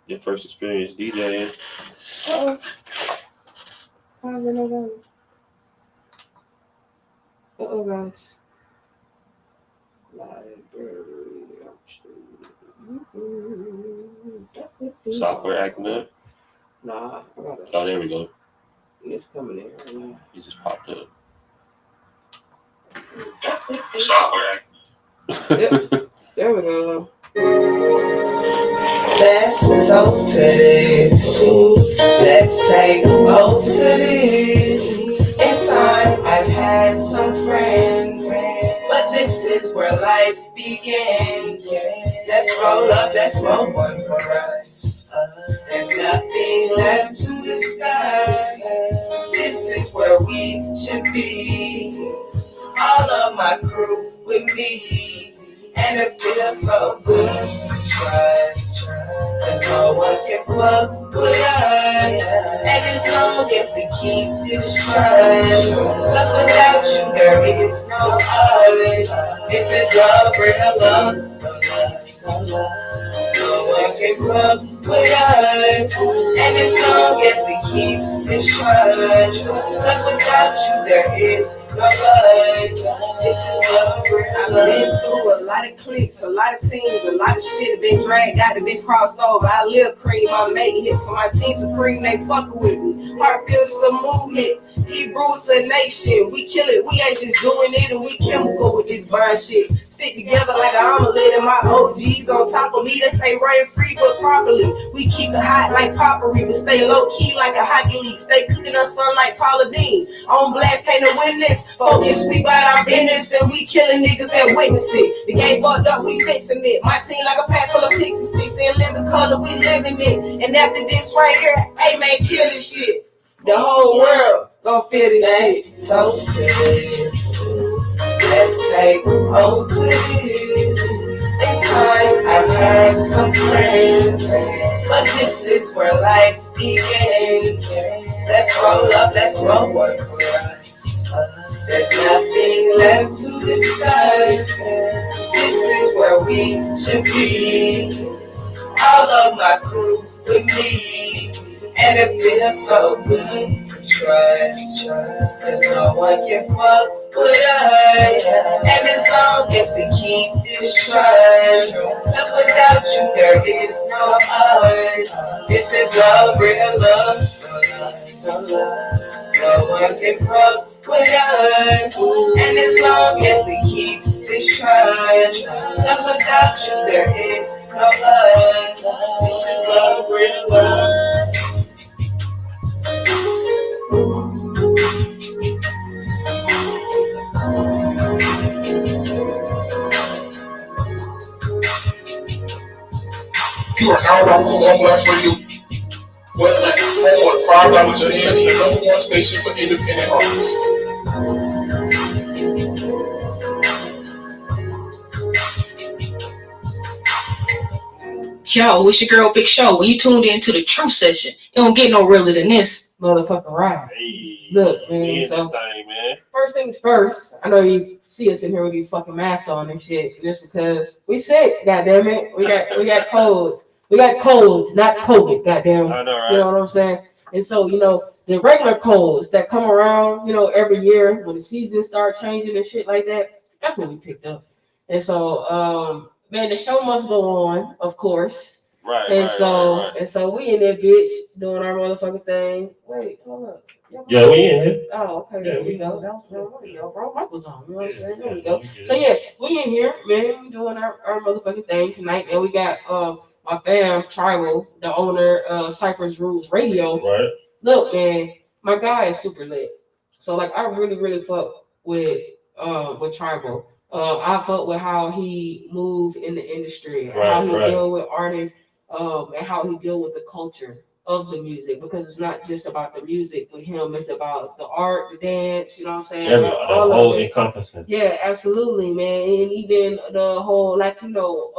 Your first experience DJing. I don't know that. Guys. Software acting up. Nah, I got it. Oh, there we go. It's coming in right now. It just popped up. Software acting. Yep. There we go. Let's toast to this. Let's take a oath to this. In time, I've had some friends, but this is where life begins. Let's roll up, let's smoke one for us. There's nothing left to discuss. This is where we should be. All of my crew with me. And it feels so good to trust. Cause no one can fuck with us. And as long as we keep this trust. Cause without you there is no us. This is love, real love. No one can fuck with us. And as long as we keep this trust. Cause without you there is no us. This is love, real love. I've been through a lot of cliques, a lot of teams, a lot of shit have been dragged out, have been crossed over. I live cream, I make hits, so my team supreme, they fuckin' with me. Heartfield is a movement, Hebrews a nation. We kill it, we ain't just doing it, and we chemical with this burn shit. Stick together like an omelet, and my OGs on top of me. They say rain free, but properly. We keep it hot like potpourri, but stay low key like a hockey league. Stay cooking our sun like Paula Dean. On blast, can't no witness. Focus, we bout our business, and we killing niggas that witness it. The game fucked up, we fixing it. My team like a pack full of pixie sticks, and living color, we living it. And after this right here, hey man, kill this shit. The whole world gon' feel this shit. Let's toast to this. Let's take oath to this. In time, I've had some friends, but this is where life begins. Let's roll up, let's roll one for us. There's nothing left to discuss. This is where we should be. All of my crew with me. And it feels so good to trust. Cause no one can fuck with us. And as long as we keep this trust. Cause without you there is no us. This is love, real love. No one can fuck with us. And as long as we keep this trust. Cause without you there is no us. This is love, real love. You are now rocking on Blast Radio. Well, like, home $5 a hand, the number one station for independent artists. Yo, it's your girl Big Show. When you tuned into the Truth Session, you don't get no realer than this. Motherfucking right. Hey, Look, man, so this thing, man. first things first, I know you see us in here with these fucking masks on and shit, and it's because we sick, goddammit. We got codes. We got codes, not COVID, goddamn. I know, right? You know what I'm saying? And so, you know, the regular colds that come around, you know, every year when the seasons start changing and shit like that, that's what we picked up. And so, man, the show must go on, of course. Right. And so we in there, bitch, doing our motherfucking thing. Wait, hold up. Yeah, we in here. Oh, okay, there we go. That was bro. Mic was on. You know what I'm saying? There we go. Yeah. So yeah, we in here, man. We doing our motherfucking thing tonight, and we got my fam Tribal, the owner of Cypher's Rules Radio. Right. Look, man, my guy is super lit. So like, I really fuck with Tribal. I fuck with how he move in the industry, how he deal with artists, and how he deal with the culture of the music, because it's not just about the music with him, it's about the art, the dance, you know what I'm saying? All whole encompassing. Yeah, absolutely, man. And even the whole Latino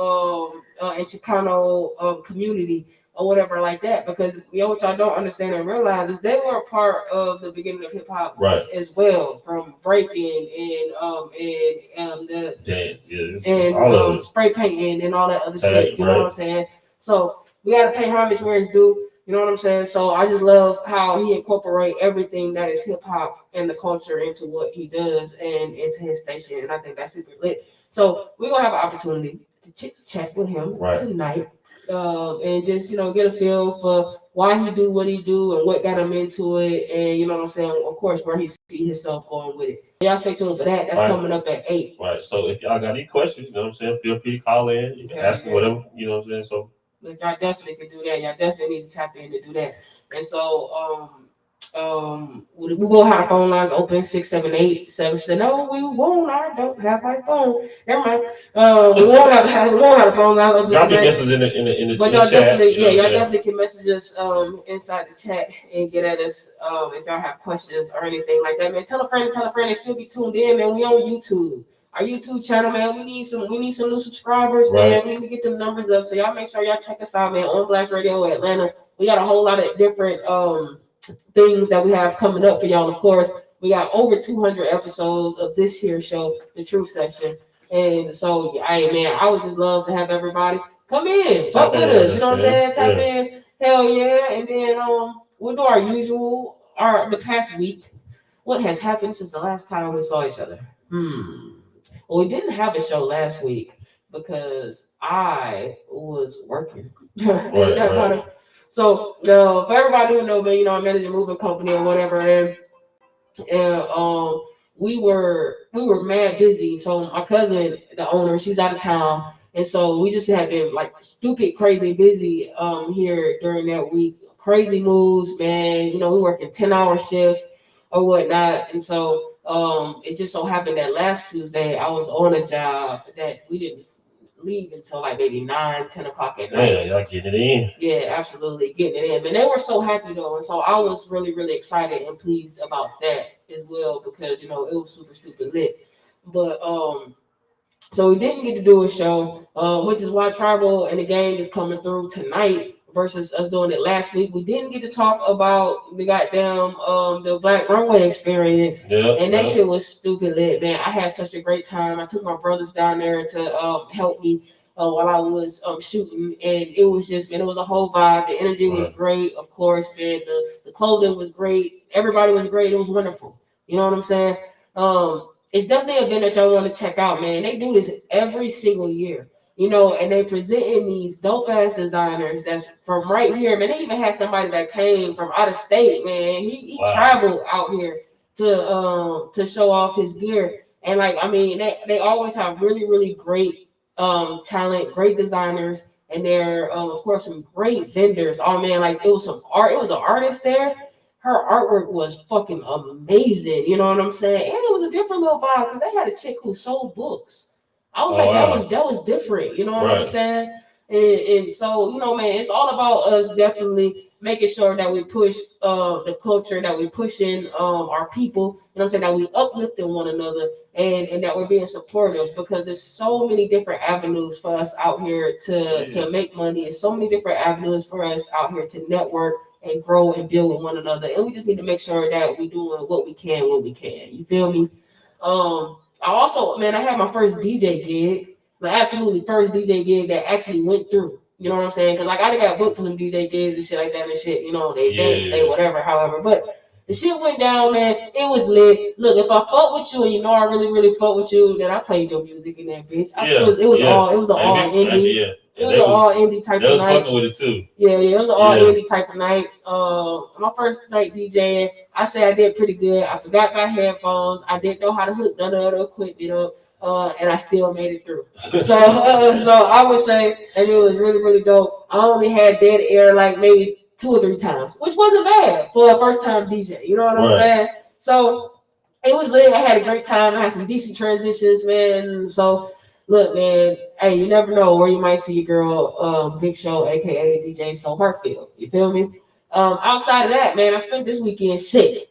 and Chicano community or whatever like that, because what y'all don't understand and realize is they were a part of the beginning of hip hop as well, from breaking and the dance, and all of it. Spray painting and all that other shit. You know what I'm saying? So we gotta pay homage where it's due. You know what I'm saying? So I just love how he incorporate everything that is hip hop and the culture into what he does and into his station, and I think that's super lit. So we're gonna have an opportunity to chat with him tonight, and just get a feel for why he do what he do and what got him into it, and you know what I'm saying. Of course, where he see himself going with it. Y'all stay tuned for that. That's coming up at 8. Right. So if y'all got any questions, you know what I'm saying, feel free to call in. You can ask me whatever, you know what I'm saying. So y'all definitely can do that. Y'all definitely need to tap in to do that. And so we will have phone lines open 678-7. No, we won't. I don't have my phone. Never mind. We won't have the phone line open. Drop your message in the but y'all definitely, y'all definitely can message us inside the chat and get at us if y'all have questions or anything like that. Man, tell a friend they should be tuned in, man. We on YouTube. Our YouTube channel, man. We need some new subscribers, man. We need to get them numbers up. So y'all make sure y'all check us out, man. On Blast Radio Atlanta. We got a whole lot of different things that we have coming up for y'all. Of course, we got over 200 episodes of this here show, The Truth Session. And so, I would just love to have everybody come in, talk with us. You know what I'm saying? Tap in. Hell yeah. And then we'll do our usual, the past week. What has happened since the last time we saw each other? Well, we didn't have a show last week because I was working. Right. So for everybody who know me, I manage a moving company or whatever, and we were mad busy. So my cousin, the owner, she's out of town, and so we just have been like stupid, crazy busy here during that week. Crazy moves, man. We working 10-hour shifts or whatnot, and so it just so happened that last Tuesday I was on a job that we didn't leave until like maybe 9-10 o'clock at night. Yeah, y'all getting it in. Yeah, absolutely getting it in. And they were so happy though, and so I was really, really excited and pleased about that as well because it was super stupid lit. But so we didn't get to do a show, which is why Tribal and the Gang is coming through tonight versus us doing it last week. We didn't get to talk about the goddamn the Black Runway experience, and that shit was stupid lit, man. I had such a great time. I took my brothers down there to help me while I was shooting, and it was just, it was a whole vibe. The energy was great, of course, man. The clothing was great. Everybody was great. It was wonderful. You know what I'm saying? It's definitely an event that y'all want to check out, man. They do this every single year. And they presenting these dope ass designers that's from right here, man. They even had somebody that came from out of state, man. He traveled out here to show off his gear, and they always have really, really great talent, great designers, and they're of course some great vendors. Oh man, it was some art. It was an artist there. Her artwork was fucking amazing. You know what I'm saying? And it was a different little vibe because they had a chick who sold books. I was that was different, you know what I'm saying? And so, man, it's all about us definitely making sure that we push the culture, that we pushing our people, you know what I'm saying, that we uplifting one another and that we're being supportive because there's so many different avenues for us out here to make money. There's so many different avenues for us out here to network and grow and build with one another. And we just need to make sure that we're doing what we can when we can. You feel me? I also, man, I had my first DJ gig, absolutely first DJ gig that actually went through. You know what I'm saying? Because I got booked for some DJ gigs and shit like that and shit. They dance, they whatever, however. But the shit went down, man. It was lit. Look, if I fuck with you and I really, really fuck with you, then I played your music in that bitch. It was an all indie. It was an all indie type of night. They was fucking with it too. Yeah, it was an all indie type of night. My first night DJing, I say I did pretty good. I forgot my headphones. I didn't know how to hook none of the equipment up, and I still made it through. So I would say that it was really, really dope. I only had dead air like maybe 2 or 3 times, which wasn't bad for a first time DJ. You know what I'm saying? So it was lit. I had a great time. I had some decent transitions, man. So. Look, man, hey, you never know where you might see your girl, Big Show, aka DJ So Hartfield. You feel me? Outside of that, man, I spent this weekend sick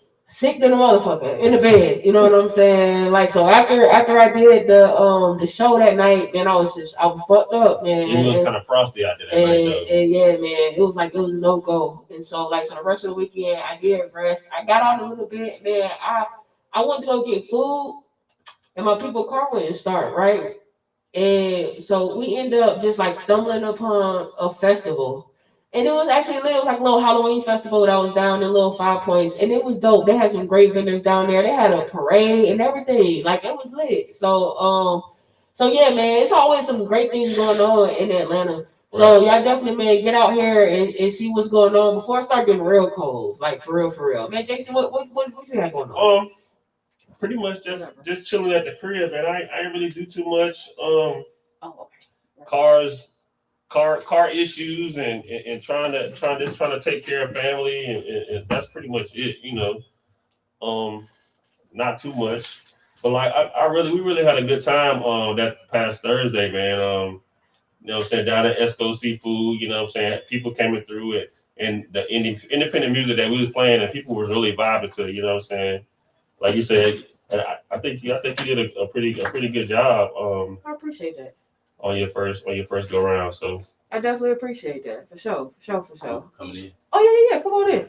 than a motherfucker in the bed. You know what I'm saying? So after I did the show that night, man, I was fucked up, man. It was kind of frosty out there that night, though. And yeah, man, it was no go. And so so the rest of the weekend, I did rest. I got out a little bit, man. I went to go get food, and my people's car wouldn't start, right? And so we ended up just stumbling upon a festival And it was actually lit. It was like a little Halloween festival that was down in Little Five Points, and it was dope. They had some great vendors down there. They had a parade and everything. Like it was lit. So yeah, man, it's always some great things going on in Atlanta. So y'all definitely, man, get out here and see what's going on before it start getting real cold. Like for real. Man, Jason, what you got going on? Pretty much just chilling at the crib, man. I ain't really do too much. Car issues and trying to take care of family and that's pretty much it, you know. Not too much. But like we really had a good time that past Thursday, man. You know what I'm saying, down at Esco Seafood, you know what I'm saying? People came through it and the independent music that we was playing and people was really vibing to, you know what I'm saying? Like you said, I think you did a pretty good job. I appreciate that. On your first go around. So I definitely appreciate that for sure. Coming in. Oh yeah, come on in.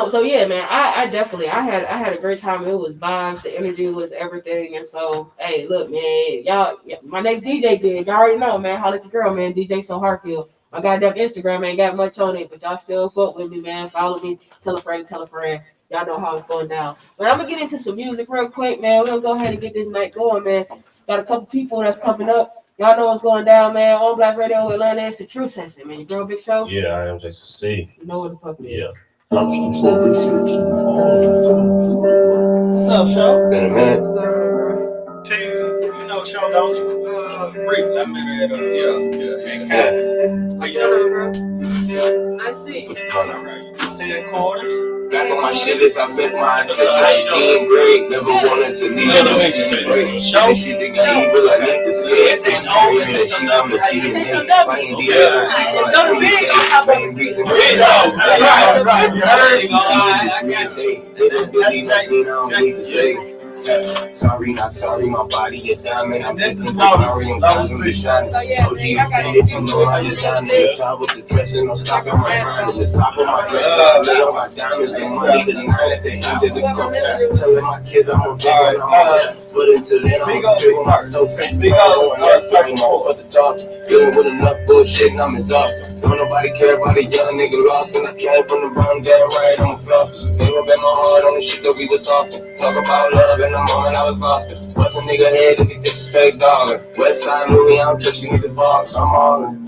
So yeah, man, I definitely I had a great time. It was vibes, the energy was everything, and so hey, look, man, y'all, my next DJ gig, y'all already know, man. Holla at your girl, man, DJ So Hartfield. My goddamn Instagram ain't got much on it, but y'all still fuck with me, man. Follow me, tell a friend. Y'all know how it's going down. But I'm gonna get into some music real quick, man. We're gonna go ahead and get this night going, man. Got a couple people that's coming up. Y'all know what's going down, man. On Black Radio Atlanta, it's the Truth Session, man. Your girl, Big Show. yeah, I am Jason C. You know what the fuck it is. Yeah. What's up, Show? In a minute. Teaser. You know Show, don't you? Briefly, I met her at in Cali. How you doing, bro? I see. Stay in quarters. Back on my shit list, I fit my intentions being great. Never wanted to leave. This shit think I'm evil, I need to stay. And she wanna see the name. Playing deals, she wanna be there. Main reason they don't believe nothing I don't need to say. Sorry, not sorry, my body is diamond. I'm taking Ferrari, I'm causing the shining. OG, you say that you know I just diamond. The top with the dressing, no stopping my grind. The top of my dress, I lay on my diamonds. The money, the nine at the end of the coat. Telling my kids I'm a big one, but until then, I'm spitting my soap. Big on up, fighting all at the top. Dealing with enough bullshit and I'm exhausted. Don't nobody care about a young nigga lost. And I came from the bottom, damn right, I'm a floss. Never bet my heart on the shit that we was talking. Talk about love and the moment I was lost. Bust a nigga head if he disrespect dollar. Westside Louis, I don't trust you niggas box. I'm all in.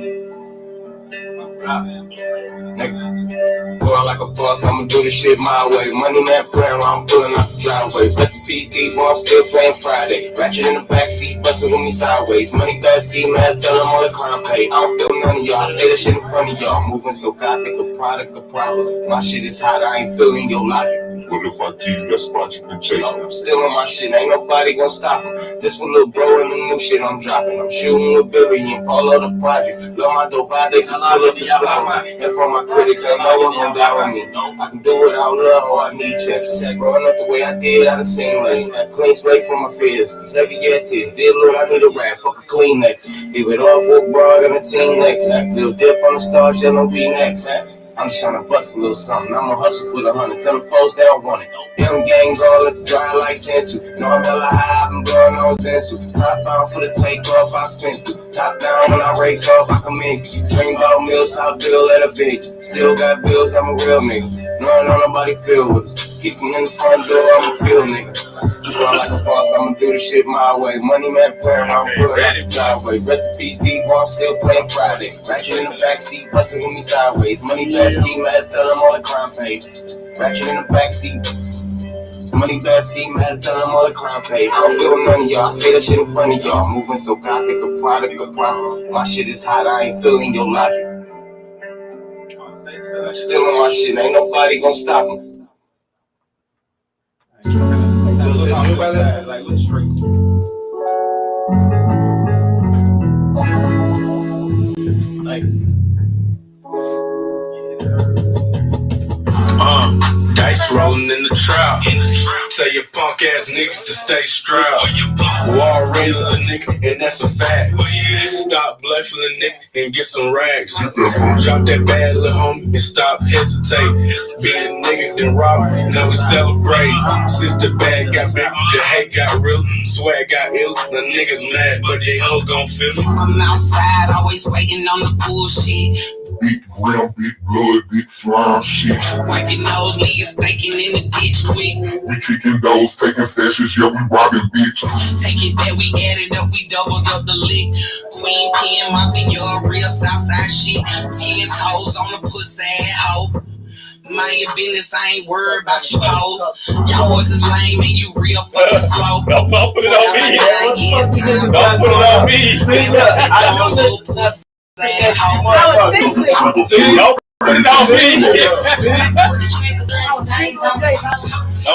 Nigga, boy, like a boss, I'ma do this shit my way. Money man praying while I'm pulling out the driveway. Recipe deep, boy, I'm still playing Friday. Ratchet in the backseat, bustin' with me sideways. Money bad ski mask, tell them all the crime pays. I don't feel none of y'all, I say that shit in front of y'all. Moving so gothic, a product of profit. My shit is hot, I ain't feeling your logic. What if I give you that spot you been chasing? I'm still on my shit, ain't nobody gon' stop him. This one little bro and the new shit I'm dropping. I'm shooting with Billy and Paulo the projects. Love my Dovade, just pull up the slide. And for my critics, ain't no one gon' die with me. I can do it without love or I need checks. Growing up the way I did, I done seen less. Clean slate from my fears. 7 years tears. Dear Lord, I need a rap. Fuck a Kleenex. Give it all for a broad and a team next. Little dip on the stars, yellow be next. I'm just tryna bust a little something. I'ma hustle for the hundreds. Tell the folks they don't want it. Young gang girl, let's dry like Tentu. No, I'm hella high, I've been blowing on Zensu. Top down for the takeoff, I spin through. Top down when I race off, I come in. Dream about meals, South Bill at a big. Still got bills, I'm a real nigga. No, nobody feel with us. Keep me in the front door, I'm a field nigga. Girl, like a boss, I'ma do this shit my way. Money man praying, I'm pulling out the driveway. Recipe deep, I'm still playing Friday. Ratchet in the backseat, bustin' with me sideways. Money bad ski mask, tell them all the crime paid. Ratchet in the backseat. Money bad ski mask, tell them all the crime paid. I don't feel none of y'all, I say that shit in front of y'all. Moving so gothic, a product of profit. My shit is hot, I ain't feeling your logic. I'm still on my shit, ain't nobody gon' stop me. Like, look straight. Like, dice rolling in the trap. Tell your punk ass niggas to stay strapped. Wall raiding a nigga, and that's a fact. Stop bluffing a nigga and get some rags. Drop that bad little homie and stop hesitate. Be a nigga, then rob, now we celebrate. Since the bag got big, the hate got real. Swag got ill, the niggas mad, but they hoes gon' feel it. I'm outside, always waiting on the bullshit. Instagram, big blood, big slime shit. Wipe your nose, leave you staking in the ditch quick. We kicking those, taking stashes, yeah, we robbing bitch. Take it back, we added up, we doubled up the lick. Queen Pen Mafia, real Southside shit. 10 toes on the pussy ass hoe. Mind your business, I ain't worried about you hoes. Y'all boys is lame and you real fucking slow. Don't put it on me. Don't put it on me. I was simply. Don't put it on me. Don't put it on me. I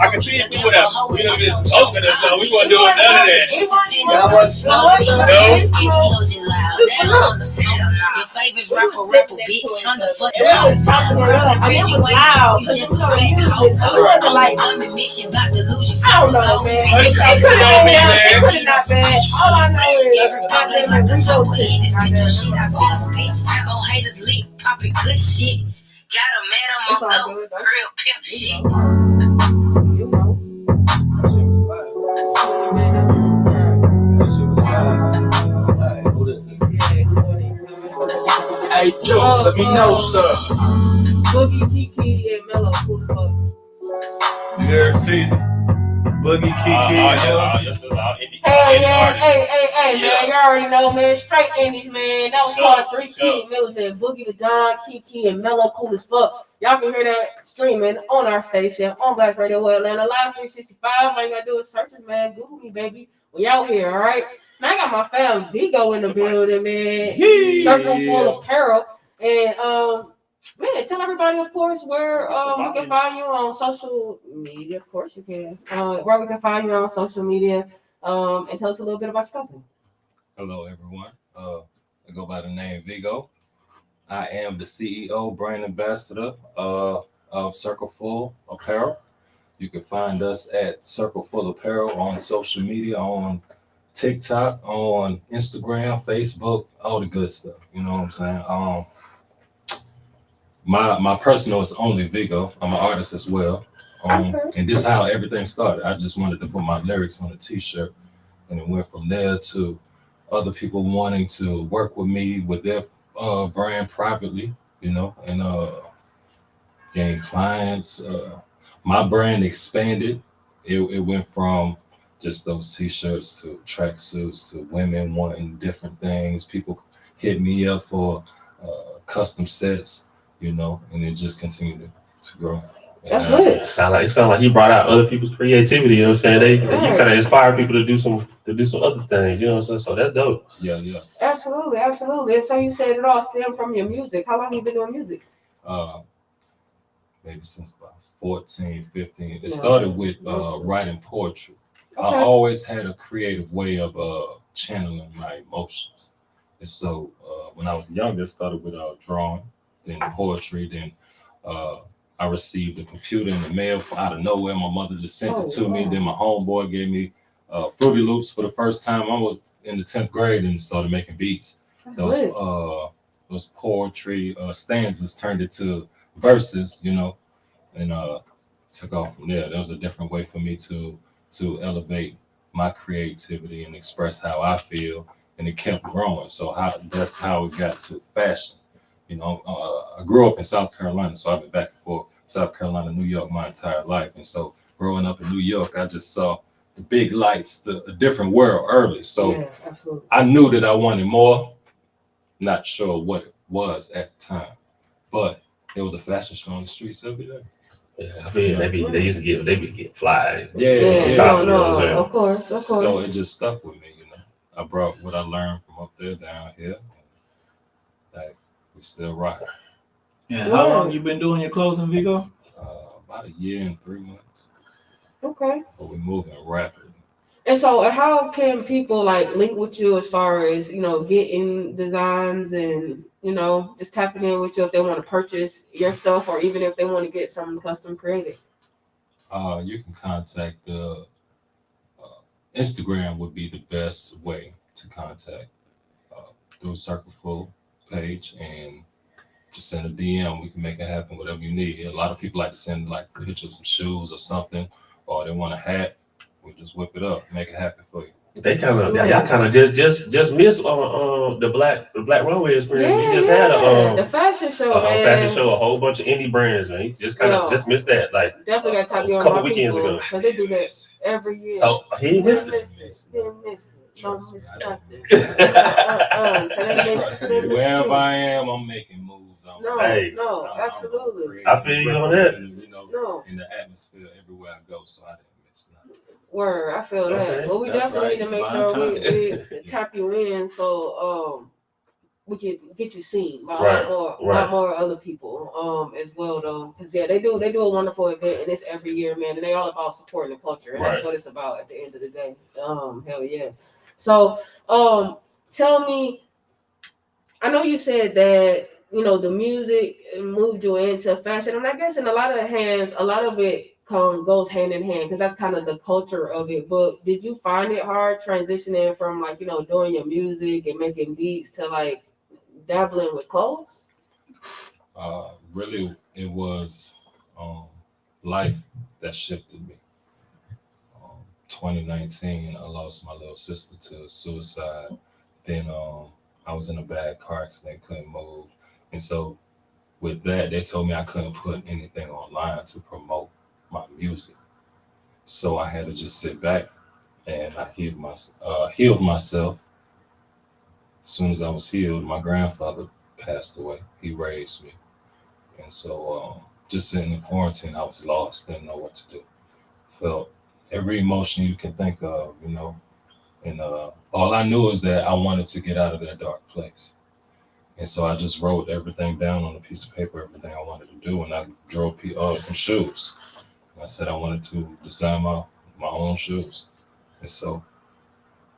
can see you do that. We done been open or something. We want to do none of that. Your favorite rapper, bitch, on the fucking bitch, you ain't loud. You just a fat hoe. Like I'm a mission about to lose your phone. All I know is Everybody like a joke in this bitch. Your shit, I feel this bitch. On haters lit, popping good shit. Got a man on my real pimp shit. Hey, Joe, let me know, sir. Boogie, Kiki, and Mello, who the fuck? You heard Steezy? Boogie, Kiki. Hey, man, you already know, man. Straight indies, man. That was called 3 Kid Miller, man. Boogie the Don, Kiki, and Mello, cool as fuck. Y'all can hear that streaming on our station, on Blast Radio Atlanta, Live 365. All you gotta do is search it, man. Google me, baby. We out here, all right? Man, I got my fam Vigo in the building, man. Circle Full Apparel. And, man, tell everybody, of course, where we can find you on social media. Of course you can. Where we can find you on social media. And tell us a little bit about your company. Hello, everyone. I go by the name Vigo. I am the CEO, brand ambassador of Circle Full Apparel. You can find us at Circle Full Apparel on social media, on TikTok, on Instagram, Facebook, all the good stuff. You know what I'm saying? My personal is only Vigo. I'm an artist as well. And this is how everything started. I just wanted to put my lyrics on a t-shirt, and it went from there to other people wanting to work with me with their brand privately, you know, and gain clients. My brand expanded. It went from just those t-shirts to tracksuits to women wanting different things. People hit me up for custom sets, you know, and it just continued to grow. That's lit. It sound like he brought out other people's creativity. You know what I'm saying? You kind of inspire people to do some other things. You know what I'm saying? So that's dope. Yeah. Absolutely. And so you said it all stemmed from your music. How long have you been doing music? Maybe since about 14, 15. It started with writing poetry. Okay. I always had a creative way of channeling my emotions. And so when I was younger, it started with drawing, then poetry, then I received a computer in the mail out of nowhere. My mother just sent it to me. Then my homeboy gave me Fruity Loops for the first time. I was in the 10th grade and started making beats. Those poetry stanzas turned into verses, you know, and took off from there. That was a different way for me to elevate my creativity and express how I feel, and it kept growing. So that's how it got to fashion. You know, I grew up in South Carolina, so I've been back and forth South Carolina, New York my entire life. And so growing up in New York, I just saw the big lights, a different world early. So I knew that I wanted more, not sure what it was at the time, but there was a fashion show on the streets every day. Yeah, I feel they used to get fly. Of course. So it just stuck with me, you know. I brought what I learned from up there down here. Like, we still rock. Yeah, how long you been doing your clothing, Vigo? About a year and 3 months. Okay. But we're moving rapidly. And so how can people like link with you as far as, you know, getting designs and, you know, just tapping in with you if they want to purchase your stuff or even if they want to get something custom created? You can contact the Instagram would be the best way to contact through Circle Full page, and just send a DM. We can make it happen, whatever you need. A lot of people like to send like a picture of some shoes or something, or they want a hat. We just whip it up, make it happen for you. They kind of, y'all kind of just miss the black runway experience. We just had the fashion show, man. Fashion show, a whole bunch of indie brands, man. You just kind of just missed that, like definitely got to tap you a on couple my weekends people, ago. because they do that every year. So he missed it. Don't miss nothing. Wherever I am, I'm making moves. No, absolutely. I feel you on that. In the atmosphere everywhere I go, so I didn't miss nothing. Word, I feel that. Well, we definitely need to make sure we tap you in, so we can get you seen by a lot more other people as well, though. Because they do a wonderful event, and it's every year, man. And they all about supporting the culture, and that's what it's about at the end of the day. Hell yeah. So tell me, I know you said that the music moved you into fashion, and I guess in a lot of it goes hand in hand, because that's kind of the culture of it. But did you find it hard transitioning from like doing your music and making beats to like dabbling with clothes? Really, it was life that shifted me. 2019, I lost my little sister to suicide. Then I was in a bad car accident, couldn't move, and so with that, they told me I couldn't put anything online to promote my music. So I had to just sit back, and I healed myself. As soon as I was healed, my grandfather passed away. He raised me. And so just sitting in quarantine, I was lost, didn't know what to do. Felt every emotion you can think of, and all I knew is that I wanted to get out of that dark place. And so I just wrote everything down on a piece of paper, everything I wanted to do, and I drew some shoes. I said I wanted to design my own shoes. And so,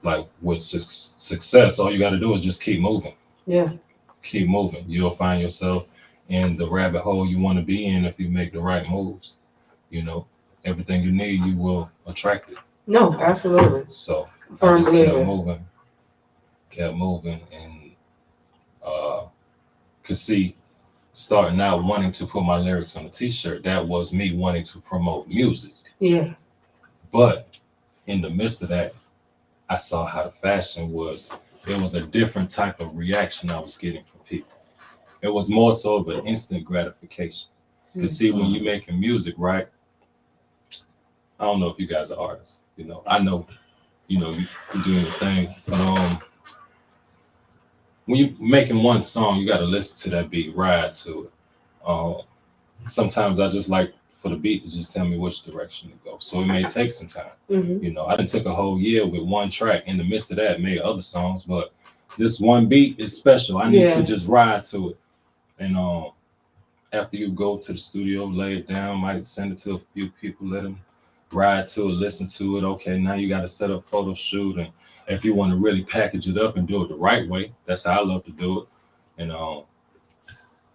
like with success, all you got to do is just keep moving. Yeah. Keep moving. You'll find yourself in the rabbit hole you want to be in if you make the right moves. Everything you need, you will attract it. No, absolutely. So I just kept moving, and could see, starting out wanting to put my lyrics on a t-shirt, that was me wanting to promote music. Yeah. But in the midst of that, I saw how the fashion was. It was a different type of reaction I was getting from people. It was more so of an instant gratification. Because see, when you're making music, right? I don't know if you guys are artists. I know, you're doing your thing. But when you're making one song, you got to listen to that beat, ride to it. Sometimes I just like for the beat to just tell me which direction to go. So it may take some time. Mm-hmm. I done took a whole year with one track. In the midst of that, made other songs, but this one beat is special. I need to just ride to it. And after you go to the studio, lay it down, might send it to a few people, let them ride to it, listen to it. Okay, now you got to set up photo shoot, and if you want to really package it up and do it the right way, that's how I love to do it. And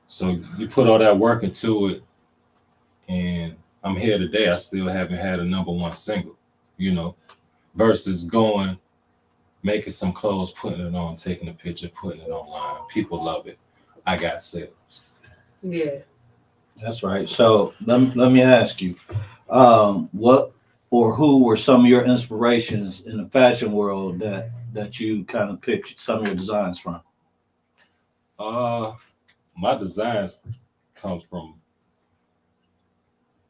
so you put all that work into it, and I'm here today. I still haven't had a #1 single, versus going, making some clothes, putting it on, taking a picture, putting it online. People love it. I got sales. Yeah. That's right. So let me ask you, what or who were some of your inspirations in the fashion world that you kind of picked some of your designs from? My designs comes from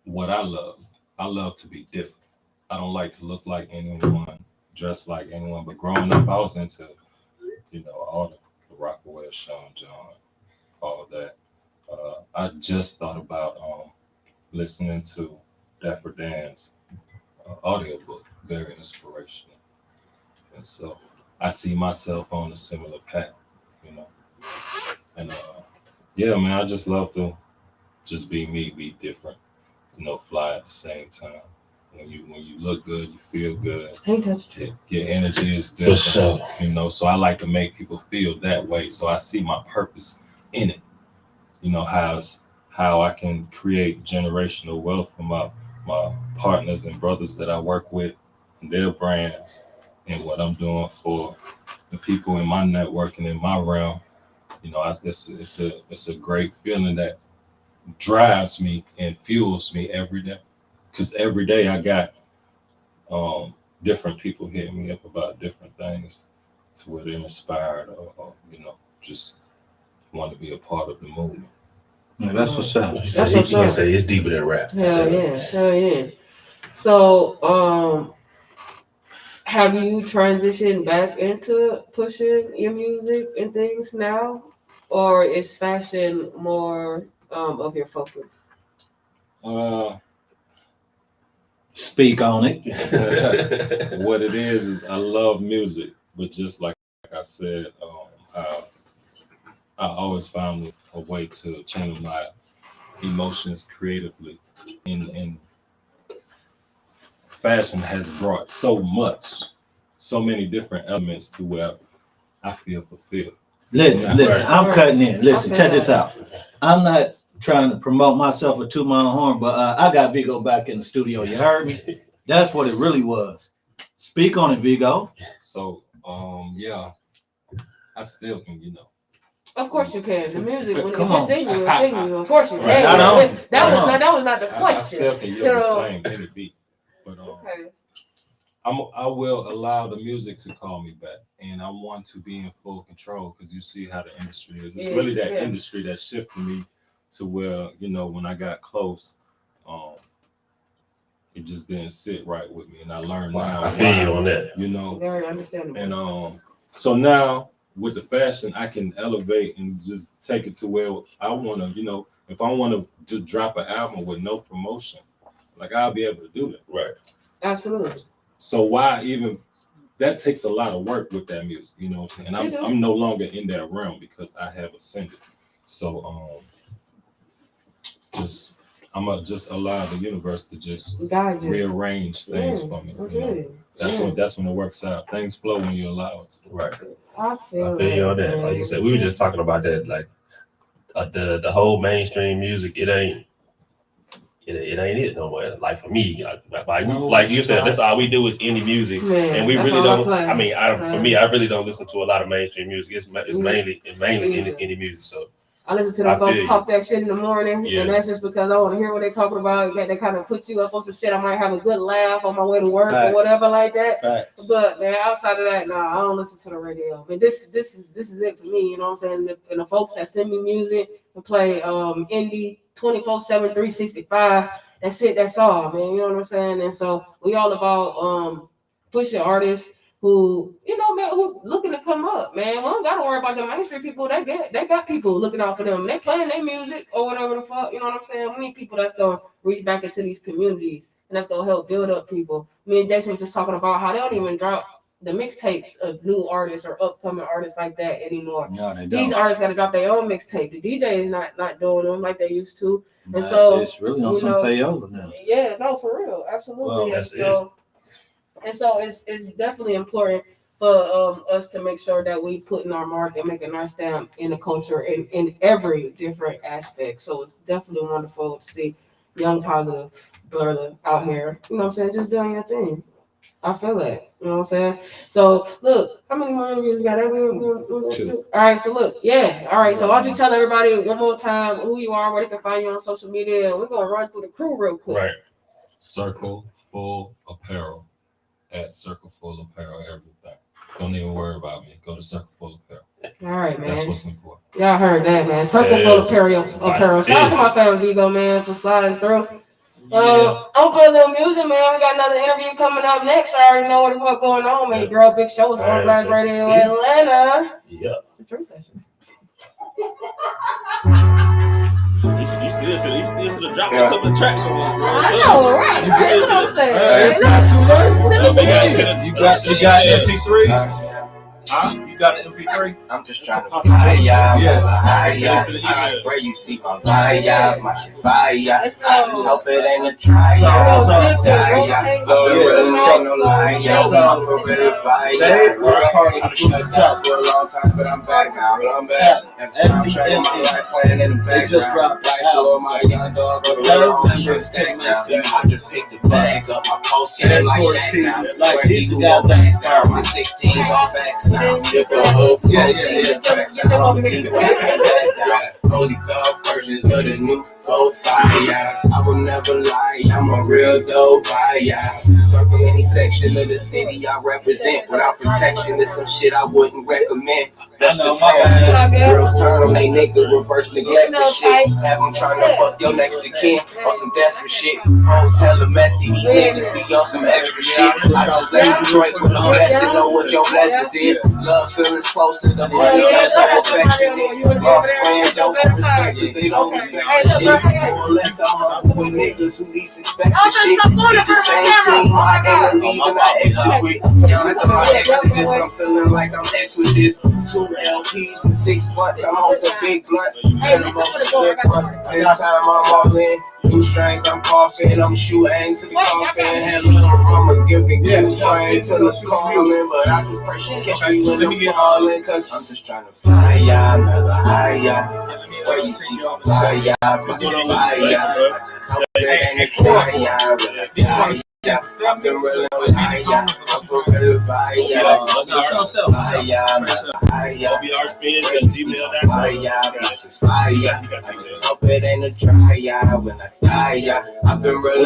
what I love. I love to be different. I don't like to look like anyone, dress like anyone. But growing up, I was into, all the Rockaway, Sean John, all of that. I just thought about listening to Dapper Dan's audiobook, very inspirational. And so I see myself on a similar path, And yeah, man, I just love to just be me, be different, fly at the same time. When you look good, you feel good. Your energy is different. For sure. So I like to make people feel that way. So I see my purpose in it. How I can create generational wealth for my partners and brothers that I work with and their brands, and what I'm doing for the people in my network and in my realm. It's a great feeling that drives me and fuels me every day. Because every day I got different people hit me up about different things to where they're inspired or just want to be a part of the movement. Yeah, that's what's up. You can say it's deeper than rap. Hell yeah. So, have you transitioned back into pushing your music and things now, or is fashion more of your focus? Speak on it. What it is I love music, but just like I said, I always found a way to channel my emotions creatively, and fashion has brought so many different elements to where I feel fulfilled. Listen, I'm cutting in. Listen, check this out. I'm not trying to promote myself or toot my own horn, but I got Vigo back in the studio. You heard me? That's what it really was. Speak on it, Vigo. So, I still can, Of course you can. The music, when Come it's in you, it's in you. Of course you can. Right. That was not the question. I still can You know? flame any beat, but I will allow the music to call me back, and I want to be in full control because you see how the industry is. It's really that industry that shifted me to where when I got close, it just didn't sit right with me, and I learned now. I feel you on that. Very understandable. And so now with the fashion, I can elevate and just take it to where I want to. If I want to just drop an album with no promotion, like I'll be able to do that. Right. Absolutely. So why even? That takes a lot of work with that music. You know what I'm saying? And I'm no longer in that realm because I have ascended. So I'm gonna just allow the universe to just rearrange things for me. That's when it works out. Things flow when you allow it. Right. I feel you on that. Like you said, we were just talking about that. Like the whole mainstream music, it ain't it no more. Like for me, like you said, that's all we do is indie music, and we really don't. I mean, for me, I really don't listen to a lot of mainstream music. It's mainly indie music. So. I listen to them folks talk that shit in the morning, and that's just because I want to hear what they're talking about. They kind of put you up on some shit. I might have a good laugh on my way to work or whatever like that. But man, outside of that, I don't listen to the radio. But this is it for me. You know what I'm saying? And the folks that send me music and play indie 24/7, 365. That's it. That's all, man. You know what I'm saying? And so we all about pushing artists who, man, who looking to come up, man. We don't gotta worry about the mainstream people. They got people looking out for them. They playing their music or whatever the fuck, you know what I'm saying? We need people that's gonna reach back into these communities and that's gonna help build up people. Me and Jason was just talking about how they don't even drop the mixtapes of new artists or upcoming artists like that anymore. No, they don't. These artists gotta drop their own mixtape. The DJ is not doing them like they used to. And so it's really on some payola now. Yeah, no, for real. Absolutely. Well, And so it's definitely important for us to make sure that we put in our mark and making our stamp in the culture in every different aspect. So it's definitely wonderful to see young positive brother out here, you know what I'm saying, just doing your thing. I feel that, you know what I'm saying? So look, how many more interviews we got? Two. All right, so look, all right, so why don't you tell everybody one more time who you are, where they can find you on social media, and we're gonna run through the crew real quick. Right. Circle Full Apparel. At Circle Full Apparel, everything. Don't even worry about me. Go to Circle Full Apparel. All right, man. That's what's important. Y'all heard that, man. Circle Full Apparel. Shout out to my family, Vigo, man, for sliding through. I'm playing a little music, man. We got another interview coming up next. I already know what the fuck going on, man. Girl Big Show is on Blast Radio Atlanta. Yeah. It's a drink session. You still should have dropped a couple of tracks on that. I know, right? That's what I'm saying. It's not too late. You got MP3? Huh? You got an MP3? I'm just trying to fire I swear you see my fire, my shit fire. I just hope it ain't a try. I'm for real fire. I'm shut up for a long time, but I'm back now. I'm back. And so I'm trying my life playing in the background. Like so my young dog, but I'm stack now. I just picked the bag up, my post getting like Shaq now. Where he do all that, my 16's all facts now. holy dog versions of the new 4-5. I will never lie, I'm a real dope buyer. Circle any section of the city I represent. Without protection, there's some shit I wouldn't recommend. That's the friends. Girls turn on they nigga, reverse neglect and shit. Have them trying to fuck your next to kin on some desperate shit. Hoes hella messy, these niggas be on some extra shit. I just left Detroit with no blessing, know what your blessings is. Love feelings closer, the money that's so affectionate. Lost friends, don't respect it, they don't respect the shit. More or less, I'm up with niggas who least expect the shit. It's the same team, my enemies and I exit with. After my exodus, I'm feeling like I'm ex with this. 2 LPs for 6 months, I'm on some big blunts. And I'm on some big blunts. This time I'm all in. 2 strings, I'm coughing. I'm shooting to the coffin. Had a little mama giving brain till the calling. But I just pray she catch me when I'm falling. Cause I'm just trying to fly, yeah, another high, yeah. Where you see my fly, yeah, my fly, yeah. I just hope it ain't a cry, yeah. I've been real high, yeah. I'm for real fire, yeah. OBR spins at gmail.com. I just hope it ain't a try, yeah. When I die, yeah. I've been real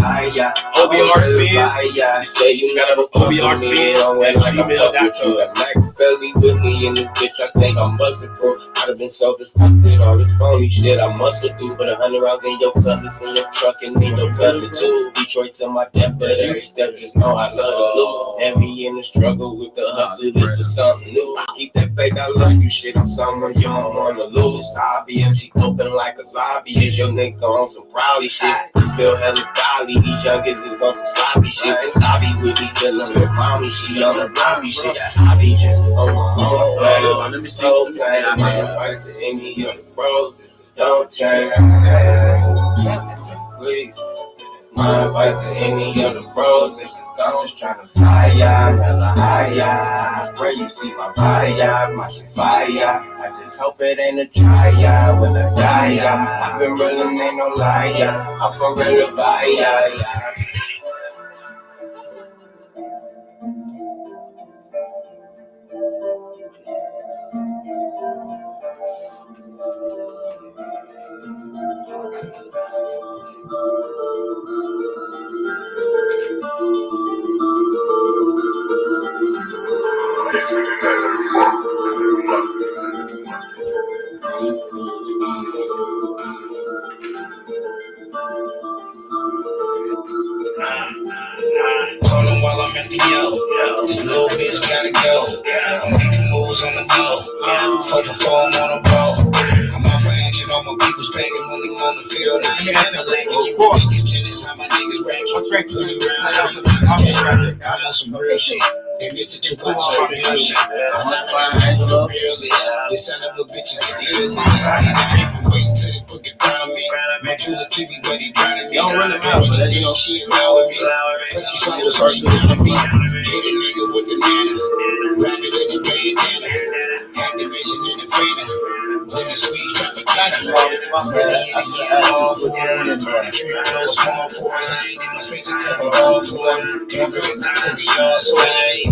high, yeah. OBR spins. Say you never OBR spins at gmail.com. Black belly with me in this bitch, I think I'm busted, bro. I'd have been self-disgusted, all this phony shit I muscle through. Put 100 rounds in your cutlass in your truck and need no cousin too. Detroit to my death, but every step just know I love the loot. Heavy in the struggle with the hustle, this was something new. Keep that fake, I love you shit, I'm someone you don't wanna lose. Obvious, she open like a lobby, is your nigga on some prowly shit. You feel hella dolly, these youngins is on some sloppy shit. Bobby would be feeling with mommy, she on the Bobby shit. I be just on my own way, let me so bad. My advice to any of the bros is just don't change, please. My advice to any of the bros is just I'm just trying to fly, yeah, hella high, yeah. I just pray you see my body, yeah, my shit fire, yeah. I just hope it ain't a try, yeah, when I die, yeah. I've been real and ain't no lie, yeah. I'm for real fire, yeah. Call him while I'm at the yo. This little bitch gotta go. I'm making moves on the go. Focus form on the ball. I'm out for action. All my people's packing when I'm on the field. I ain't have a leg and you niggas tennis. How my niggas rack. 20 rounds. I'm on some real shit. They missed the 2 points of real shit. I'm not lying for the realist. This son of a bitch is the illest. I'm waiting till they put the crown on me. My jeweler keep me ready drowning me. Don't run them out, but you know she allowing me. Plus she saw the she down on me. Hit a nigga with the manna. Rabbit in the bandana. Activation in the fader. When the squeeze drop a cutter. Really in the year all for them. Small for us. I ain't in my space to cover all for them. Never not cause they all sway.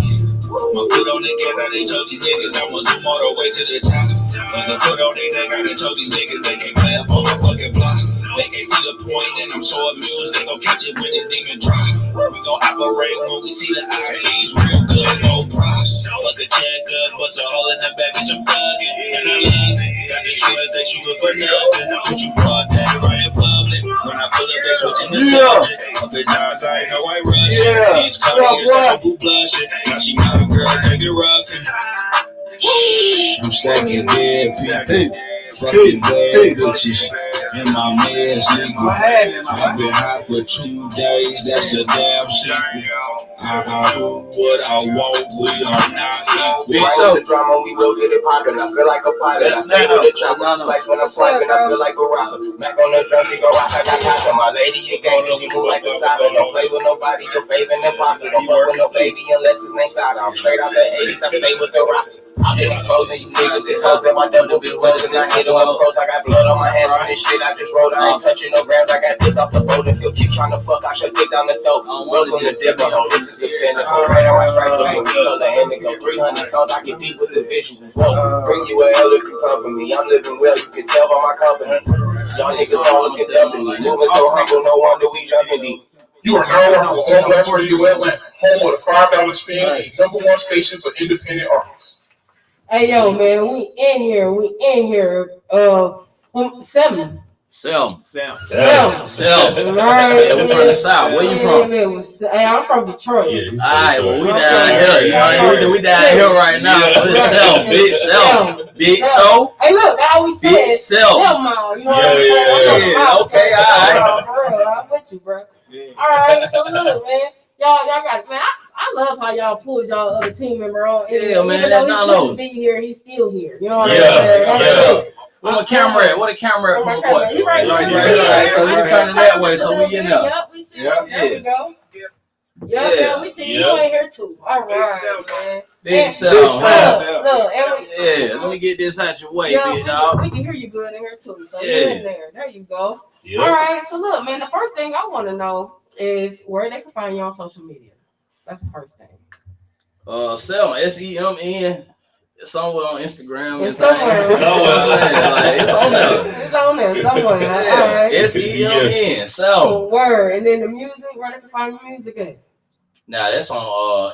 My foot on the gas, I done told these niggas I'ma zoom all the way to the top. When the foot on their neck, I done told these niggas they can't play up on my fucking block. They can't see the point, and I'm so amused. They gon' catch it when this demon drop. We gon' operate when we see the IEs real good, no problem. Fuck a check good, bust a hole in the back, bitch, I'm thuggin'. And I love it. Got the shooters that shootin' for nothing. Put you broad that right in public. When I pull up, they switchin' the subject. A bitch eyes, I know I rush it. These colors, double blushing. Now she my girl, nigga roughin'. I'm stacking dead people. Fucking bad bitches. In my meds, nigga. I've been high for 2 days, that's a damn secret. I do what I want, we are not equal. Right with the drama, we will get it poppin'. I feel like a pilot, I stay with the chopper. Slice when I'm swiping, I feel like a rapper. Back on the drum, she go rock, I got copper. My lady, a gangster, she move like a Sada. Don't play with nobody, your favorite imposter. Don't fuck with no baby unless his name's Sada. I'm straight out the 80s, I stay with the roster. I've been exposing you niggas, it's hoes in my double be closing. I hit them up close, I got blood on my hands from this shit. shit I just wrote. I ain't touching no grams. I got this off the boat. If your chick tryna fuck, I should dick down the throat. Welcome to Dipper Hole. This is the pinnacle. Right now I strike the movie color indigo. 300 songs, I get deep with the visuals. Whoa, bring you a hell if you come for me. I'm living well, you can tell by my company. Y'all niggas all looking dumb to me. Moving so humble, no wonder we jumping deep. You are now rocking with All Blacks Radio Atlanta, home of the $5 spin, a #1 station for independent artists. Hey yo, man, we in here. Seven. Selm. Right. Yeah, we from the South. Where you from? Hey, I'm from Detroit. Yeah, all right, well, we down here. You know, we down here right now. So it's Selm. Big Selm. Big show. Hey, look, I always say Big Selm. Mile. You know what I'm saying? Yeah, okay, all right. For real, I'm with you, bro. All right, so look, man. Y'all got, man, I love how y'all pulled y'all other team member on. Yeah, man, even that's though he couldn't be here, he's still here. You know what I'm saying? Where my camera at? Where the camera at from the boy? He right Right. So we turning that way, so we in there. Yep, we see you. There we go. Yeah, we see you in here too. All right, man. Big Selm. Look, yeah, let me get this out your way, big dog. We can hear you good in here too. So Yeah. you're in there. There you go. All right, so look, man, the first thing I want to know is where they can find you on social media. That's the first thing. Selm, SEMN. Somewhere on Instagram. It's somewhere. Like, it's on there. It's on there somewhere. Yeah. All right. SEMN. Selm. Word. And then the music, where they can find your music at? Nah, that's on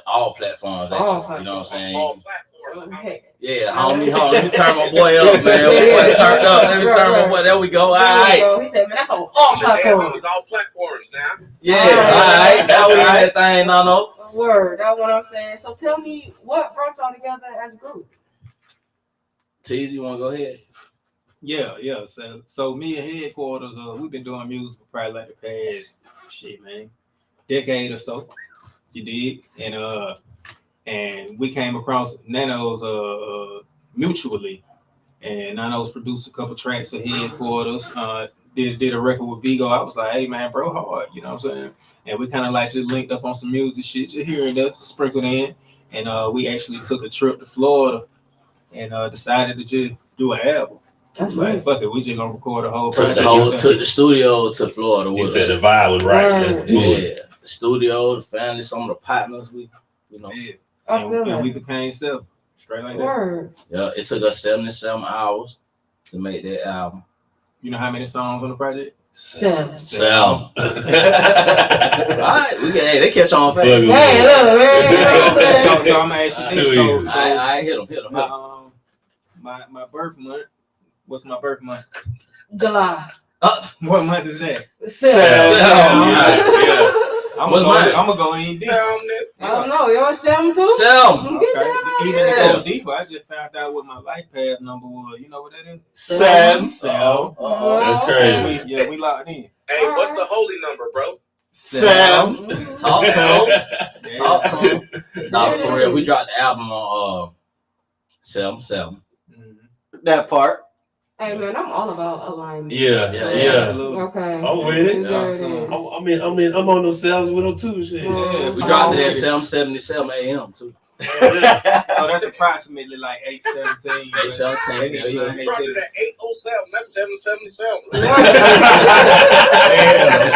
all platforms. Actually. All platforms. You know what I'm saying? All platforms. Okay. Yeah, homie. Let me turn my boy up, man. Turned up. Let me turn my boy. There we go. All right. He said, man, that's on all platforms. It's all platforms now. Yeah. All right. Now we in that thing, Nano. Word. That's what I'm saying. So tell me, what brought y'all together as a group? Teasy, you want to go ahead? Yeah. So me and Headquarters, we've been doing music for probably like the past decade or so. You dig? And we came across Nano's mutually, and Nano's produced a couple tracks for Headquarters. Did a record with Vigo. I was like, hey man, bro, hard. You know what I'm saying? And we kind of like just linked up on some music shit, just here and there, sprinkled in. And we actually took a trip to Florida and decided to just do an album. That's like, fuck it, we just gonna record a whole Took project. the studio to Florida. You said the vibe was right. Let's do it. Yeah, the studio, the family, some of the partners. Yeah. I feel And that. we became self straight like that. Word. Yeah, it took us 77 hours to make that album. You know how many songs on the project? Seven. All right, they catch on fast. Hey, look, man. So I'm actually I hit him. My birth month. What's my birth month? July. What month is that? I'm gonna go in deep. I don't know. You want Selm too? Selm. Okay. Even to go deeper, I just found out what my life path number was. You know what that is? Selm. That's crazy. We locked in. Hey, what's the holy number, bro? Selm. Talk to him. Talk to him. Nah, for real, we dropped the album on Selm. That part. Hey man, I'm all about alignment. Yeah. Absolutely. Okay. I'm with it. There it is. I'm on those cells with them too. Shit. Yeah, We dropped it at 7:77 a.m. too. So that's approximately like 8:17. 8:17. You dropped it at 8:07. That's 7:77.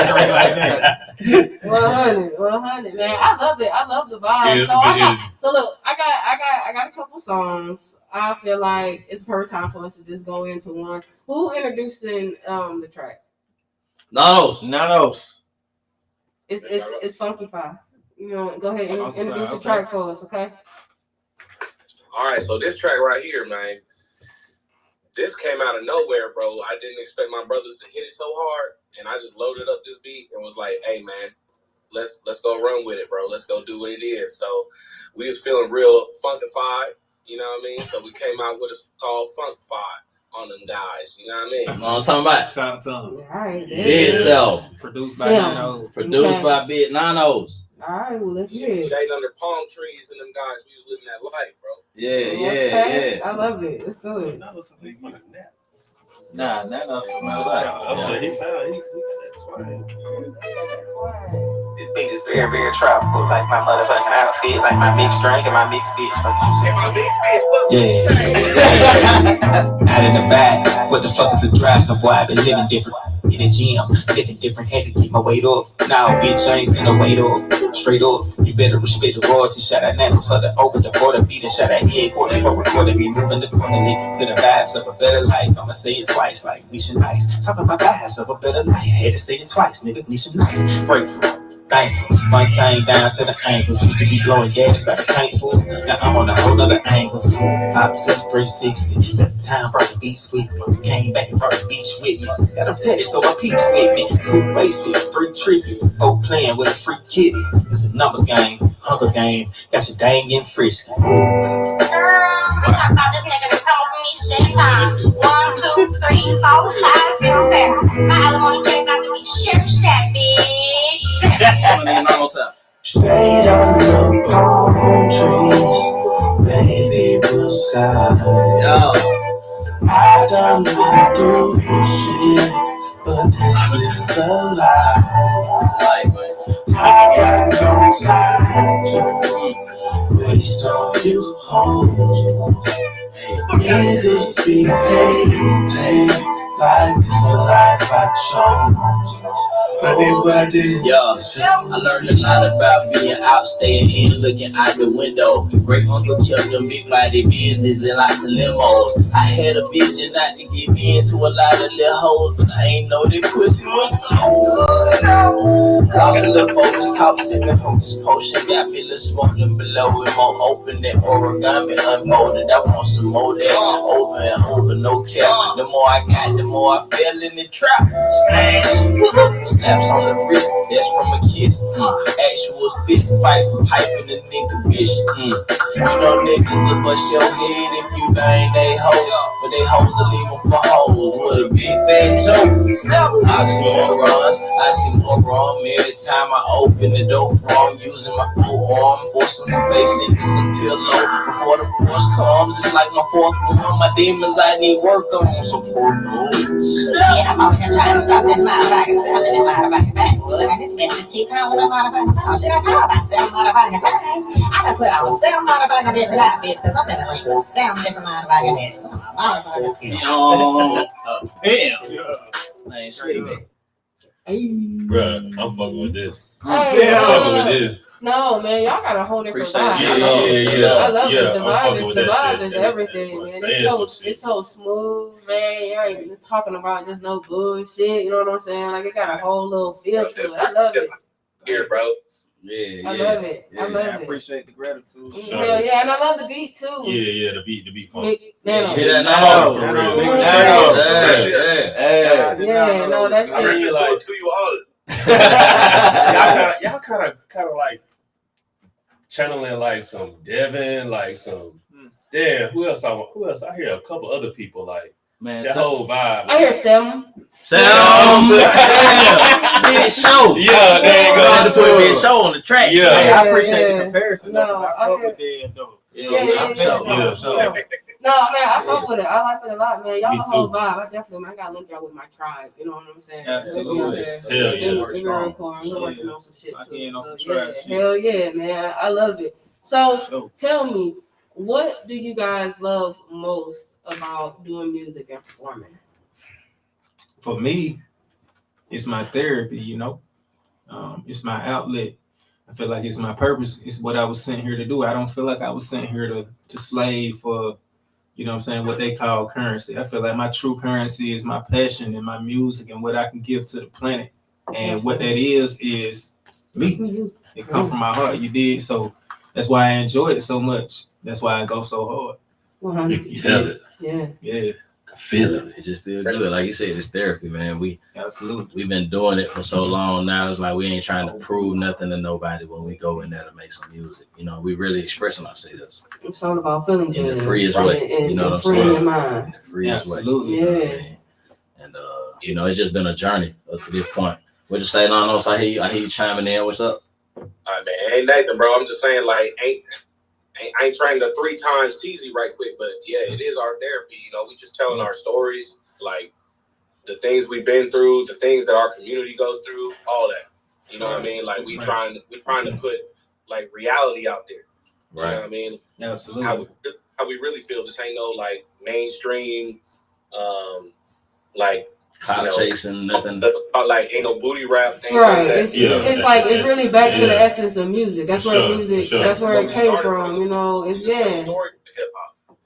Straight like that. 100, man. I love it. I love the vibe. So look, I got a couple songs. I feel like it's perfect time for us to just go into one. Who introducing the track? Nanos. It's Funky Five. You know, go ahead and introduce the track for us, okay? All right, so this track right here, man, this came out of nowhere, bro. I didn't expect my brothers to hit it so hard, and I just loaded up this beat and was like, hey, man, let's go run with it, bro. Let's go do what it is. So we was feeling real funkified, you know what I mean? So we came out with a called Funkified on them guys, you know what I mean? You know what I'm talking about? All right. Big Selm. Produced by Nanos. Produced by Big Nanos. All right, well, let's hear it. Jade under palm trees and them guys, we was living that life, bro. Yeah. I love it. Let's do it. Nah, Nanos from my life. He sound, he's twine. This beat is very, very tropical, like my motherfucking outfit, like my mixed drink and my mixed bitch. And my mixed bitch, Out in the back, what the fuck is a drive? The boy, I been living different. In the gym, lifting different, had to keep my weight up. Now, bitch, I ain't finna wait up. Straight up, you better respect the royalty. Shout out Namas for the open the border beat and shout out headquarters for recording me. Moving accordingly to the vibes of a better life. I'ma say it twice, like Nisha Nice. Talking about vibes of a better life. I had to say it twice, nigga. Nisha Nice. Breakthrough. Thankful, my tank down to the ankles. Used to be blowing gas by the tank full. Now I'm on a whole nother angle. Pop tips 360. That time brought the beats with me. Came back and brought the beach with me. Got them tatted so my peeps with me. 2 wasted, 3 tricky. 4 playing with a free kitty. It's a numbers game, hunger game. Got your dang getting frisky. Girl, I'm talking about this nigga that come up with me shit times. 1, 2, 3, 4, 5, 6, 7. I only want to check out the be sure that bitch. Straight under palm trees, baby blue skies. I done been through shit, but this is the life. I got no time to waste on you hoes. Niggas be hating like it's a life I chose. I did what I did. Yeah, I learned a lot about being out, staying in, looking out the window. Great uncle kept them big body Benzes and lots of limos. I had a vision not to get into a lot of little hoes, but I ain't know that pussy was so good. Lost a little focus, caught sipping hocus potion. Got me a little smoking below and more open than origami unmolded. I want some more that over and over, no cap. The more I got, the more I fell in the trap. Splash. Slaps on the wrist, that's from a kiss. Actual fist fight from piping the nigga bitch. You know niggas will bust your head if you bang they hoe, but they hoes will leave them for hoes with a big fat joke. Oxymorons, I see more wrong every time I open the door from using my full arm, forcing some face into some pillow before the force comes. It's like my fourth one, my demons I need work on. So I'm over here trying to stop this motherfucker selling this motherfucking backwood, and this bitch just keep telling the motherfucking phone. Shit, I call about 7 motherfucking times. I done put on 7 motherfucking different outfits because I'm finna link with 7 different motherfucking bitches. Man, sleeping. Bruh, I'm fucking with this. Hey, I'm fucking with this. No, man, y'all got a whole different vibe. Yeah, I love it. The I'm vibe fucking is with the that vibe shit. is everything, man. It's so smooth, man. You ain't even talking about just no bullshit. You know what I'm saying? Like it got a whole little feel to it. I love it. Here, bro. Yeah, I love it. I love I it. appreciate the gratitude. Hell yeah, and I love the beat too. Yeah, the beat funk. Nano. Hear that now? For real. Yeah, no, that's I heard you like to you all. y'all kind of like channeling like some Devin, like some who else I hear a couple other people like Man, that whole vibe. I hear Sam. Big show. Yeah, there you go. To put Big Show on the track. Yeah. Hey, I appreciate the comparison. No, though, 'cause I fuck with Dan though. Yeah. Yeah. No, man, I fuck with it. I like it a lot, man. Y'all Me the whole too. vibe. I definitely, I got linked y'all with my tribe. You know what I'm saying? Absolutely. Hell yeah. We're working on some shit I too. getting on some So, tribe shit. hell yeah, man. I love it. So tell me, what do you guys love most about doing music and performing? For me, it's my therapy, it's my outlet. I feel like it's my purpose. It's what I was sent here to do. I don't feel like I was sent here to slave for, what they call currency. I feel like my true currency is my passion and my music and what I can give to the planet. And what that is me. It comes from my heart. You did. So that's why I enjoy it so much. That's why I go so hard. You can tell it. Yeah. Feel it. It just feels good. Like you said, it's therapy, man. We've been doing it for so long now. It's like we ain't trying to prove nothing to nobody when we go in there to make some music. We really expressing ourselves. It's all about feeling In good. the freest way. And, You know what I'm freeing saying? your mind. In the freest way. Absolutely. You know what I mean? And it's just been a journey up to this point. What you say, Lanos? I hear you chiming in. What's up? Man, ain't nothing, bro. I'm just saying, like, I ain't trying to 3 times tease you right quick, but yeah, it is our therapy. We just telling our stories, like the things we've been through, the things that our community goes through, all that. You know what I mean? Like we trying to put like reality out there. You know what I mean? Absolutely. How we really feel. This ain't no like mainstream like cop chasing, nothing. Like ain't no booty rap. Right. It's like it's really back to the essence of music. That's where music. That's where it came from. You know. It's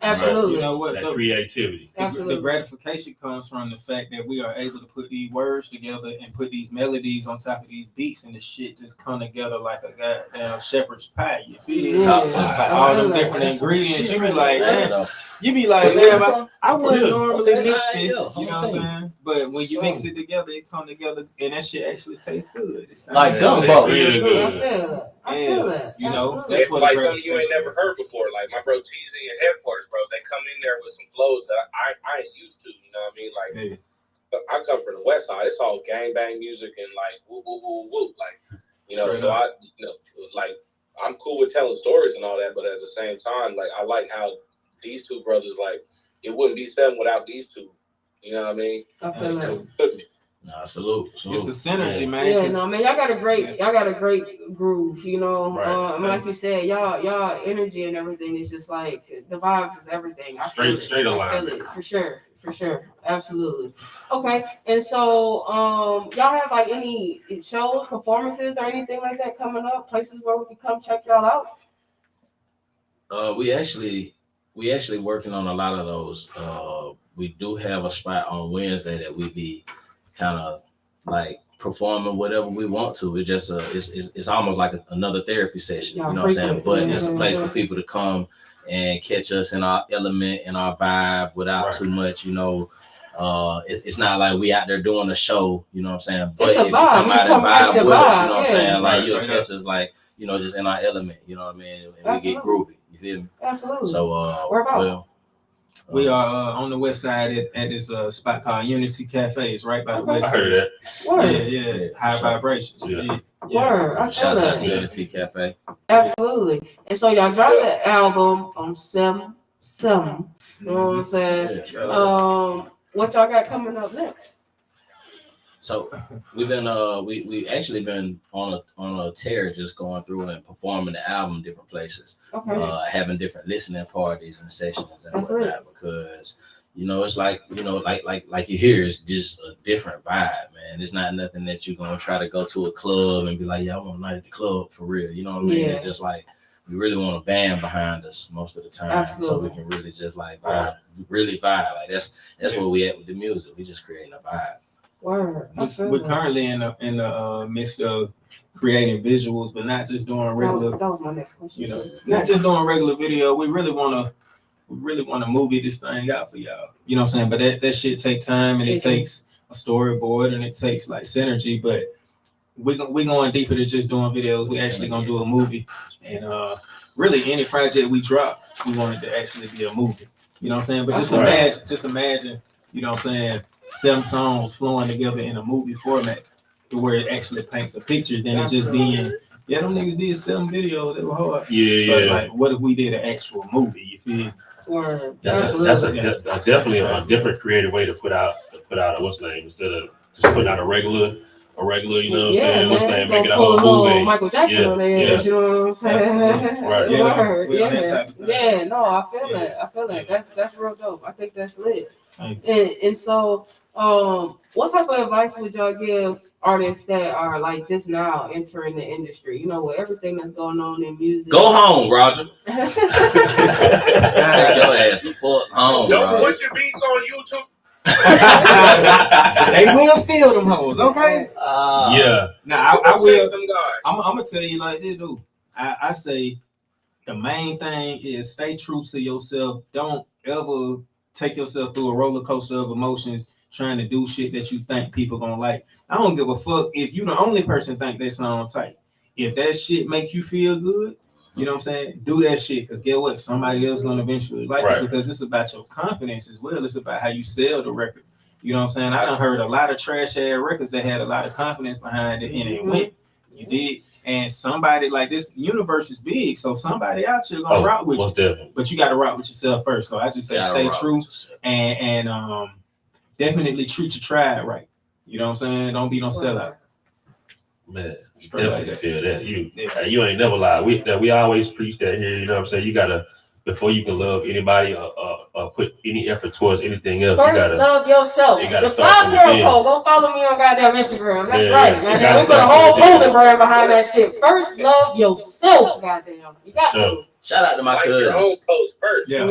Absolutely. You know what? That creativity. The gratification comes from the fact that we are able to put these words together and put these melodies on top of these beats, and the shit just come together like a goddamn shepherd's pie. You feel it? Like all them different ingredients. You be like, man, damn, I wouldn't normally mix this. You know what I'm saying? But when you mix it together, it come together, and that shit actually tastes good. It sounds like gumbo. I feel that. You know, that's what like something you ain't never heard before. Like my bro TZ and Headquarters, bro, they come in there with some flows that I ain't used to. You know what I mean? Like, I come from the West Side. It's all gangbang music and like woo woo woo woo. Like, you know, so like I'm cool with telling stories and all that, but at the same time, like I like how these two brothers, like it wouldn't be seven without these two. You know what I mean? I feel that. Nah, salute. It's a synergy, man. Yeah, no, man, y'all got a great groove, you know. I mean, like you said, y'all energy and everything is just like the vibes is everything. Straight alignment. I feel it for sure, absolutely. Okay, and so y'all have like any shows, performances, or anything like that coming up? Places where we can come check y'all out? We actually working on a lot of those. We do have a spot on Wednesday that we be kind of like performing whatever we want to. It's just it's almost like another therapy session. You know what I'm saying? But it's a place for people to come and catch us in our element and our vibe without too much, you know. It's not like we out there doing a show, you know what I'm saying? But if you come out and vibe with us, you know what I'm saying? Like you'll catch us like, you know, just in our element, you know what I mean? And we get groovy. You feel me? Absolutely. So we are on the west side at this spot called Unity Cafes, right by the west. I heard that. Yeah. High vibrations. Word. I feel Shouts that. out to Unity Cafe. Absolutely. And so y'all dropped the album on Sem. You know what I'm saying? What y'all got coming up next? So we've been we actually been on a tear, just going through and performing the album different places, having different listening parties and sessions and whatnot, because you know it's like, you know, like you hear, it's just a different vibe, man. It's not nothing that you're gonna try to go to a club and be like, yeah, I want to night at the club for real. You know what I mean? It's just like we really want a band behind us most of the time, so we can really just like vibe, really vibe. Like that's where we at with the music. We just creating a vibe. We're currently in the midst of creating visuals, but not just doing regular. That was my next question. You know, not just doing regular video. We really want to movie this thing out for y'all. You know what I'm saying? But that shit take time, and it takes a storyboard, and it takes like synergy. But we going deeper than just doing videos. We actually gonna do a movie, and really any project we drop, we want it to actually be a movie. You know what I'm saying? But just imagine, you know what I'm saying, 7 songs flowing together in a movie format to where it actually paints a picture, than it just being, them niggas did 7 videos, they were hard. But like, what if we did an actual movie? You feel? That's definitely a different creative way to put out a what's name, instead of just putting out a regular, you know what I'm saying? What's name, make it a whole movie. Michael Jackson on there, you know what I'm saying? Right. No, I feel that. That's real dope. I think that's lit. And so, what type of advice would y'all give artists that are like just now entering the industry? You know, with everything that's going on in music. Go home, Roger. Take your ass the fuck home. Don't put your beats on YouTube. They will steal them hoes, okay? Now I will. I'm gonna tell you like this, dude. I say the main thing is stay true to yourself. Don't ever take yourself through a roller coaster of emotions trying to do shit that you think people gonna like. I don't give a fuck if you the only person think that song tight. If that shit make you feel good, you know what I'm saying? Do that shit, because get what? Somebody else gonna eventually like it, because it's about your confidence as well. It's about how you sell the record. You know what I'm saying? I done heard a lot of trash ass records that had a lot of confidence behind it, and it went. You did. And somebody like this universe is big, so somebody out here gonna rock with you. Definitely. But you gotta rock with yourself first. So I just say stay true and definitely treat your tribe right. You know what I'm saying? Don't be no sellout. Man, definitely feel that. You ain't never lied. We always preach that here. You know what I'm saying? You gotta before you can love anybody or put any effort towards anything else. First, you gotta love yourself. You gotta The start 5 from Code. Go follow me on goddamn Instagram. That's Yeah, right. yeah. You Goddamn, gotta we put a start whole from within. movement brand behind that shit. First, love yourself. Goddamn, you got to. Shout out to my Like your cousins. own post first. Yeah.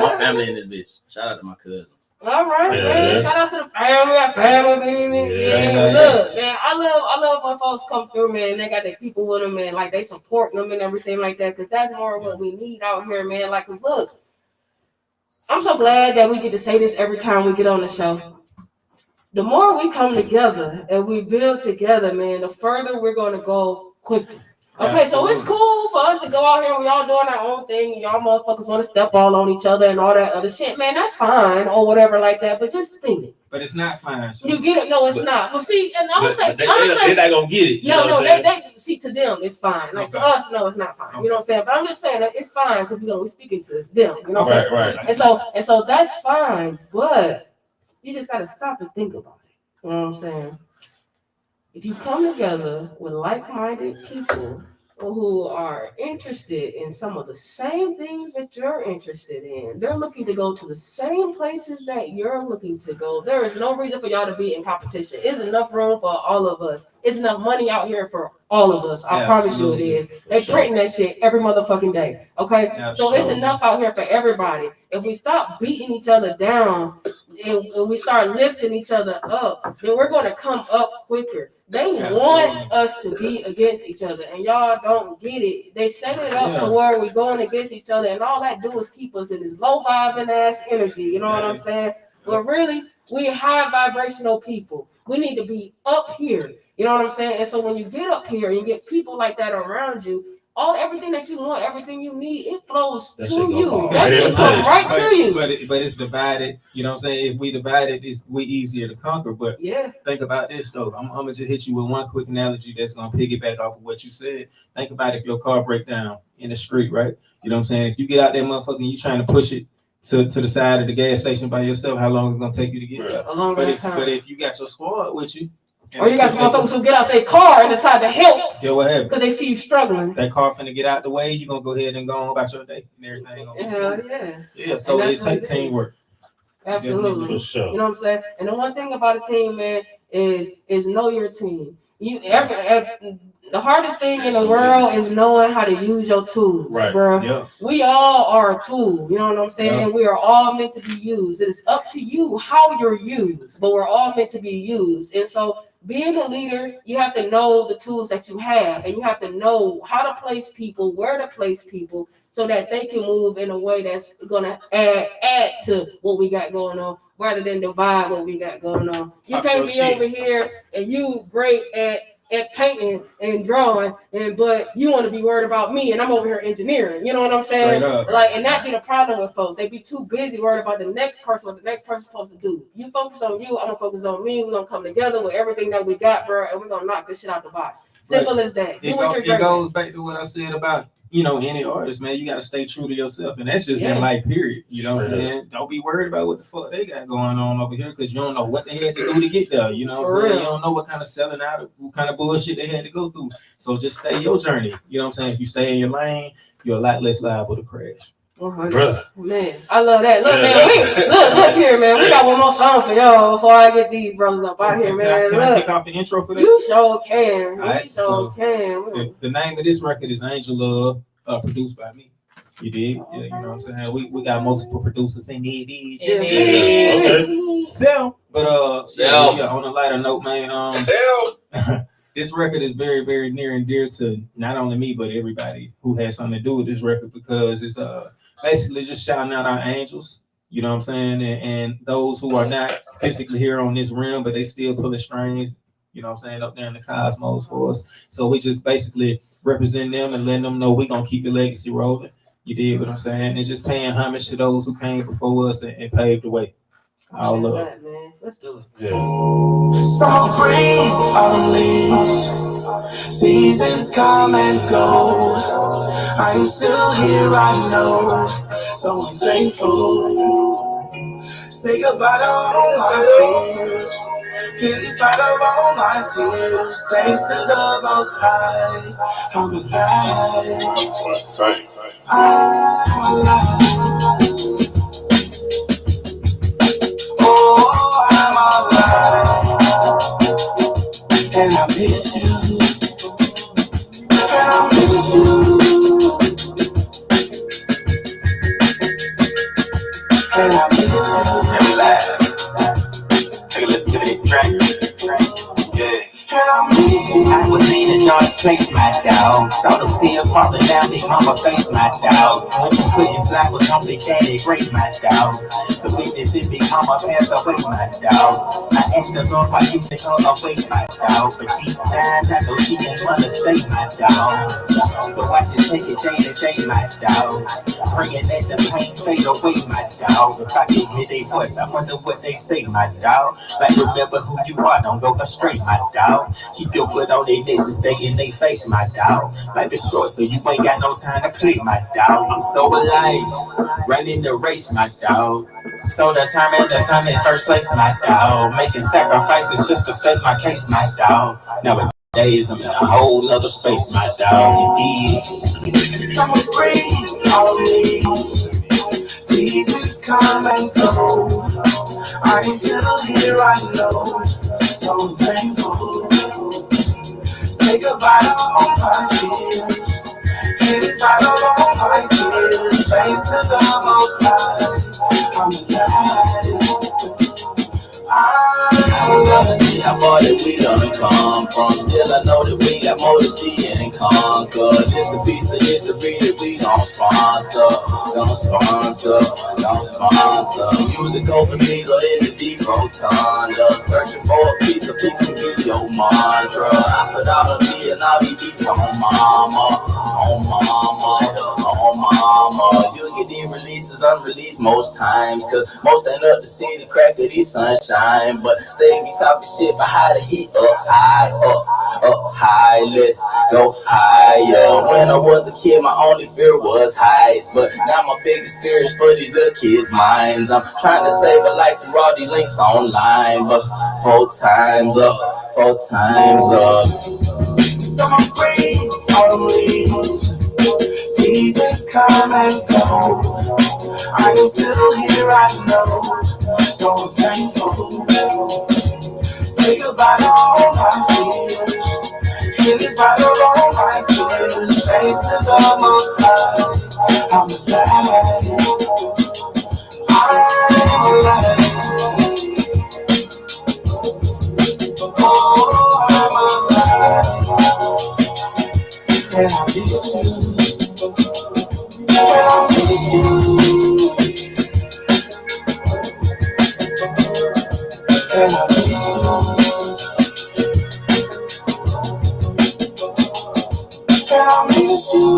My family in this bitch. Shout out to my cousins. All right, Yeah, man. yeah. Shout out to the family, baby. Yeah. Yeah. Look, man, I love when folks come through, man. They got their people with them, man. Like they support them and everything like that. Cause that's more what we need out here, man. Like, cause look, I'm so glad that we get to say this every time we get on the show. The more we come together and we build together, man, the further we're gonna go quickly. Okay, so it's cool for us to go out here and we all doing our own thing. And y'all motherfuckers want to step all on each other and all that other shit, man. That's fine or whatever like that. But just think it. But it's not fine. So. You get it? No, it's not. Well, see, and I'm gonna say, they're not gonna get it. You know what I'm saying? they see to them it's fine. Like to us, no, it's not fine. You know what I'm saying? But I'm just saying that it's fine because we're speaking to them. You know what I'm saying? Right. And so that's fine, but you just gotta stop and think about it. You know what I'm saying? If you come together with like-minded people who are interested in some of the same things that you're interested in, they're looking to go to the same places that you're looking to go. There is no reason for y'all to be in competition. It's enough room for all of us. It's enough money out here for all of us. I promise you it is. They're printing that shit every motherfucking day. Okay? So it's enough out here for everybody. If we stop beating each other down and we start lifting each other up, then we're going to come up quicker. They want us to be against each other, and y'all don't get it. They set it up to where we're going against each other, and all that do is keep us in this low vibing ass energy. You know what I'm saying? But really, we're high vibrational people. We need to be up here. You know what I'm saying? And so when you get up here and you get people like that around you, everything that you want, everything you need, it flows to you. That shit comes right to you. But it's divided. You know what I'm saying? If we divide it, we easier to conquer. But think about this though. I'm gonna just hit you with one quick analogy that's gonna piggyback off of what you said. Think about if your car break down in the street, right? You know what I'm saying? If you get out there, motherfucker, and you trying to push it to the side of the gas station by yourself, how long is it gonna take you to get there? A long time. But if you got your squad with you. Or you got some motherfuckers who get out their car and decide to help. Yeah, what happened? Because they see you struggling. That car finna get out the way, you gonna go ahead and go on about your day and everything. Yeah, so it takes teamwork. Absolutely. For sure. You know what I'm saying? And the one thing about a team, man, is know your team. The hardest thing in the world is knowing how to use your tools, bro. Yeah. We all are a tool, you know what I'm saying? Yeah. And we are all meant to be used. It is up to you how you're used, but we're all meant to be used. And so being a leader, you have to know the tools that you have, and you have to know how to place people, where to place people, so that they can move in a way that's gonna add to what we got going on, rather than divide what we got going on. You can't be over here and you great at painting and drawing, but you want to be worried about me, and I'm over here engineering. You know what I'm saying? Like, and that be the problem with folks. They be too busy worried about the next person, what the next person's supposed to do. You focus on you, I'm gonna focus on me. We're gonna come together with everything that we got, bro, and we're gonna knock this shit out the box. Simple as that. It goes back to what I said about, you know, any artist, man. You gotta stay true to yourself, and that's just in life, period. You know what I'm saying? Don't be worried about what the fuck they got going on over here, because you don't know what they had to do to get there. You know what I'm saying? You don't know what kind of selling out, what kind of bullshit they had to go through. So just stay your journey. You know what I'm saying? If you stay in your lane, you're a lot less liable to crash. Brother. Man, I love that. Look, man, look here, man. We got one more song for y'all before I get these brothers up out here, man. Can I kick off the intro for that? You sure can. Right, you sure can. The name of this record is Angel Love, produced by me. You did? Yeah, you know what I'm saying? We got multiple producers in the Okay. So, but on a lighter note, man, this record is very, very near and dear to not only me, but everybody who has something to do with this record, because it's basically just shouting out our angels, you know what I'm saying? And those who are not physically here on this realm, but they still pulling strings, you know what I'm saying, up there in the cosmos for us. So we just basically represent them and letting them know we're going to keep the legacy rolling. You did what I'm saying? And just paying homage to those who came before us and paved the way. All love. Let's do it. Yeah. Summer breeze, autumn leaves, seasons come and go. I'm still here, I know, so I'm thankful. Say goodbye to all my fears. Inside of all my tears, thanks to the Most High, I'm alive. I'm alive. Oh, I'm alive. And I miss you. And I miss you. And I miss you. And we live. Take a listen to the track. Yeah. I was in a dark place, my dog. Saw them tears falling down Big Mama face, my dog. When you couldn't fly was only daddy great, my dog. So witness it, Big Mama passed away, my dog. I asked the Lord why you take her away, my dog. But deep down, I know she didn't wanna stay, my dog. So I just take it day to day, my dog. Praying that the pain fade away, my dog. If I can hear their voice, I wonder what they say, my dog. Like remember who you are, don't go astray, my dog. Keep your foot on their necks and stay in their face, my dog. Life is short, so you ain't got no time to play, my dog. I'm so alive, running the race, my dog. So determined to come in first place, my dog. Making sacrifices just to state my case, my dog. Nowadays, I'm in a whole nother space, my dog. Indeed. Summer breeze on me. Seasons come and go. I'm still here, I know. So thankful. Say goodbye to all my fears. Inside of all my tears, thanks to the Most High, I'm alive. I was gonna see how far that we done come from. Still, I know that we got more to see and conquer. This the piece of history that we gon' sponsor. Music overseas or in the deep rotunda. Searching for a piece of peace can be your mantra. I put out a beat and I'll be beats on mama. You'll get these releases unreleased most times. Cause most ain't up to see the crack of these sunshine. But stay be talking shit about how the heat up high, let's go higher. When I was a kid, my only fear was heights. But now my biggest fear is for these little kids' minds. I'm trying to save a life through all these links online. But 4 times up. Summer breeze on me. Seasons come and go. I am still here, I know. So thankful. Say goodbye to all my fears. Inside of all my tears, thanks to the Most High, I'm alive. I'm alive. Oh, I'm alive. And I miss you. And I miss you. And I miss you. And I miss you.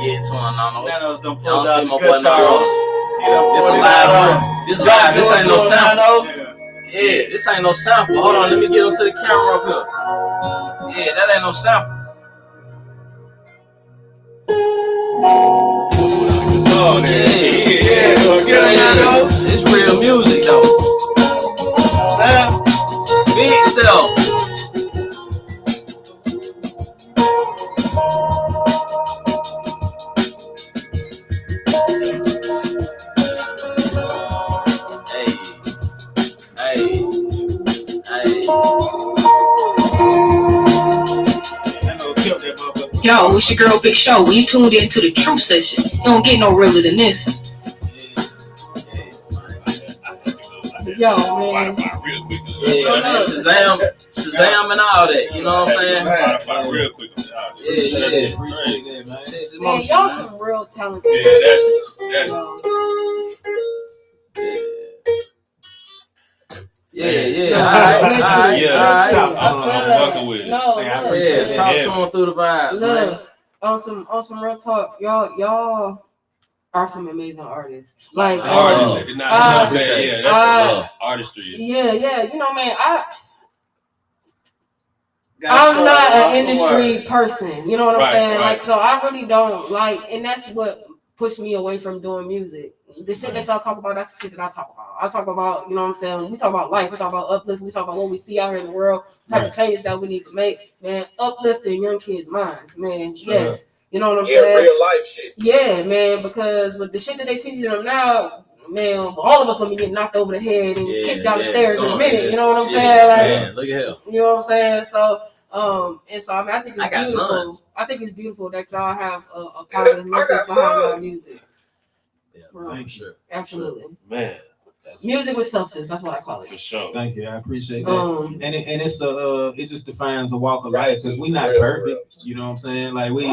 Yeah, Tornado. Nanos done Y'all pulled see out my the boy guitar. Nanos. This a live one. This live. This ain't no sample. Yeah, this ain't no sample. Hold on, let me get onto the camera up here. Yeah, that ain't no sample. Oh, yeah. It's real music though. Big self. Yo, it's your girl Big Show. When you tuned into the Truth Session, you don't get no realer than this. Yo, man. Yeah, man, Shazam and all that. You know what I'm saying? Real quick. Yeah. Man, y'all some real talented. Yeah. Talk to him through the vibes, man. On some real talk, y'all are some amazing artists. Like artistry. Yeah. You know, man, I'm not an industry person. You know what I'm saying? Right. Like, so I really don't like, and that's what push me away from doing music. The shit that y'all talk about, that's the shit that I talk about. I talk about, you know what I'm saying? When we talk about life, we talk about uplift, we talk about what we see out here in the world, the type of changes that we need to make. Man, uplifting young kids' minds, man. Yes. You know what I'm saying? Real life shit. Yeah, man, because with the shit that they teaching them now, man, all of us gonna be getting knocked over the head and kicked down the stairs in a minute. You know what I'm saying? Like, man, look at him. You know what I'm saying? So, and so I mean, I think it's I got beautiful. sons. I think it's beautiful that y'all have a positive message behind y'all music. For sure. Absolutely. Man. Music with substance. That's what I call it. For sure. Thank you. I appreciate that. And it's it just defines a walk of life because we not perfect. You know what I'm saying? Like we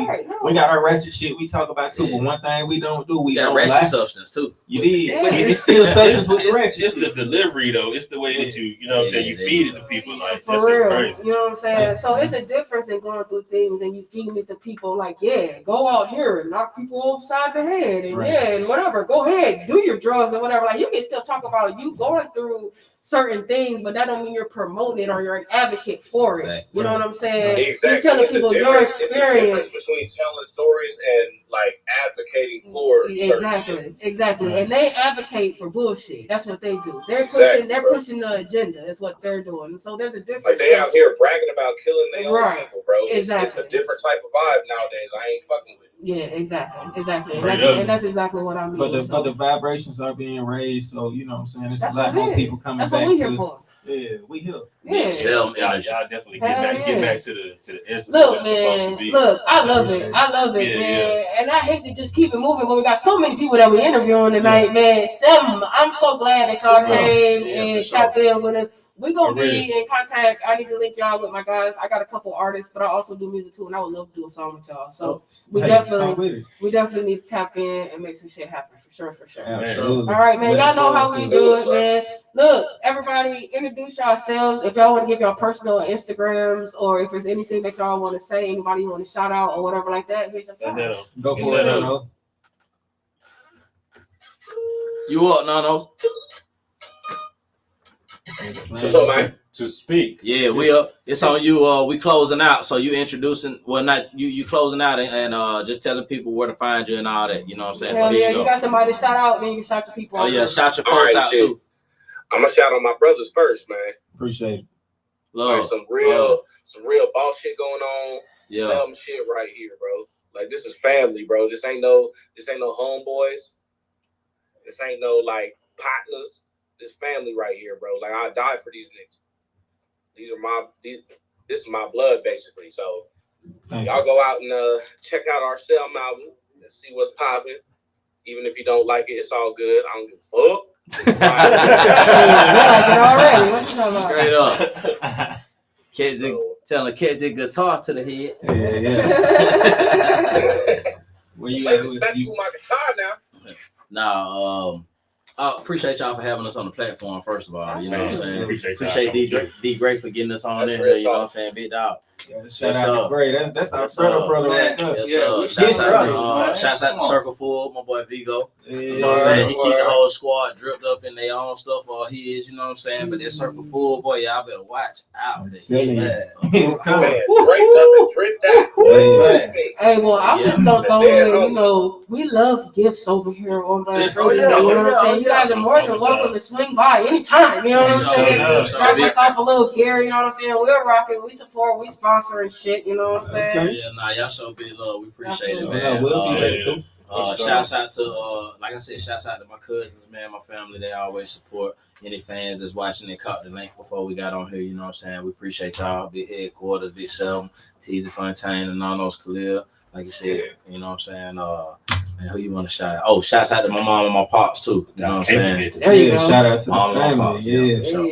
got our ratchet shit we talk about too, but one thing we don't do, we don't ratchet lie. substance too. You did. But It's still substance with the ratchet. It's the delivery though. It's the way that you know what I'm saying, you feed it to people. Like For that's real, crazy. you know what I'm saying? So it's a difference in going through things and you feeding it to people like, yeah, go out here and knock people upside the head and yeah, and whatever, go ahead, do your drugs and whatever. Like you can still talk about you going through certain things, but that don't mean you're promoting it or you're an advocate for it. You know what I'm saying? Exactly. You're telling It's a people your difference- It's a difference experience. between telling stories and like advocating for certain shit. Exactly. And they advocate for bullshit. That's what they do. They're pushing the agenda. Is what they're doing. So there's a difference. Like they out here bragging about killing their own people, bro. Exactly. It's a different type of vibe nowadays. I ain't fucking with it. Yeah, exactly. Straight And that's exactly what I mean. But the vibrations are being raised, so you know what I'm saying. There's That's a lot what it more is. people coming That's back what we to. here for. Yeah, we here. Yeah. Y'all definitely get back to the essence of Look, what it's supposed to man. be. Look, I love it, Yeah, man. And I hate to just keep it moving, but we got so many people that we're interviewing tonight, man. I'm so glad that y'all came and tapped in with us. We're gonna be in contact. I need to link y'all with my guys. I got a couple artists, but I also do music too, and I would love to do a song with y'all. So we definitely need to tap in and make some shit happen for sure. Absolutely. All right, man. Y'all know how we do it, man. Look, everybody, introduce yourselves. If y'all want to give y'all personal Instagrams or if there's anything that y'all want to say, anybody you want to shout out or whatever like that, here's your time. Go for it, Nano. You up, Nano? To speak. Yeah, we up. It's on you. We closing out. So you introducing, well, not you closing out and just telling people where to find you and all that. You know what I'm saying? Hell so here yeah, you you go. got somebody to shout out, then you can shout your people out. Oh yeah, shout your All folks right, out shit. too. I'm gonna shout out my brothers first, man. Appreciate it. Love. Like some real boss shit going on. Yeah. Some shit right here, bro. Like this is family, bro. This ain't no homeboys. This ain't no like partners. This family right here, bro. Like I die for these niggas. This is my blood basically. So y'all go out and check out our Selm album and see what's popping. Even if you don't like it, it's all good. I don't give a fuck. Straight up. Tell her catch the guitar to the head. Where you at? With my guitar now. Nah, I appreciate y'all for having us on the platform, first of all. You know what I'm saying? Appreciate D Great for getting us on That's there. real You know what I'm talk. saying? Big dog. Shout out to Gray. That's our brother right there. Shouts out to Circle Full, my boy Vigo. You know what I'm saying? He keep the whole squad dripped up in their own stuff or his, you know what I'm saying? But that Circle Full, boy, y'all better watch out. It's coming. Hey, well, I'm just gonna throw in, you know, we love gifts over here on Blast Radio. You know what I'm saying? You guys are more than welcome to swing by anytime. You know what I'm saying? Strike us off a little care. You know what I'm saying? We're rocking. We support. We sponsor and shit. You know what I'm saying? Yeah, nah, y'all show big love. We appreciate it, Yeah, man. we'll be there. Shouts out to like I said, shouts out to my cousins, man, my family. They always support any fans that's watching. They caught the link before we got on here. You know what I'm saying? We appreciate y'all. Big Headquarters, Big Selm, Teasy Fontaine, and Nanos Khalil. Like you said, you know what I'm saying? And who you want to shout out? Oh, shouts out to my mom and my pops too. You know what I'm saying? There you go. Shout out to Mom the and my family. pops, Yeah. sure.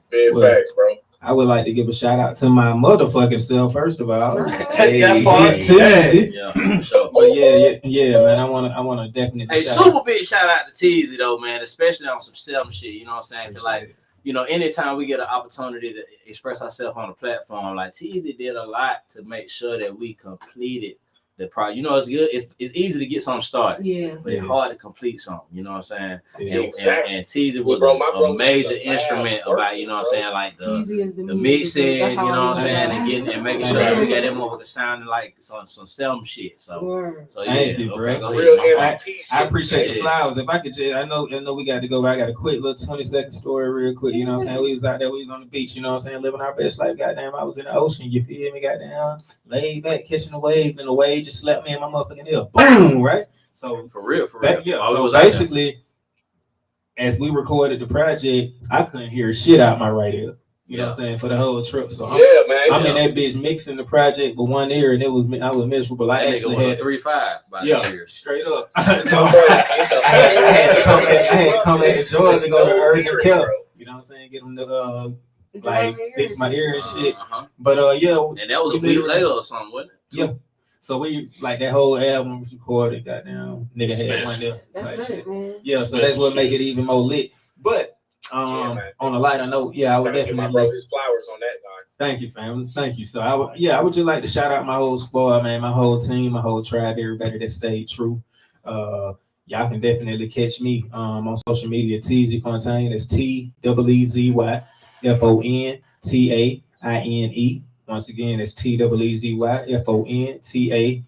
Big facts, bro. I would like to give a shout out to my motherfucking self, first of all. That part. Teasy. Yeah, sure. But yeah, man. I wanna definitely Hey, shout super out. big shout out to Teasy though, man, especially on some Selm shit. You know what I'm saying? 'Cause like, you know, anytime we get an opportunity to express ourselves on the platform, like Teasy did a lot to make sure that we completed the project. You know, it's good. It's easy to get something started. Yeah. But it's hard to complete something. You know what I'm saying? Exactly. And Teasy was a major instrument about, you know what I'm saying, like the mixing, you know what I'm saying, and getting and making sure we got that motherfucker sounding like some Selma shit. So yeah. Thank you, bro. I appreciate the flowers. If I could just, I know we got to go. I got a quick little 20-second story real quick. You know what I'm saying? We was out there, we was on the beach, you know what I'm saying, living our best life. Goddamn, I was in the ocean, you feel me? Goddamn, laid back, catching the wave, and the wave just slapped me in my motherfucking ear. Boom, right? So for real. Yeah. So basically, as we recorded the project, I couldn't hear shit out my right ear. You know what I'm saying, for the whole trip. So I'm in that bitch mixing the project with one ear, and I was miserable. I actually had 3.5 by the ears. Straight up. So I had to come back to Georgia to go to Urgent Care. You know what I'm saying? Get them to like fix my ear and shit. But yeah, and that was a week later or something, wasn't it? Yeah. So we like that whole album was recorded. Goddamn, nigga had one there. Type shit. Yeah, so that's what make it even more lit. But on a lighter note, I would definitely my bro his flowers on that guy. Thank you, fam. Thank you. So I would just like to shout out my whole squad, man, my whole team, my whole tribe, everybody that stayed true. Y'all can definitely catch me on social media, Teasy Fontaine. That's TEEZY FONTAINE. Once again, it's TEEZY FONTAINE.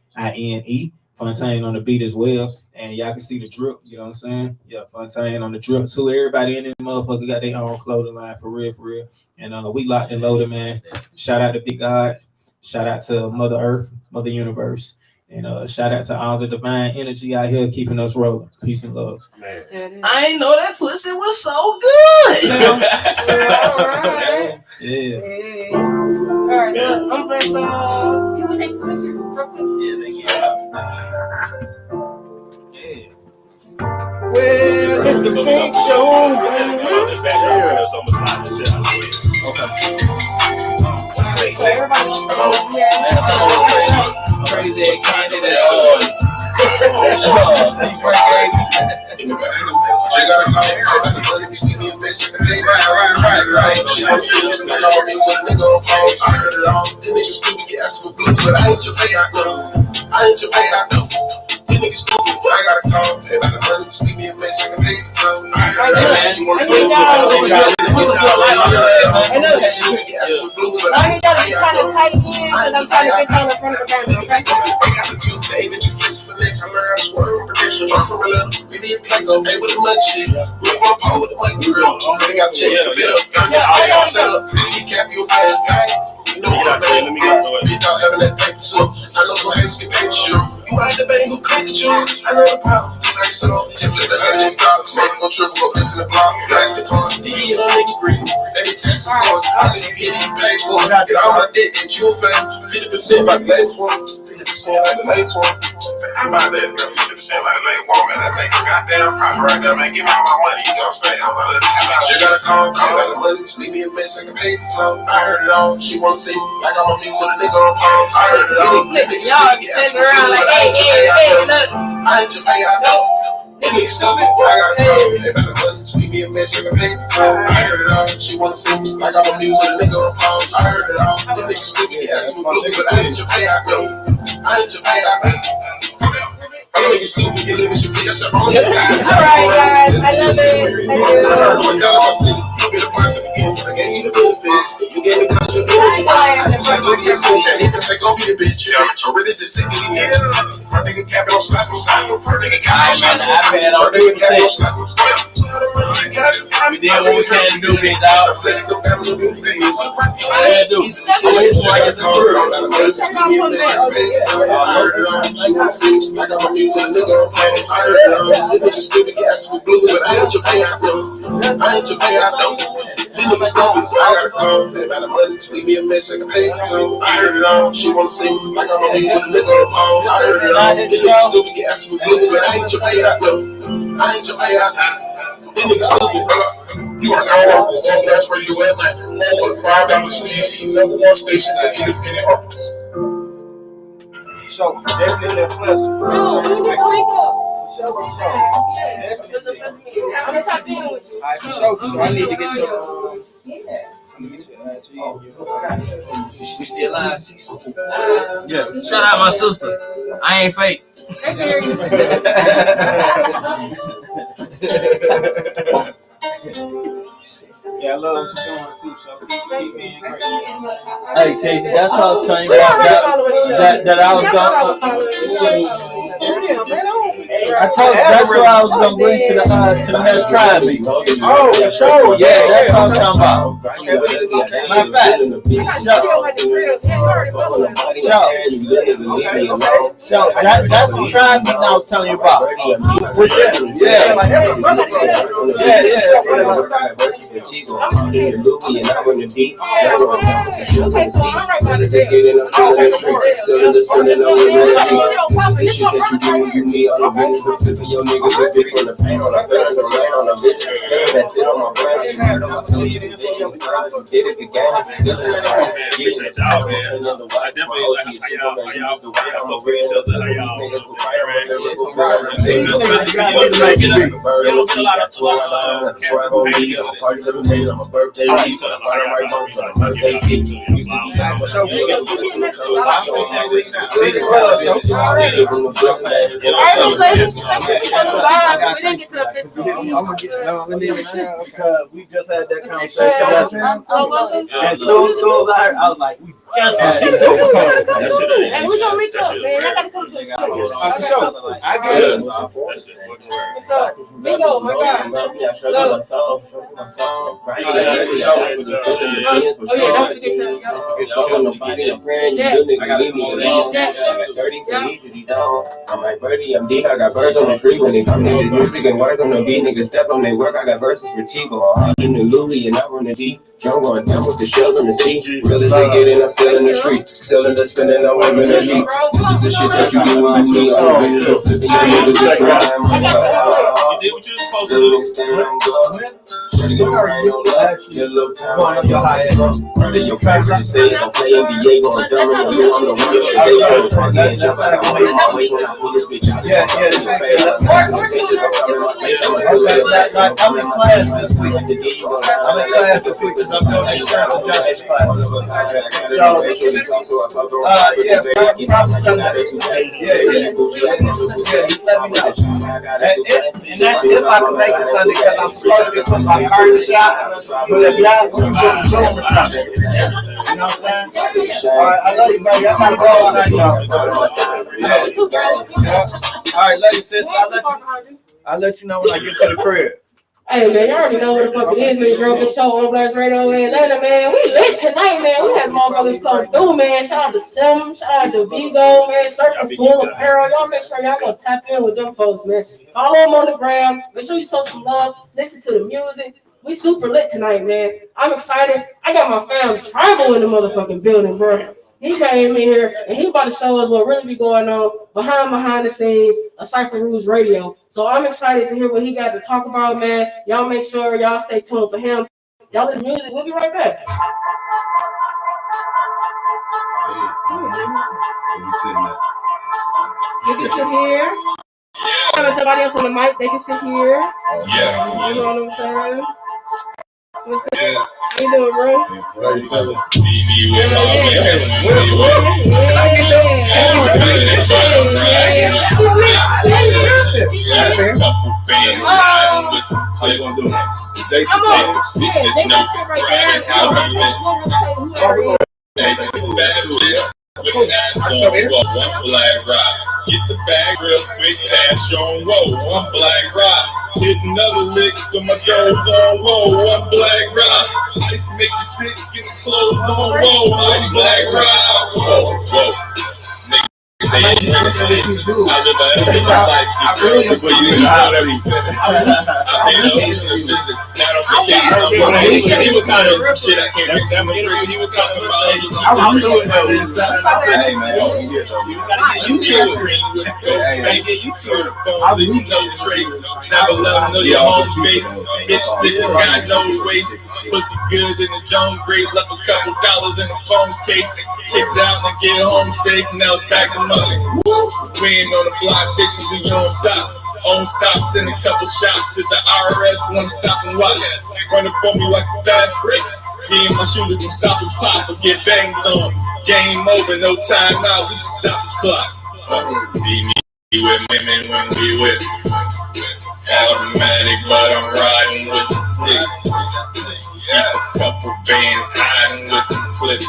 Fontaine on the beat as well. And y'all can see the drip, you know what I'm saying? Yeah, Fontaine on the drip too. Everybody in this motherfucker got their own clothing line for real. And we locked and loaded, man. Shout out to Big God. Shout out to Mother Earth, Mother Universe. And shout out to all the divine energy out here keeping us rolling. Peace and love. Man. I ain't know that pussy was so good. Yeah. All right, so I'm playing some. Can we take pictures? Yeah, they can. Well, it's the big show. Crazy candidate. She got a call, give me a message, right. She don't see me, call me with a nigga on pause. I heard it all. This nigga stupid, get asked for blue, but I ain't your payout, no. This nigga stupid, I got a call. Hey, about the money, just give me a message, I can pay the time. She wanna see me, I ain't gotta be trying to type in because I'm trying to get on the front of the camera, okay? I got the 2 days that you fist for next. I learned how to swerve, protection, drop from a little. Maybe a cake, go, hey, with the mud shit. Look on pole with the money grill. They got check a bit up. Set up, you cap your fast guy. You know what I'm saying? Bitch, I'm having that paper too. I know some haters get paid to you. You ain't the bang who cook at you. I know the problem. Just like so, just flip the hood and stop. Smoke, go triple, go piss in the block. Nice the car. Yeah, nigga greedy. They be texting for it. I think you hit it, you pay for it. Get all my dick and you fame. 50% like the lace one. 50% like the lace one. I'm out there, 50% like the lace one. Man, that make a goddamn profit right there, man. Give me all my money. You know what I'm saying? I'm out there. She got a call, got the money. Just leave me a mess, I can pay the time. I heard it all. She wanna see me. I got my music with a nigga on pause. I heard it all. Y'all sitting around like, hey, look. I ain't your payout, no. Nigga stupid, I got a call. They better money, just leave me a mess, I can pay the time. I heard it all. She wanna see me. I got my music with a nigga on pause. I heard it all. The nigga stupid, he asking for blue, but I ain't your payout, no. I ain't your payout, no. I'm nigga stupid, you living your bitch. Alright, guys, I love it. I do. You be the person again. I gave you the benefit. You gave me down to the benefit. I just like to get some that he can take over your bitch. I'm really just sick of you. Front nigga capping on slapping. Front nigga capping on slapping. Front nigga capping on slapping. We did what we can to do, big dog. I got a call, they about the money, just leave me a mess, I can pay the time. I heard it all, she wanna see me, like I'm a nigga with a nigga on pause. I heard it all, this nigga stupid, get asking for blue, but I ain't your payout, no. I ain't your payout. This nigga stupid. You are now on the that's where you at, like over $5 speed, #1 stations and independent artists. So definitely a pleasure. No, we need to link up. I'm gonna talk in with you. Alright, for sure. So I need to get your We still live. Yeah. Shout out my sister. I ain't fake. Yeah, I love what you're doing too, so keep being great. Hey, Chase, that's what I was telling you about that I was going. I told you that's what I was gonna bring to the next tribe meeting. Oh, sure, Yeah, that's what I'm talking about. Matter of fact, so that's the tribe meeting I was telling you about. We just had that conversation. And so as I heard, I was like, we just had She's that. super cool. And we're gonna link up, man. I gotta come to the studio. I get it. What's up? Bingo, my God. I'm like, Birdie, I'm D. I got birds on the tree when they come to this music and words on the beat. Niggas step on their work. I got verses for Chico. I'm in the Louis and I run the D. Drum going down with the shells on the sea. Really they get it, I'm still in the streets. Selling the spinning, I'm in the league. This is the shit that you do with me. I'm ready to flip the niggas with crime. Still standing on God. Should've given right on love. Get a little time on your high end. Murder your favorite. Say I'm playing NBA going dumb. I'm the one that they try to fuck in. Jump out of my way when I pull this bitch out. I'm in class this week. I'm in class this week because I'm doing the insurance and justice class. Probably Sunday. Just let me know. And that's if I can make it Sunday because I'm supposed to put my car in the shop. But if y'all want to go to the shop, you know what I'm saying? All right, I love you, buddy. I gotta go all night, y'all. All right, ladies, sis, I'll let you know when I get to the crib. Hey man, you already know what the fuck it is, man. Girl, big show on Blast Radio in Atlanta, man. We lit tonight, man. We had motherfuckers come through, man. Shout out to Sim, shout out to Vigo, man. Circle Full Apparel. Y'all make sure y'all go tap in with them folks, man. Follow them on the gram. Make sure you show some love. Listen to the music. We super lit tonight, man. I'm excited. I got my fam Tribal in the motherfucking building, bro. He came in here and he about to show us what really be going on behind the scenes of Cypher Rules Radio. So I'm excited to hear what he got to talk about, man. Y'all make sure y'all stay tuned for him. Y'all listen to music. We'll be right back. You can sit here. Having somebody else on the mic, they can sit here. Yeah. You know what I'm saying? What's up? How you doing, bro? Get the bag real quick, cash on roll, one black rock. Hit another lick, so my girls on roll, one black rock. Ice make you sick, get the clothes on roll, one black rock. Whoa, whoa. I live a life, but you didn't know that we said it. I made an ocean visit, not on vacation. He was kind of shit I can't make that much. He was talking about I'm doing that inside. Hey, man. You feel green with a ghost face. You feel the phone, leave no trace. Never let them know your home base. Bitch, stick got no waste. Pussy good in the dome, great. Left a couple dollars in the phone case. Checked out and get home safe. Now it's back to money. We ain't on the block, bitch, we on top. On stops in a couple shots. If the IRS wanna stop and watch, run up on me like a fast break. Me and my shooter gon' stop and pop or get banged on. Game over, no time out, we just stop the clock. See me with women when we with automatic, but I'm riding with the stick. Keep a couple bands hiding with some clips.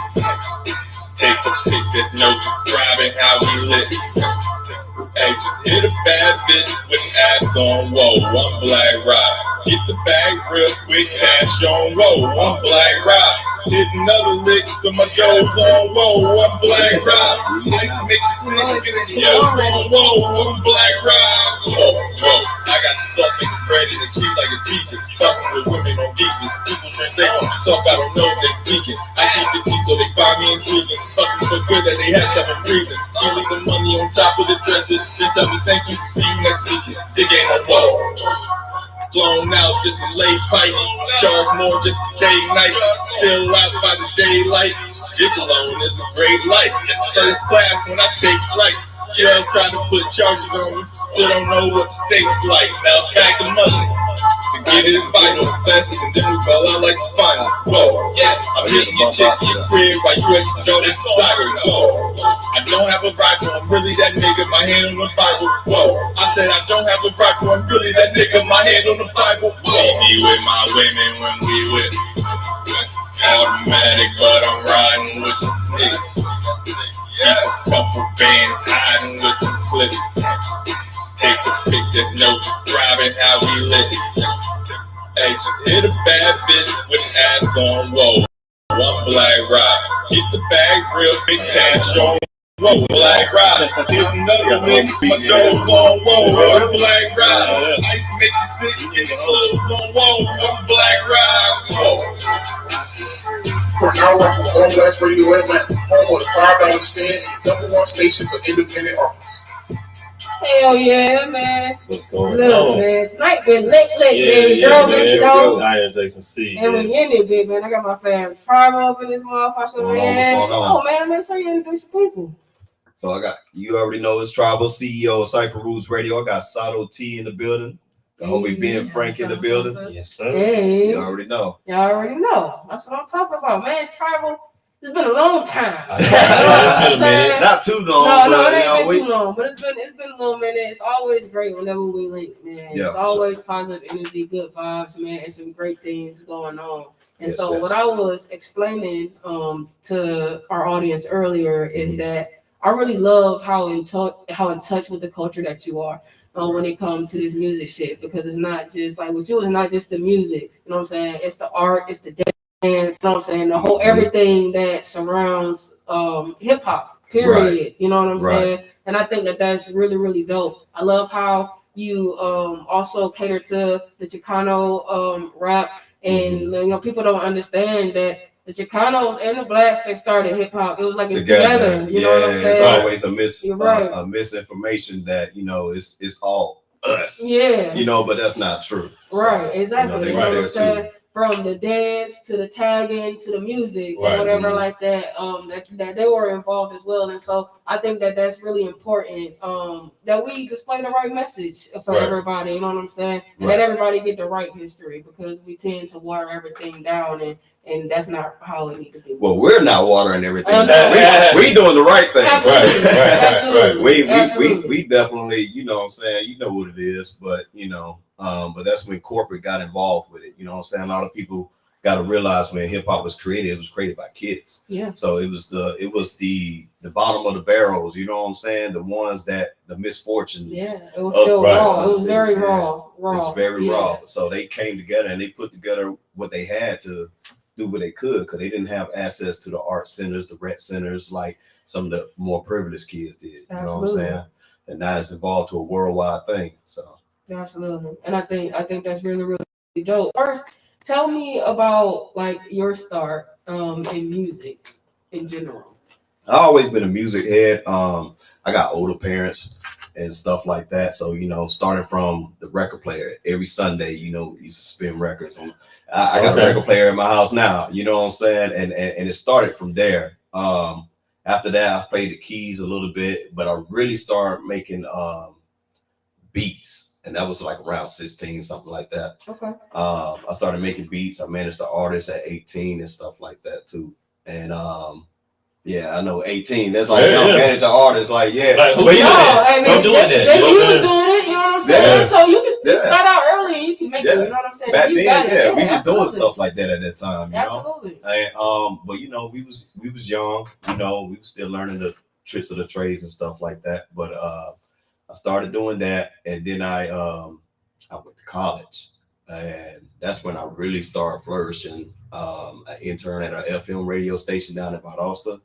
Take a pic, there's no describing how we lit. Hey, just hit a bad bitch with ass on, whoa, one black rock. Get the bag real quick, cash on, whoa, one black rock. Hit another lick, so my doug's on, whoa, one black rock. Nice make the six, get a yo on, whoa, one black rock. Whoa, whoa, I got the salt and bread and the cheap like it's decent. Talking with women on beaches, people translate talk, I don't know if they speaking. I keep the key so they find me intriguing. Fucking so good that they have trouble breathing. She leave the money on top of the dresser, then tell me thank you, see you next weekend. Dig ain't no whoa. Flown out just to lay pipe, charge more just to stay nice. Still out by the daylight. Gigolo is a great life. It's first class when I take flights. Yeah, try to put charges on me, still don't know what the state's like. Now back the money to get it is vital. Invest and then we ball out like the finals. Whoa, yeah, I'm hitting your chick in your crib while you at your daughter's soccer. Whoa, I don't have a rifle, I'm really that nigga. My hand on the Bible. Whoa, I said I don't have a rifle, I'm really that nigga. My hand on the Bible. See me with my women when we with automatic, but I'm riding with the stick. Keep a couple bands hiding with some clips. Take a pic, there's no describing how we lit. Hey, just hit a bad bitch with ass on, whoa, one black rock. Get the bag real big, cash on, whoa, black rock. Hit another lick, my doug's on, whoa, one black rock. Ice make you sick, get the clothes on, whoa, one black rock, whoa. For now, I'm on Blast Radio Atlanta, home of the $5 stand, #1 station for independent artists. Hell yeah, man. What's going Look, on? man. Tonight been lit, Yeah, man. Girl, man. big show. I am Jason C. And we in it, big man. I got my fam Tribe up in this motherfucker, What's going on? man. What's going on? Oh, man, make sure you introduce your people. So I got, you already know, it's Tribal CEO of Cypher Roots Radio. I got Sato T in the building. I hope we being Frank in the building. Yes, sir. Hey. You already know. Y'all already know. That's what I'm talking about, man. Tribal. It's been a long time. It's been a minute. Not too long. No, but, it you know, ain't been too long. But it's been a little minute. It's always great whenever we link, man. Yeah, It's always positive energy, good vibes, man, and some great things going on. And Yes, so yes. what I was explaining to our audience earlier is that I really love how in touch with the culture that you are. When it comes to this music shit, because it's not just like with you, it's not just the music, you know what I'm saying? It's the art, it's the dance, you know what I'm saying? The whole everything that surrounds hip hop, period. Right. You know what I'm Right. saying? And I think that that's really, really dope. I love how you also cater to the Chicano rap, and you know, people don't understand that the Chicanos and the blacks that started hip hop, it was like together. You know what I'm saying? It's always You're right. a misinformation that, you know, it's all us. Yeah. You know, but that's not true. Right, exactly. they You know right what there I'm saying? From the dance to the tagging to the music Right. and whatever Mhm. like that, that they were involved as well. And so I think that that's really important, that we display the right message for Right. everybody. You know what I'm saying? And Right. that everybody get the right history, because we tend to water everything down, and that's not how it needs to be. Well, we're not watering everything. I know. down. We doing the right thing. Absolutely. Absolutely. Absolutely. We definitely, you know what I'm saying, you know what it is, but you know, but that's when corporate got involved with it. You know what I'm saying? A lot of people got to realize when hip hop was created, it was created by kids. Yeah. So it was the bottom of the barrels, you know what I'm saying? The ones that the misfortunes. Yeah, it was still raw. It was very raw. Raw. It's very Yeah. raw. So they came together and they put together what they had to do what they could, because they didn't have access to the art centers, the rec centers, like some of the more privileged kids did. You know what I'm Absolutely. saying? And now it's evolved to a worldwide thing. So Absolutely. And I think that's really, really dope. First, tell me about like your start in music in general. I've always been a music head. I got older parents and stuff like that. So, you know, starting from the record player every Sunday, you know, used to spin records. And I got a record player in my house now, you know what I'm saying? And it started from there. After that, I played the keys a little bit, but I really started making beats. And that was like around 16, something like that. Okay. I started making beats. I managed the artists at 18 and stuff like that too. And Yeah, I know 18. That's like young manager artists, like Like, who but doing that? I mean, doing that? JD was doing it, you know what I'm saying? Yeah. So you can start out early and you can make it, you know what I'm saying? Back You then, got it. we was doing absolutely. stuff like that at that time, you know. Absolutely. And but you know, we was young, you know, we was still learning the tricks of the trades and stuff like that. But I started doing that, and then I went to college, and that's when I really started flourishing. I interned at an FM radio station down in Valdosta,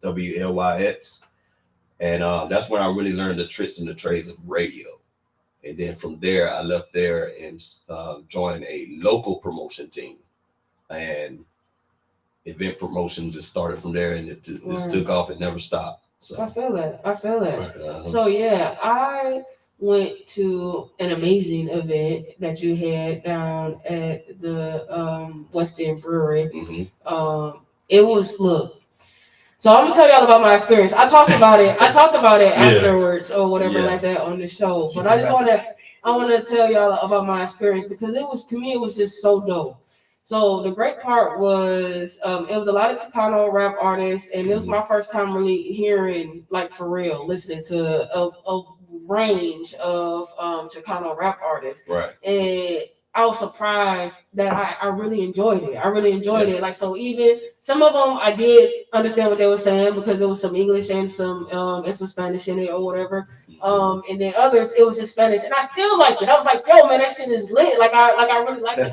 WLYX, and that's when I really learned the tricks and the trades of radio. And then from there, I left there and joined a local promotion team, and event promotion just started from there, and it just took off. It never stopped. So I feel that. uh-huh. So yeah, I went to an amazing event that you had down at the West End Brewery. It was So I'm gonna tell y'all about my experience. I talked about it afterwards or whatever like that on the show. But I want to tell y'all about my experience because it was just so dope. So the great part was it was a lot of Chicano rap artists, and it was my first time really hearing, like, for real, listening to a range of Chicano rap artists. Right. And I was surprised that I really enjoyed it. It. Like, so even some of them I did understand what they were saying because there was some English and some Spanish in it or whatever. And then others, it was just Spanish, and I still liked it. I was like, yo, man, that shit is lit. Like I really liked it.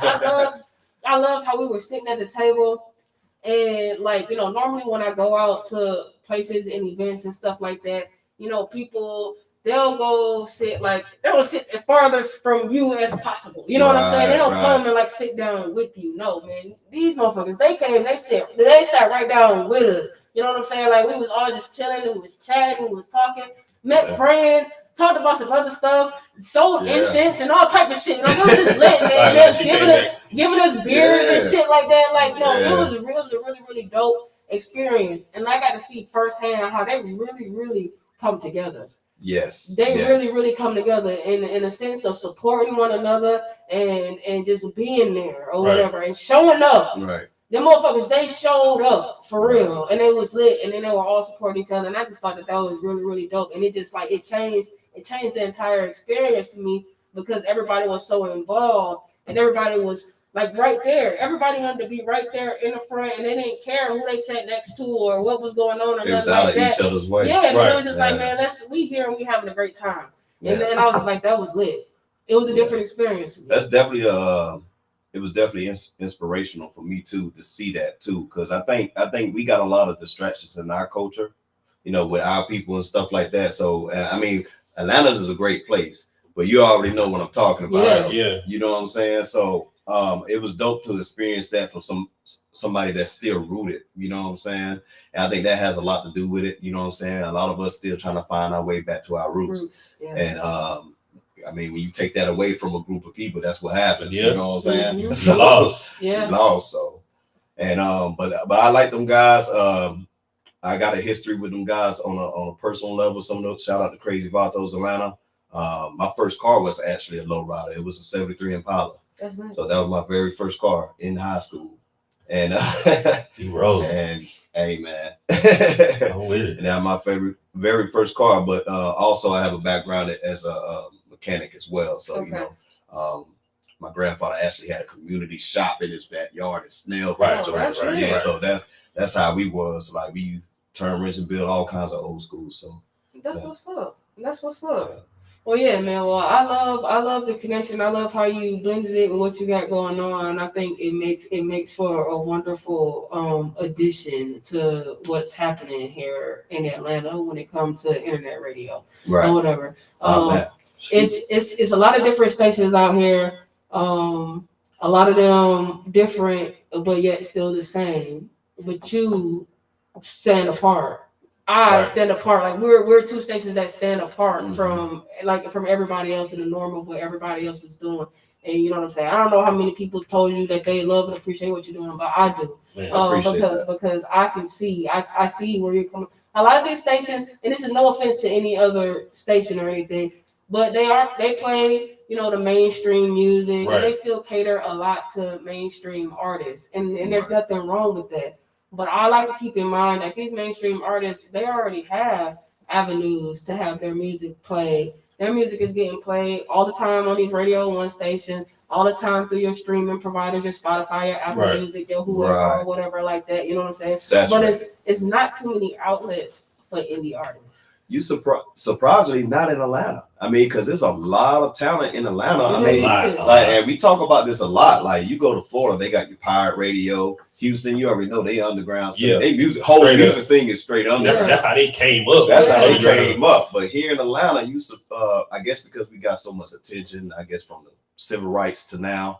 I loved how we were sitting at the table, and, like, you know, normally when I go out to places and events and stuff like that, you know, people, they'll sit as farthest from you as possible. You know what I'm saying? They don't come and, like, sit down with you. No, man. These motherfuckers, they came, they sat right down with us. You know what I'm saying? Like, we was all just chilling, we was chatting, we was talking, met friends, talked about some other stuff, sold incense and all type of shit. Like, it was just lit, man. They was giving us beers and shit like that. Like, no, it was a really, really dope experience. And I got to see firsthand how they really, really come together. Yes. They really, really come together in a sense of supporting one another and just being there or whatever and showing up. Right. Them motherfuckers, they showed up for real, and it was lit, and then they were all supporting each other, and I just thought that was really, really dope, and it just, like, it changed the entire experience for me because everybody was so involved, and everybody was, like, right there. Everybody wanted to be right there in the front, and they didn't care who they sat next to or what was going on or it was nothing out like of that. each other's way. Yeah, man, it was just like, man, we here and we having a great time, and then I was like, that was lit. It was a different experience for me. That's definitely it was definitely inspirational for me too to see that too, because I think we got a lot of distractions in our culture, you know, with our people and stuff like that. So I mean, Atlanta is a great place, but you already know what I'm talking about. Yeah. You know what I'm saying? So it was dope to experience that from somebody that's still rooted. You know what I'm saying? And I think that has a lot to do with it. You know what I'm saying? A lot of us still trying to find our way back to our roots. And I mean, when you take that away from a group of people, that's what happens. You know what I'm saying? Mm-hmm. So, lost. So, and but I like them guys. I got a history with them guys on a personal level. Some of those, shout out to Crazy Vatos Atlanta. My first car was actually a lowrider. It was a '73 Impala. That's nice. So that was my very first car in high school. And you rode. And hey, man, I'm with it. And that was my very first car. But also I have a background as a mechanic as well. So you know, my grandfather actually had a community shop in his backyard in Snell, Georgia. Yeah, so that's how we was. Like, we turn wrench and build all kinds of old schools. So that's what's up. That's what's up. Well, yeah, man. Well, I love the connection. I love how you blended it with what you got going on. I think it makes for a wonderful addition to what's happening here in Atlanta when it comes to internet radio or whatever. It's a lot of different stations out here. A lot of them different, but yet still the same. But you stand apart. I stand apart. Like, we're two stations that stand apart from everybody else in the norm of what everybody else is doing. And you know what I'm saying? I don't know how many people told you that they love and appreciate what you're doing, but I do. Because I can see, I see where you're coming. A lot of these stations, and this is no offense to any other station or anything, but they play, you know, the mainstream music, and they still cater a lot to mainstream artists, and there's nothing wrong with that. But I like to keep in mind that these mainstream artists, they already have avenues to have their music played. Their music is getting played all the time on these Radio 1 stations, all the time through your streaming providers, your Spotify, your Apple Right. Music, your whoever Right. or whatever like that. You know what I'm saying? Saturated. But it's not too many outlets for indie artists. You surprisingly not in Atlanta. I mean, because there's a lot of talent in Atlanta. I mean, and we talk about this a lot. Like you go to Florida, they got your pirate radio. Houston, you already know they underground. Yeah. They music, whole Straight music up. scene is straight underground. That's how they came up. That's how they came up. But here in Atlanta, I guess because we got so much attention, I guess from the civil rights to now,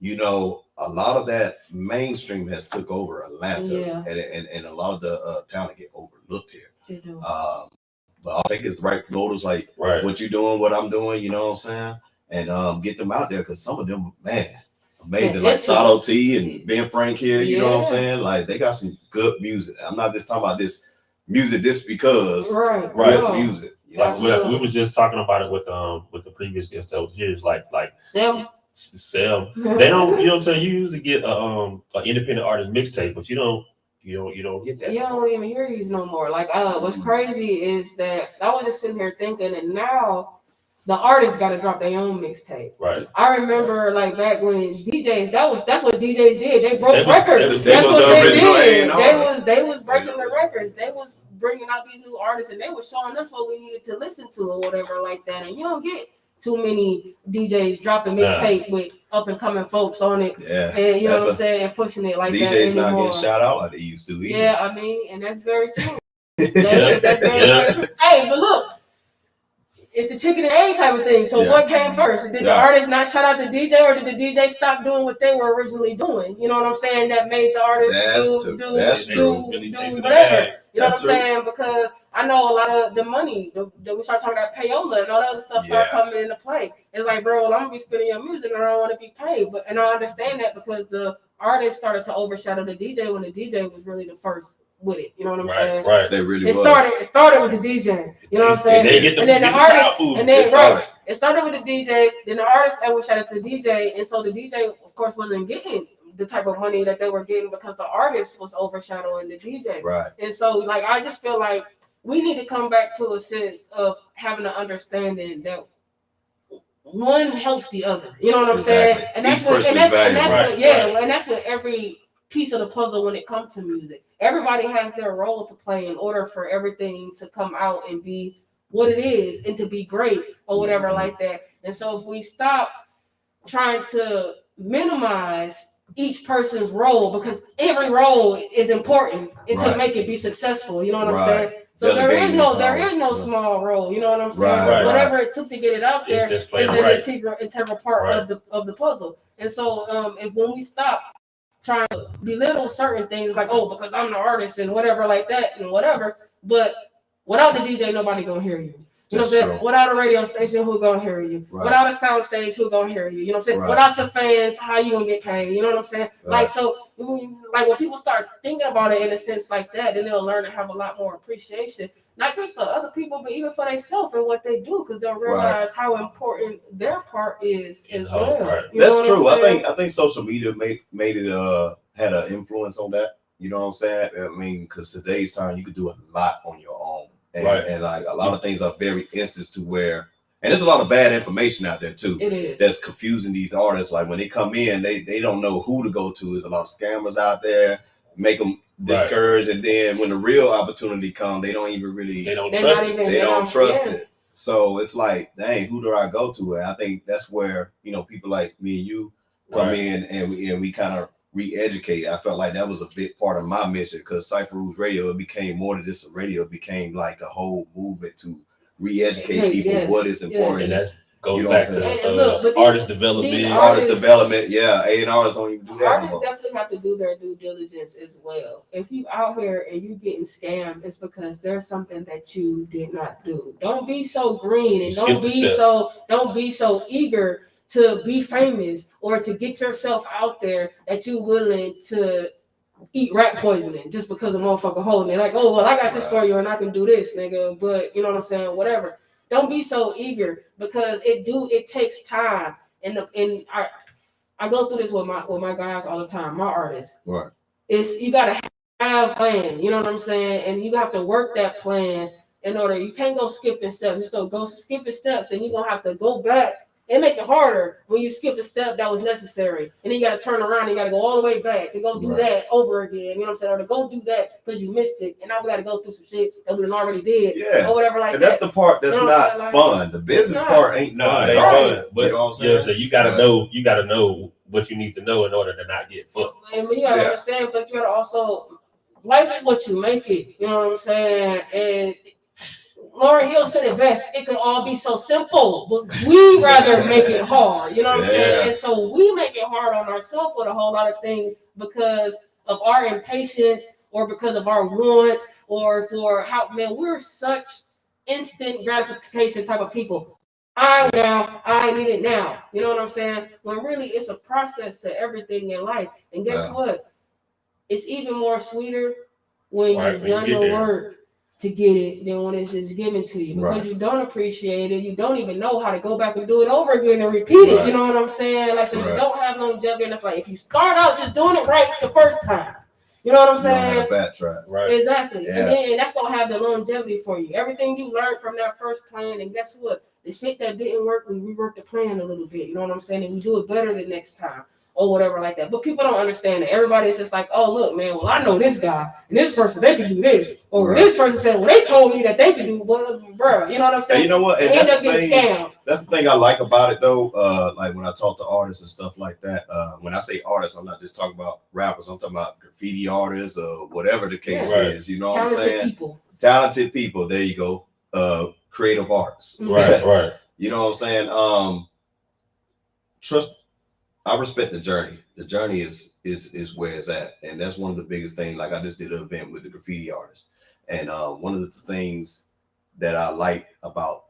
you know, a lot of that mainstream has took over Atlanta, Yeah. and a lot of the talent get overlooked here. They do. But I think it's the right promoters like Right. what you're doing, what I'm doing, you know what I'm saying? And get them out there because some of them, man, amazing. Yeah, Like it's Sato T and Ben Frank here, you know what I'm Yeah. saying? Like they got some good music. I'm not just talking about this music just because Right. good No. music. You Like Absolutely. we was just talking about it with the previous guest that was here. It's like Sam. sell. They don't, you know what I'm saying? You usually get an independent artist mixtape, but you don't get that. You don't even hear these no more. Like, what's crazy is that I was just sitting here thinking, and now the artists got to drop their own mixtape. Right. I remember, like back when DJs, that's what DJs did. They broke They was- records. they That's was what the they original did. A&Rs. They was breaking the records. They was bringing out these new artists, and they was showing us what we needed to listen to or whatever like that. And you don't get too many DJs dropping mixtape with up and coming folks on it. Yeah. And you know That's what I'm saying, and pushing it like that DJs not anymore. getting shout out like they used to either. Yeah, I mean, and that's very true. Yeah. That's very, very true. Hey, but look, it's the chicken and egg type of thing. So Yeah. what came first? Did the Yeah. artist not shout out the DJ, or did the DJ stop doing what they were originally doing? You know what I'm saying? That made the artist That's do true. Really do tasted the whatever. bag. You know That's what I'm saying? Because I know a lot of the money that we start talking about payola and all that other stuff start Yeah. coming into play. It's like, bro, well, I'm gonna be spinning your music and I don't want to be paid. And I understand that because the artist started to overshadow the DJ when the DJ was really the first with it. You know what I'm saying? Right. They really It was. started with the DJ. You know what I'm saying? They get the- and then the get the artist, crowd moving. and then It right, started. it started with the DJ. Then the artist overshadowed the DJ, and so the DJ, of course, wasn't getting the type of money that they were getting because the artist was overshadowing the DJ. Right. And so, like, I just feel like we need to come back to a sense of having an understanding that one helps the other. You know what I'm saying? Exactly. And that's Each what, person and that's, is and that's valuable. what, yeah, Right. and that's what every piece of the puzzle when it comes to music. Everybody has their role to play in order for everything to come out and be what it is and to be great or whatever like that. And so if we stop trying to minimize each person's role, because every role is important and to Right. make it be successful, you know what I'm Right. saying? So there is Delegating no powers. small role, you know what I'm saying? Right, right. Whatever it took to get it out there It's is just playing an right. integral part Right. of the puzzle. And so if when we stop trying to belittle certain things like, oh, because I'm the artist and whatever like that and whatever, but without the DJ, nobody gonna hear you. You know what I'm That's saying? true. Without a radio station, who gonna hear you? Right. Without a sound stage, who gonna hear you? You know what I'm saying? Right. Without your fans, how you gonna get paid? You know what I'm saying? Right. Like, so, like when people start thinking about it in a sense like that, then they'll learn to have a lot more appreciation, not just for other people, but even for themselves and what they do, because they'll realize how important their part is as Oh, well. right. You know That's what I'm true. I saying? think social media made it had an influence on that. You know what I'm saying? I mean, because today's time you could do a lot on your own, and, Right. and like a lot of things are very instance to where, and there's a lot of bad information out there too. It is. That's confusing these artists. Like when they come in, they don't know who to go to. There's a lot of scammers out there, make them discouraged, and then when the real opportunity comes, they don't even really They don't They're trust not it. even- they don't trust yeah. it. So it's like, dang, who do I go to? And I think that's where, you know, people like me and you come Right. in and we kind of re-educate. I felt like that was a big part of my mission because Cypher Rules Radio, it became more than just a radio. It became like a whole movement to re-educate Hey, people yes, what is yes. important. And that goes You know back what I'm to saying? And look, but artist these development. Artist development, yeah. A&Rs don't even do that Artists anymore. definitely have to do their due diligence as well. If you out here and you getting scammed, it's because there's something that you did not do. Don't be so green and You skipped don't be so eager to be famous or to get yourself out there that you willing to eat rat poisoning just because a motherfucker holding it. Like, oh well, I got this for you and I can do this, nigga. But you know what I'm saying? Whatever. Don't be so eager because it takes time. And I go through this with my guys all the time, my artists. Right. It's you gotta have a plan, you know what I'm saying? And you have to work that plan in order. You can't go skipping steps. Just don't go skipping steps, and you're gonna have to go back and make it harder when you skip a step that was necessary. And then you gotta turn around and you gotta go all the way back to go do that over again. You know what I'm saying? Or to go do that because you missed it. And now we gotta go through some shit that we already did. Yeah. Or whatever like and that. that's the part that's not fun. The business part ain't fun. It ain't fun. But you know what I'm saying? So you gotta know. You gotta know what you need to know in order to not get fucked. And you gotta understand, but you gotta also, life is what you make it. You know what I'm saying? And Lauryn Hill said it best. It could all be so simple, but we rather make it hard. You know what I'm saying? And so we make it hard on ourselves with a whole lot of things because of our impatience or because of our wants or for how, man, we're such instant gratification type of people. I need it now. You know what I'm saying? When really it's a process to everything in life. And guess what? It's even more sweeter when you've done the work to get it than when it's just given to you, because you don't appreciate it. You don't even know how to go back and do it over again and repeat it. You know what I'm saying? Like, so you don't have longevity enough. Like, if you start out just doing it right the first time, you know what I'm saying? Backtrack. Right. Exactly. Yeah. And then that's gonna have the longevity for you. Everything you learned from that first plan, and guess what? The shit that didn't work, we rework the plan a little bit. You know what I'm saying? And we do it better the next time. Or whatever like that. But people don't understand that. Everybody's just like, oh, look, man, well, I know this guy and this person, they can do this. Or this person said, well, they told me that they could do, well, bro, you know what I'm saying? And you know what? They end up getting scammed. That's the thing I like about it, though. Like when I talk to artists and stuff like that, when I say artists, I'm not just talking about rappers. I'm talking about graffiti artists or whatever the case is. You know what I'm saying? Talented people. There you go. Creative arts. Right. You know what I'm saying? Trust. I respect the journey. The journey is where it's at, and that's one of the biggest things. Like I just did an event with the graffiti artists, and one of the things that I like about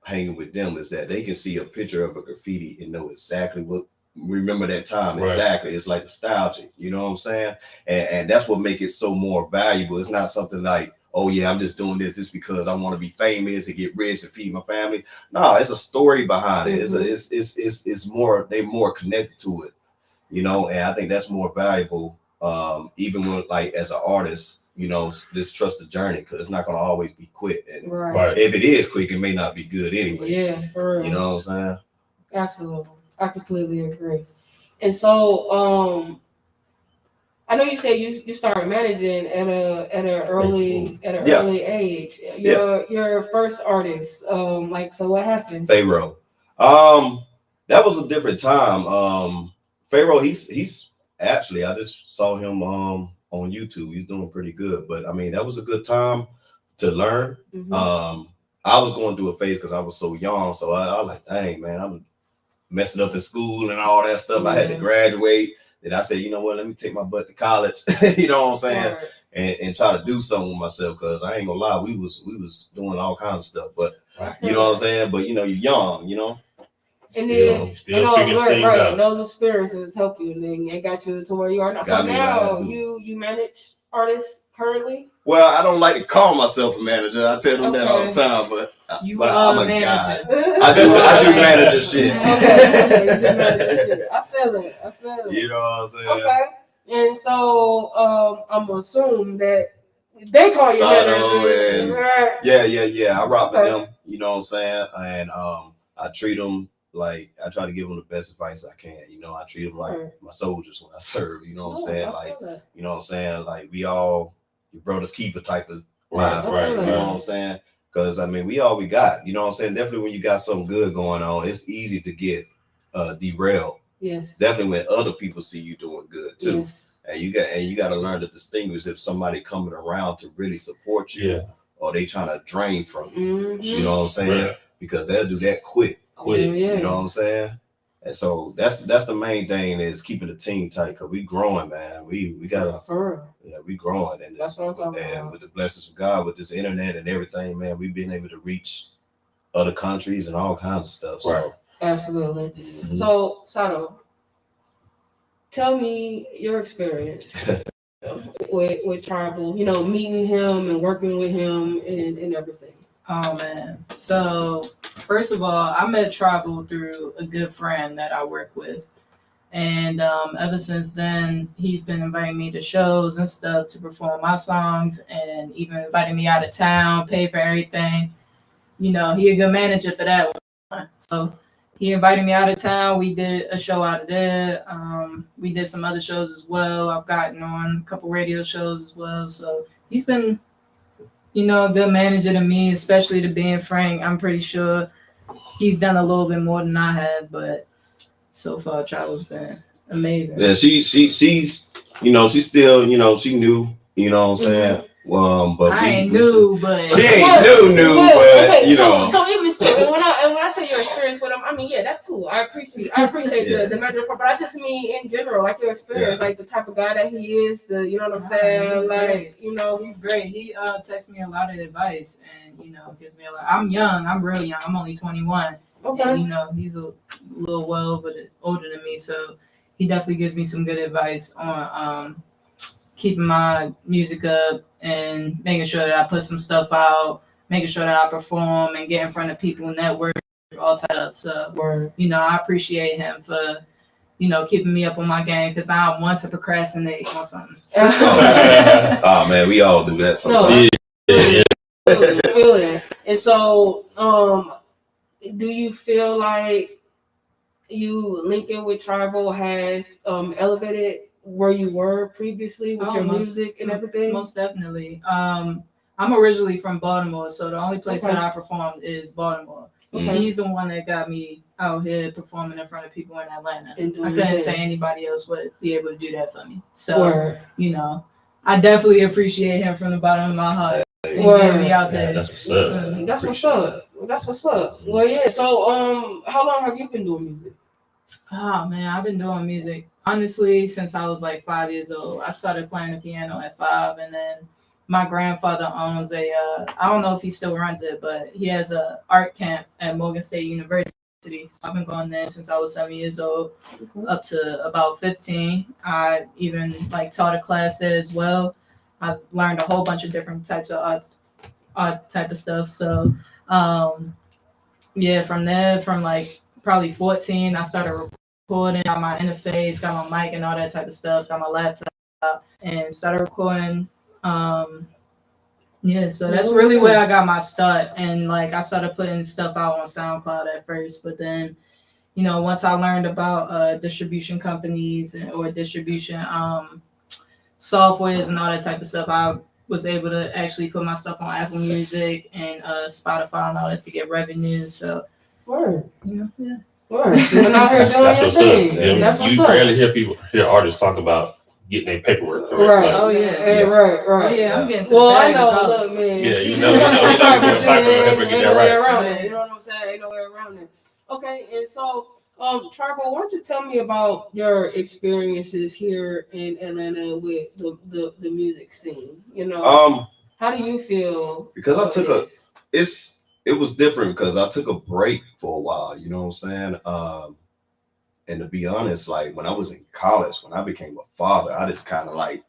hanging with them is that they can see a picture of a graffiti and know exactly what. Remember that time exactly. It's like nostalgic. You know what I'm saying? And that's what makes it so more valuable. It's not something like, oh yeah, I'm just doing this just because I want to be famous and get rich and feed my family. No, it's a story behind it. It's more, they're more connected to it, you know, and I think that's more valuable. Even when, like, as an artist, you know, just trust the journey, because it's not going to always be quick. And if it is quick, it may not be good anyway. Yeah, for real. You know what I'm saying? Absolutely. I completely agree. And so, I know you said you started managing at an early age. Your first artist, like, so what happened? Pharaoh. That was a different time. Pharaoh, he's actually, I just saw him on YouTube. He's doing pretty good. But I mean, that was a good time to learn. I was going through a phase because I was so young. So I was like, dang, man, I'm messing up in school and all that stuff. I had to graduate. Then I said, you know what, let me take my butt to college, you know what I'm saying? And try to do something with myself, because I ain't gonna lie, we was doing all kinds of stuff, but you know what I'm saying? But you know, you're young, you know. And then and those experiences help you, and then it got you to where you are now. So now you manage artists currently? Well, I don't like to call myself a manager. I tell them that all the time, but I'm a guy. I do manager shit. I feel it. You know what I'm saying? Okay. And so I'm gonna assume that they call you manager. Yeah. I rock with them. You know what I'm saying? And I treat them like, I try to give them the best advice I can. You know, I treat them like my soldiers when I serve. You know what I'm saying? Like, you know what I'm saying? Like, we all your brother's keeper type of mind. You know what I'm saying? Because I mean, we all we got. You know what I'm saying? Definitely when you got something good going on, it's easy to get derailed. Yes. Definitely when other people see you doing good too. Yes. And you got to learn to distinguish if somebody coming around to really support you, or they trying to drain from you. You know what I'm saying? Because they'll do that quick. You know what I'm saying? And so that's the main thing, is keeping the team tight, because we growing, man. We gotta we growing, and that's what I'm talking about. And with the blessings of God, with this internet and everything, man, we've been able to reach other countries and all kinds of stuff. So absolutely. So Sato, tell me your experience with Tribal, you know, meeting him and working with him and everything. Oh man. So first of all, I met Tribal through a good friend that I work with. And ever since then, he's been inviting me to shows and stuff to perform my songs, and even inviting me out of town, pay for everything. You know, he a good manager for that one. So he invited me out of town. We did a show out of there. We did some other shows as well. I've gotten on a couple radio shows as well. So he's been, you know, a good manager to me, especially to being frank. I'm pretty sure he's done a little bit more than I have, but so far Travel's been amazing. Yeah, she's you know, she's still, you know, she new, you know what I'm saying? But I ain't new, but she ain't new, but okay, you know. So even still, when I say your experience with him, I mean, yeah, that's cool. I appreciate Yeah. the manager part, but I just mean in general, like your experience, Yeah. like the type of guy that he is, you know what I'm saying? He's Like, great. you know, He's great. He texts me a lot of advice, and you know, gives me a lot. I'm young. I'm real young. I'm only 21. Okay. And, you know, he's a little older than me, so he definitely gives me some good advice on keeping my music up and making sure that I put some stuff out, making sure that I perform and get in front of people, network, all type of stuff. So, you know, I appreciate him for, you know, keeping me up on my game, because I want to procrastinate on something. So. Oh man, we all do that sometimes. Really. And so, do you feel like you linking with Tribal has elevated where you were previously with your music and everything? Most definitely. I'm originally from Baltimore, so the only place Okay. that I performed is Baltimore. Okay. He's the one that got me out here performing in front of people in Atlanta. And doing I couldn't it. say anybody else would be able to do that for me. So, Word. you know, I definitely appreciate him from the bottom of my heart. He's getting me out there. That's what's up. That's what's up. That's what's up. Well, yeah. So, how long have you been doing music? Oh man, I've been doing music honestly since I was like 5 years old. I started playing the piano at 5, and then my grandfather owns I don't know if he still runs it, but he has a art camp at Morgan State University. So I've been going there since I was 7 years old, up to about 15. I even like taught a class there as well. I learned a whole bunch of different types of art type of stuff. So yeah, from there, from like probably 14, I started recording, got my interface, got my mic and all that type of stuff, got my laptop, and started recording. Yeah, so that's really where I got my start. And like I started putting stuff out on SoundCloud at first, but then, you know, once I learned about distribution companies or distribution softwares and all that type of stuff, I was able to actually put my stuff on Apple Music and Spotify and all that to get revenue. So, Word. Yeah. Word. You went out here doing That's your what's up. thing. Yeah, That's what's you up. rarely hear artists talk about getting their paperwork correct. Right. Like, Oh yeah. Right. Oh yeah, I'm getting to Well, the I bag know. regardless. Look, man. Yeah, you know, never get Ain't that no way right. around it. You know what I'm saying? Ain't no way around it. Okay, and so, Tribal, why don't you tell me about your experiences here in Atlanta with the music scene? You know, how do you feel? Because I took about it was different because I took a break for a while, you know what I'm saying? And to be honest, like when I was in college, when I became a father, I just kind of like,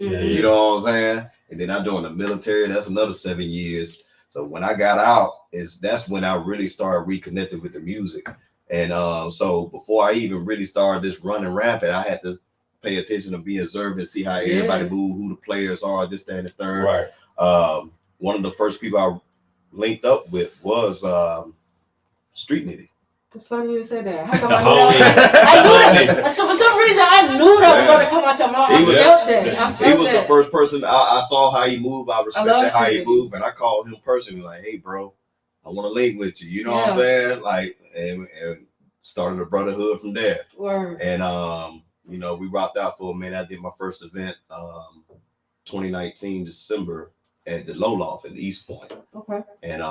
you know what I'm saying? And then I joined the military, that's another 7 years. So when I got out, that's when I really started reconnecting with the music. And so before I even really started this running rampant, I had to pay attention to be observant and see how everybody move, who the players are, this, that, and the third. Right. One of the first people I linked up with was Street Nitty. It's funny you said that. How come I knew that? I knew that. So for some reason, I knew that was going to come out your mouth. I felt that. He was the first person. I saw how he moved. I respected how he Street moved, and I called him personally, like, "Hey, bro, I want to link with you." You know what I'm saying? Like, and started a brotherhood from there. Word. And you know, we rocked out for a minute. I did my first event, 2019 December at the Low Loft in East Point. Okay. And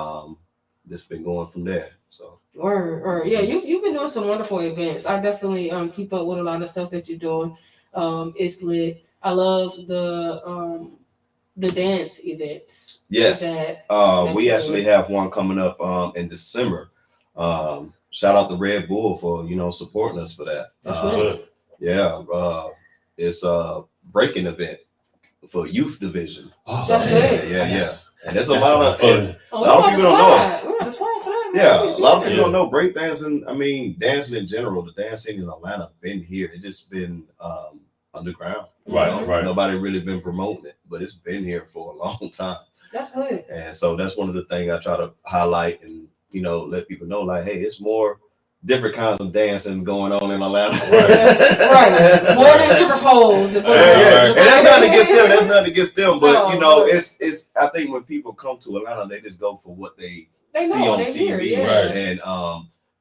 this been going from there. So. Or yeah, you've been doing some wonderful events. I definitely keep up with a lot of stuff that you're doing. It's lit. I love the dance events. Yes. that We actually have one coming up in December. Shout out to Red Bull for supporting us for that. It's a breaking event for youth division. Oh, so, yeah. And there's a lot of fun. a lot of people don't know. We got a slide for that. Yeah, a lot of people don't know breakdancing. I mean, dancing in general, the dancing in Atlanta been here. It just been underground. Right. Nobody really been promoting it, but it's been here for a long time. That's good. And so that's one of the things I try to highlight and let people know, like, hey, it's more different kinds of dancing going on in Atlanta. Right. More than different poles. And that's nothing against them. That's nothing against them. But it's I think when people come to Atlanta, they just go for what they see on TV. And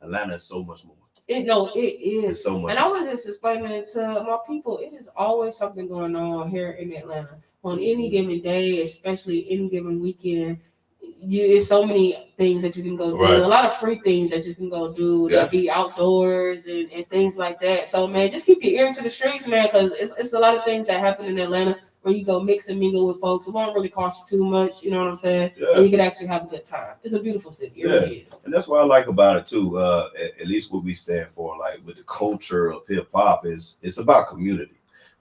Atlanta is so much more. It is. It's so much. And I was just explaining it to my people. It is always something going on here in Atlanta on any given day, especially any given weekend. It's so many things that you can go do. A lot of free things that you can go do. That be outdoors and things like that. So man, just keep your ear to the streets, man, because it's a lot of things that happen in Atlanta where you go mix and mingle with folks. It won't really cost you too much, you know what I'm saying? Yeah. And you can actually have a good time. It's a beautiful city. It really is. And that's what I like about it too. At least what we stand for, like with the culture of hip hop, is it's about community.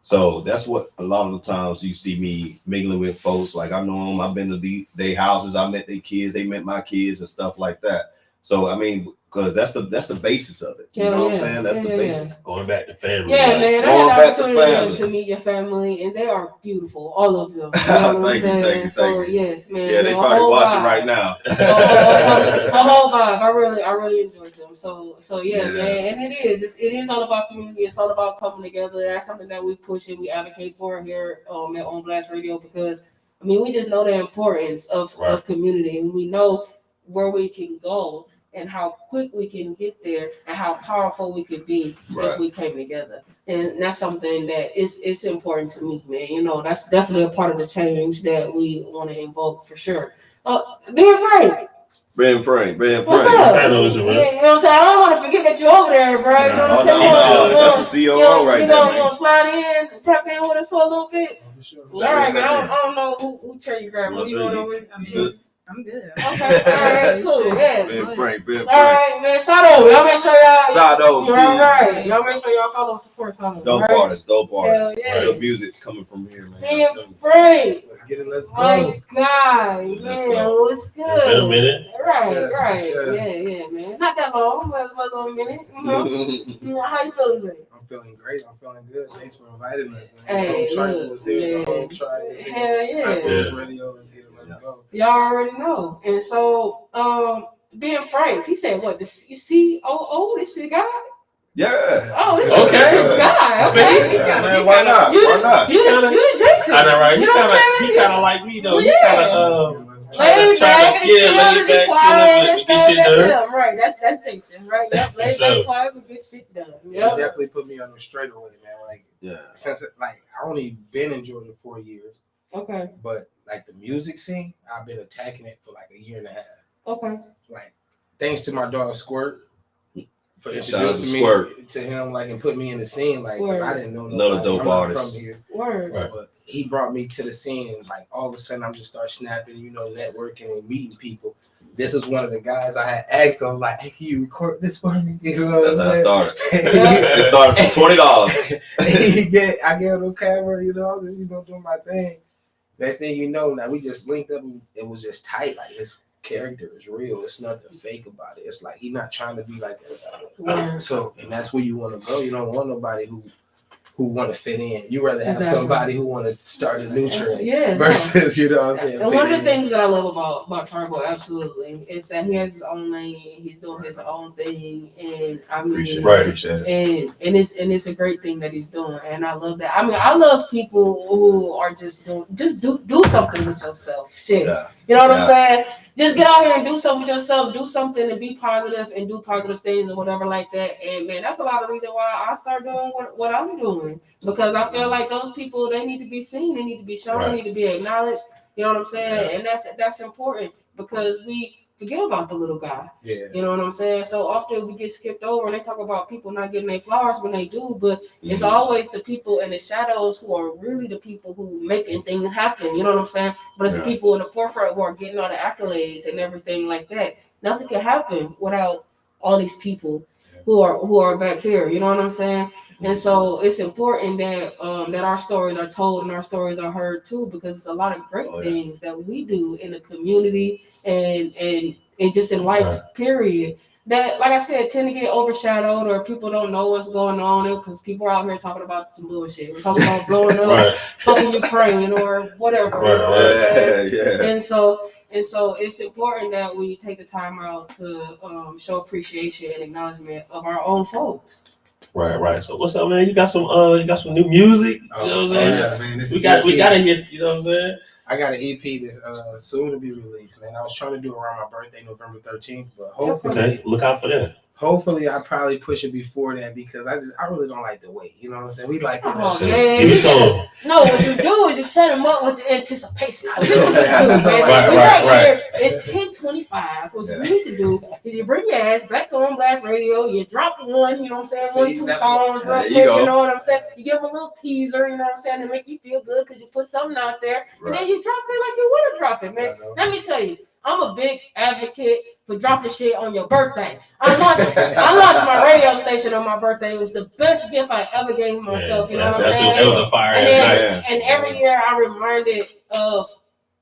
So that's what a lot of the times you see me mingling with folks. Like I know them, I've been to their houses, I met their kids, they met my kids and stuff like that. So I mean, because that's the basis of it. You know what I'm saying? That's the basis. Going back to family. Yeah, man. I had the opportunity to meet your family, and they are beautiful, all of them. You know what I'm saying? Thank you. Yes, man. Yeah, they probably watching right now. A whole vibe. I really enjoyed them. So yeah, man. And it is all about community. It's all about coming together. That's something that we push and we advocate for here at On Blast Radio, because I mean we just know the importance of community, and we know where we can go and how quick we can get there and how powerful we could be if we came together. And that's something that it's important to me, man. You know, that's definitely a part of the change that we want to invoke for sure. Ben Frank. Ben Frank. What's up? Yeah, you know what I'm saying? I don't want to forget that you're over there, bro. You know what I'm saying? That's the COO right there. You want to slide in and tap in with us for a little bit? All right, man. I don't know who chair you grab. What you going over? I'm good. Okay, all right, cool. Yeah. Ben Frank. All right, man. Sado, y'all make sure y'all. Sado, you're all right. Y'all make sure y'all follow and support Sado. Dope artists. Yeah. Good music coming from here, man. Ben Frank. Let's get it. Let's go. My God, man, what's good? Been a minute. Right. Yeah, man. Not that long, but a minute. You know, how you feeling today? I'm feeling great. I'm feeling good. Thanks for inviting us. Hey, look, Radio. Let's get it. Let's go. Y'all already know. And so, Ben Frank, he said, "What the COO? This shit guy." Yeah. Oh, this okay. Guy. Okay. Man, why not? You the Jason. I know, right? You know what I'm saying? He kind of like me though. Well, He kind of laid back and laid back, quiet, get shit done. Right, that's Jason, right? Yep, laid back, quiet, but get shit done. Yeah, definitely put me on the straight away, man. Like, since I only been in Georgia 4 years. Okay. But like the music scene, I've been attacking it for like a year and a half. Okay. Like, thanks to my dog Squirt for introducing me to him, like, and put me in the scene, like, because I didn't know another dope artist from here. Word. Right. But he brought me to the scene, and like all of a sudden I'm just start snapping, networking and meeting people. This is one of the guys I had asked him, like, hey, can you record this for me? You know what I'm saying? That's how it started. It started from $20. I gave him a camera, doing my thing. Next thing you know, now we just linked up, and it was just tight. Like, his character is real. It's nothing fake about it. It's like he's not trying to be like that. So, and that's where you want to go. You don't want nobody who want to fit in. You rather have somebody who want to start a new trend versus, you know what I'm saying? And one of the things that I love about Turbo, absolutely, is that he has his own lane. He's doing his own thing, and I mean, and it's a great thing that he's doing, and I love that. I mean, I love people who are do something with yourself. Shit, you know what I'm saying? Just get out here and do something with yourself. Do something and be positive and do positive things or whatever like that. And man, that's a lot of reason why I start doing what I'm doing, because I feel like those people, they need to be seen, they need to be shown, they need to be acknowledged. You know what I'm saying? And that's important, because we forget about the little guy. Yeah. You know what I'm saying? So often we get skipped over, and they talk about people not getting their flowers when they do, but it's always the people in the shadows who are really the people who making things happen. You know what I'm saying? But it's the people in the forefront who are getting all the accolades and everything like that. Nothing can happen without all these people who are back here. You know what I'm saying? And so it's important that that our stories are told and our stories are heard too, because it's a lot of great things that we do in the community and and just in life, period. That, like I said, tend to get overshadowed, or people don't know what's going on because people are out here talking about some bullshit. We're talking about blowing up fucking Ukraine or whatever. And so it's important that we take the time out to show appreciation and acknowledgement of our own folks. Right. So what's up, man? You got some new music? You know what I'm saying? Yeah, man. We gotta hit. You know what I'm saying? I got an EP that's soon to be released, man. I was trying to do it around my birthday, November 13th, but hopefully, look out for that. Hopefully, I probably push it before that because I really don't like to wait. You know what I'm saying? We like to man. No, what you do is you set them up with the anticipation. So this is what you do, man. Here, it's 10:25. What you need to do is you bring your ass back to On Blast Radio. You drop one, you know what I'm saying? 1, 2 songs, real quick. You know what I'm saying? You give them a little teaser, you know what I'm saying, to make you feel good because you put something out there, and then you drop it like you want to drop it, man. Let me tell you. I'm a big advocate for dropping shit on your birthday. I launched my radio station on my birthday. It was the best gift I ever gave myself. You know what I'm saying? It was a fire. And every year I'm reminded of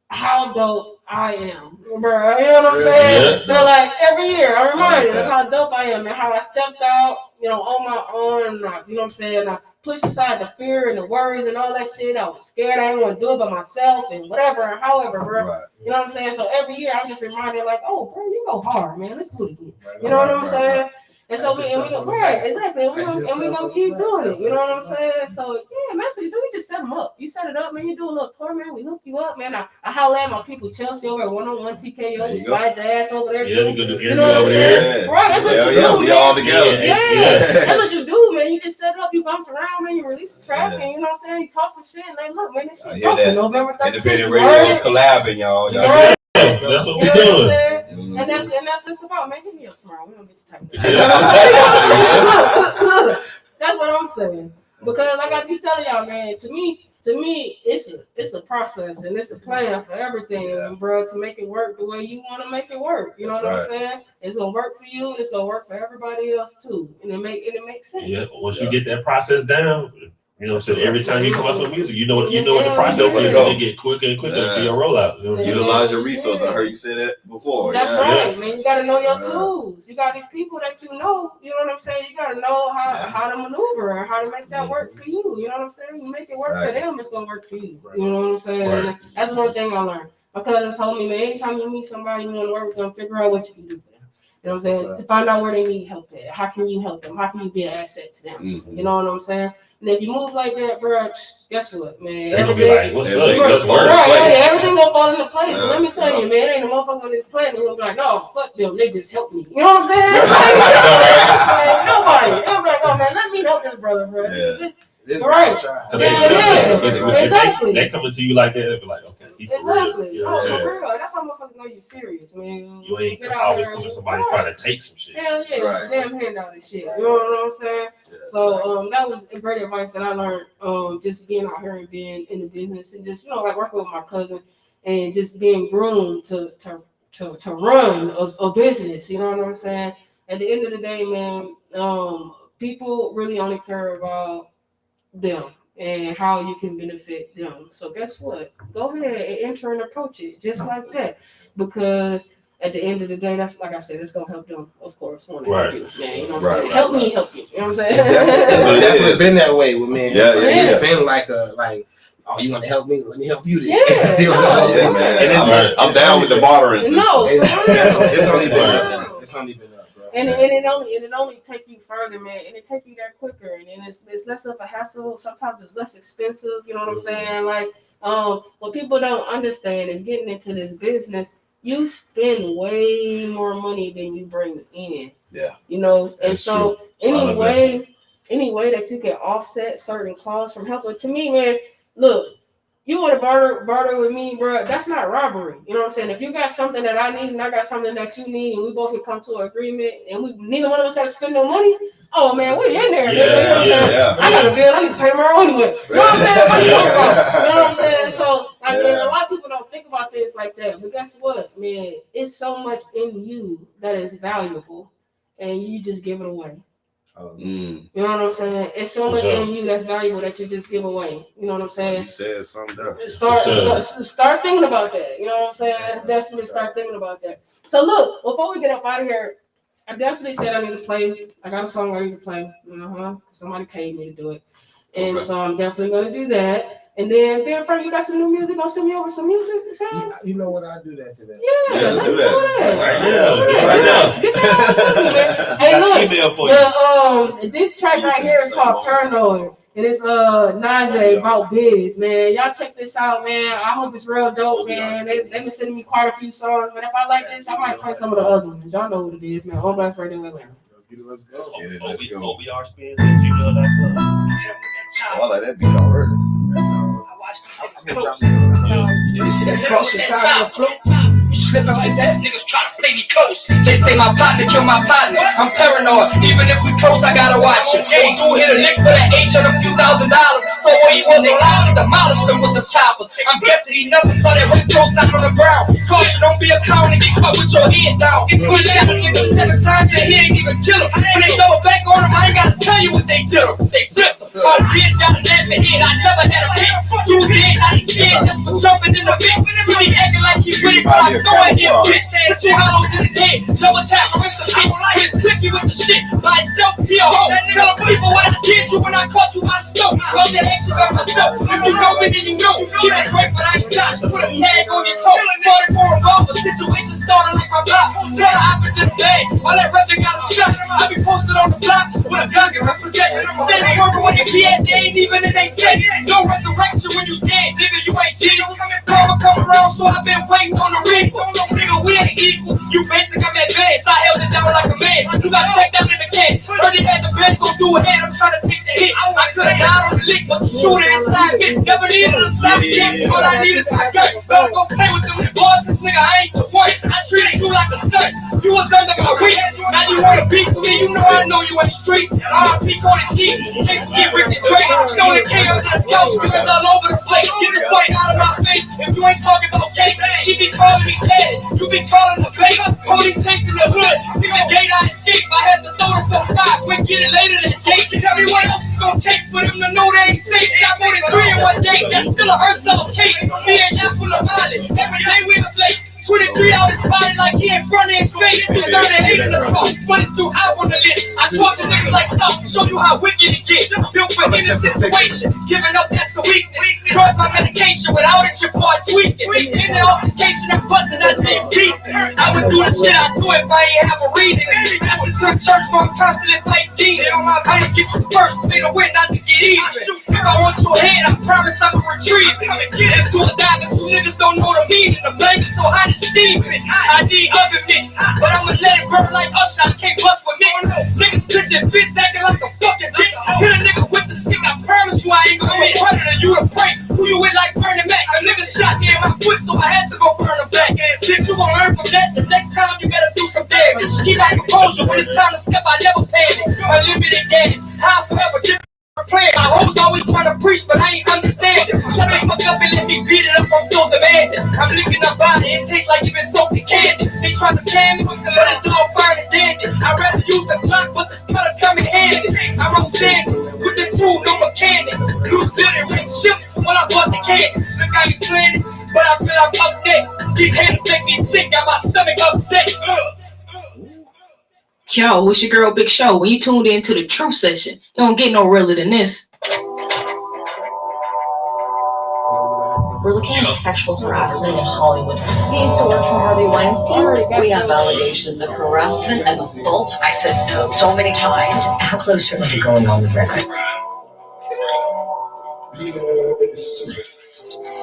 how dope I am, bro. You know what I'm saying? So like every year I'm reminded of how dope I am and how I stepped out, you know, on my own. You know what I'm saying? I pushed aside the fear and the worries and all that shit. I was scared. I didn't want to do it by myself and whatever, however, bro. You know what I'm saying? So every year I'm just reminded, like, oh, bro, you go hard, man. Let's do it again. You know what I'm saying? And so we go, exactly. And we're gonna keep doing it. You know what I'm saying? So yeah, man, we just set them up. You set it up, man. You do a little tour, man. We hook you up, man. I holla at my people, Chelsea over at 101 TKO. We slide your ass over there too. You know what I'm saying? Right, that's what you do, we man. all together. That's what you do, man. You just set it up, you bounce around, man. You release the track, and you know what I'm saying? You talk some shit, and like, look, man, this shit dropping November 13th. Independent radio's collabing, y'all. That's what we're doing. And that's what it's about, man. Hit me up tomorrow. We don't get you typed. That's what I'm saying. Because like I keep telling y'all, man, to me, it's a process and it's a plan for everything, bro, to make it work the way you want to make it work. You know what I'm saying? It's gonna work for you, and it's gonna work for everybody else too, and it makes sense. Yeah. Once you get that process down. You know what I'm saying? Every time you come out with music, you know what the process is going to get quicker and quicker for your rollout. You know utilize your resources. I heard you say that before. That's right, man. You got to know your tools. You got these people that you know what I'm saying? You got to know how to maneuver and how to make that work for you. You know what I'm saying? You make it work for them, it's going to work for you. You know what I'm saying? Right. That's one thing I learned. My cousin told me, man, anytime you meet somebody you want to work with them, figure out what you can do for them. You know what I'm saying? To find out where they need help at. How can you help them? How can you be an asset to them? You know what I'm saying? And if you move like that, bro, guess what, man? Everything, like, what's up? Everything gonna fall into place. So let me tell you, man, ain't a motherfucker on this planet who's gonna be like, no, fuck them, they just help me. You know what I'm saying? Nobody. They'll be like, oh man, let me help this brother, bro. This right. Exactly. They coming to you like that, they be like, okay, exactly. You know for real. That's how motherfuckers know you're serious, man. You ain't always coming to somebody trying to take some shit. Hell yeah, damn handout and shit. You know what I'm saying? So that was a great advice that I learned. Just being out here and being in the business and just like working with my cousin and just being groomed to run a business. You know what I'm saying? At the end of the day, man, people really only care about them and how you can benefit them. So guess what? Go ahead and enter and approach it just like that. Because at the end of the day, that's like I said, it's gonna help them, of course, want to help you, man. You know what I'm saying? Help me help you. You know what I'm saying? It's definitely been that way with me. It's been like oh, you want to help me? Let me help you then. Man. I'm down with the bartering system. It's only been up. And it only take you further, man, and it take you there quicker, and it's less of a hassle. Sometimes it's less expensive. You know what I'm saying? Like, what people don't understand is getting into this business, you spend way more money than you bring in. Yeah. You know, and so any way that you can offset certain costs from helping. To me, man, look. You want to barter with me, bro? That's not robbery. You know what I'm saying? If you got something that I need and I got something that you need, and we both can come to an agreement, and neither one of us got to spend no money. Oh man, we in there. You know what I'm saying? I got a bill. I need to pay tomorrow anyway. You know what I'm saying? You know what I'm saying? So a lot of people don't think about things like that. But guess what, man? It's so much in you that is valuable, and you just give it away. Mm. You know what I'm saying? It's so For much sure. in you that's valuable that you just give away. You know what I'm saying? You said something there. Start thinking about that. You know what I'm saying? Definitely start thinking about that. So look, before we get up out of here, I definitely said I need to play. I got a song ready to play. Somebody paid me to do it. And so I'm definitely gonna do that. And then Ben Frank, you got some new music? Gonna send me over some music? You know what? I'll do that today. Yeah, let's do that. that. Hey, look, this track right here is called Paranoid. And it's Najee about Biz, man. Y'all check this out, man. I hope it's real dope, man. They've been sending me quite a few songs, but if I like this, I might play some of the other ones. Y'all know what it is, man. Home Blast Radio Atlanta. Let's go. OBR spins at gmail.com. Oh, I like that beat already. You see that cross the side of the floor? You slipping like that? Niggas try to play me close. They say my partner kill my partner. I'm paranoid. Even if we close, I gotta watch it. Old dude hit a lick for that H on a few $1,000. So where he was, they lied and demolished them with the choppers. I'm guessing he never saw that red cross out on the ground. Caution, don't be a clown and get caught with your head down. Good shot, niggas 7 times, and he ain't even kill him. When they double back on him, I ain't gotta tell you what they did him. They flipped him. All kids got a lamp head. I never had a pick. You dead, now he scared just for jumping in the pit. He be acting like he with it, but I'm throwing him, bitch. Put 2 hollows in his head. Double tap, rinse the shit. His clicky with the shit. By himself, he a hoe. Tell people what I did you when I caught you myself. Love that action by myself. If you know me, then you know. Keep it great, but I ain't Josh. Put a tag on your toe. Bought it for a revolver. Situation started like my block. Try to hop in this bag. All that record got a shot. I be posted on the block with a gun and representation. Say they working when you be at, they ain't even in they state. No resurrection when you dead, nigga, you ain't Jesus. Karma come around, so I've been waiting on the reaper. Nigga, we ain't equal. You basic, I'm advanced. I held it down like a man. You got checked out in the can. Heard he had the bed, so do ahead. I'm trying to take the hit. I could've died on the lick, but the shooter inside bitch never needed a stop kick. All I need is my gun. Better go play with them boys, this nigga, I ain't the one. I treated you like a son. You was under my reach. Now you wanna beef with me, you know I know you ain't street. R.I.P. on the G. Can't forget Rick and Drake. Stolen K under the couch, because all over the place. Get the fuck out of my face. If you ain't talking about cake, she be calling me daddy. You be calling the fake. Police chasing the hood. If the gate I escape, I had to throw the 4-5. Quick, get it later than Jake. Everyone else is gonna take for them to know they ain't safe. Got more than 3 in one day. That's still a earth level cake. Me and that full of island. Every day we a flake. 23 out his body like he in front of his face. He's 38 in the car, but it's too high on the list. I talk to niggas like stuff to show you how wicked it gets. Built for any situation. Giving up, that's the weakness. Trust my medication without it, your boy tweaking. In the altercation, I'm busting that damn decent. I would do the shit I do if I ain't have a reason. That's the church for I'm constantly like demon. I'ma get you first, made a win not to get even. If I want your head, I promise I'ma retrieve it. It's to a diamond, you niggas don't know the meaning. The blame is so hot it's steaming. I need other bitch, but I'ma let it burn like Usher. I can't bust with me. Niggas pitching fits acting like a fucking bitch. Hit a nigga with the stick, I promise you I ain't gonna be harder than you to prank. Who you with like Bernie Mac? A nigga shot me in my foot, so I had to go burn him back. Bitch, you gon' learn from that. The next time you better do some damage. Keep my composure when it's time to step. I never panic. Unlimited games. I'll forever get playing. My hoes always trying to preach, but I ain't understanding. Shut the fuck up and let me beat it up. I'm so demanding. I'm licking up body. It tastes like you've been soaked in candy. They try to can me, but it's all fine and dandy. I'd rather use the block, but the stunner come in handy. I wrote standing with the tool, no mechanic. Loose little ring ships when I bought the candy. Look how you planning, but I feel I'm up next. These hands make me sick, got my stomach upset. Yo, it's your girl Big Show. When you tuned in to the Truth Session, you don't get no realer than this. We're looking into sexual harassment in Hollywood. He used to work for Harvey Weinstein. We have allegations of harassment and assault. I said no so many times. How close are you going on the record?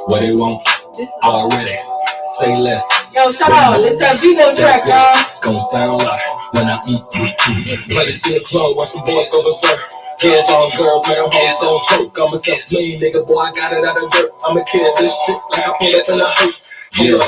What they want already. Say less. Yo, shout out. It's that Vivo track, y'all. Gon' sound like when I play this in the club, watch the boys go berserk. Girls on girls, man, hoes don't twerk. I'm a self-made nigga, boy, I got it out of dirt. I'ma kill this shit like I pull it in a hearse. Yeah.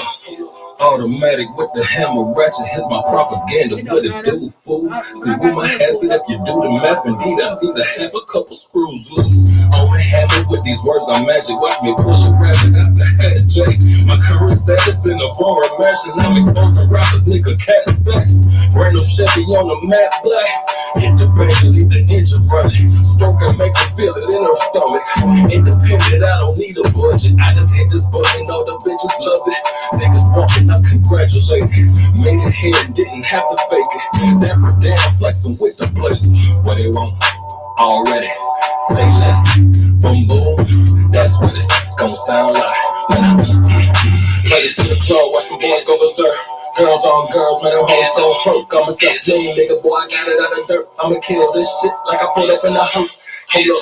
Automatic with the hammer ratchet, here's my propaganda. What it do, fool? See, we might has it if you do the math. Indeed, I seem to have a couple screws loose. On my hammer with these words, I'm magic. Watch me pull a rabbit out the hat, Jake. My current status in a foreign mansion. I'm exposing rappers, nigga, cat stacks. Brand new Chevy on the map, black. Hit the bank and leave the engine running. Stroke and make her feel it in her stomach. Independent, I don't need a budget. I just hit this button, all the bitches love it. Niggas walking, I congratulate it. Made it here, didn't have to fake it. Dapper down, flexing with the blazer. What they want already? Say less. Boom boom, that's what it's gon' sound like. When I play this in the club, watch my boys go berserk. Girls on girls, man, them hoes don't twerk. I'm a self-made nigga, boy, I got it out of dirt. I'ma kill this shit like I pulled up in a hearse. Hold up,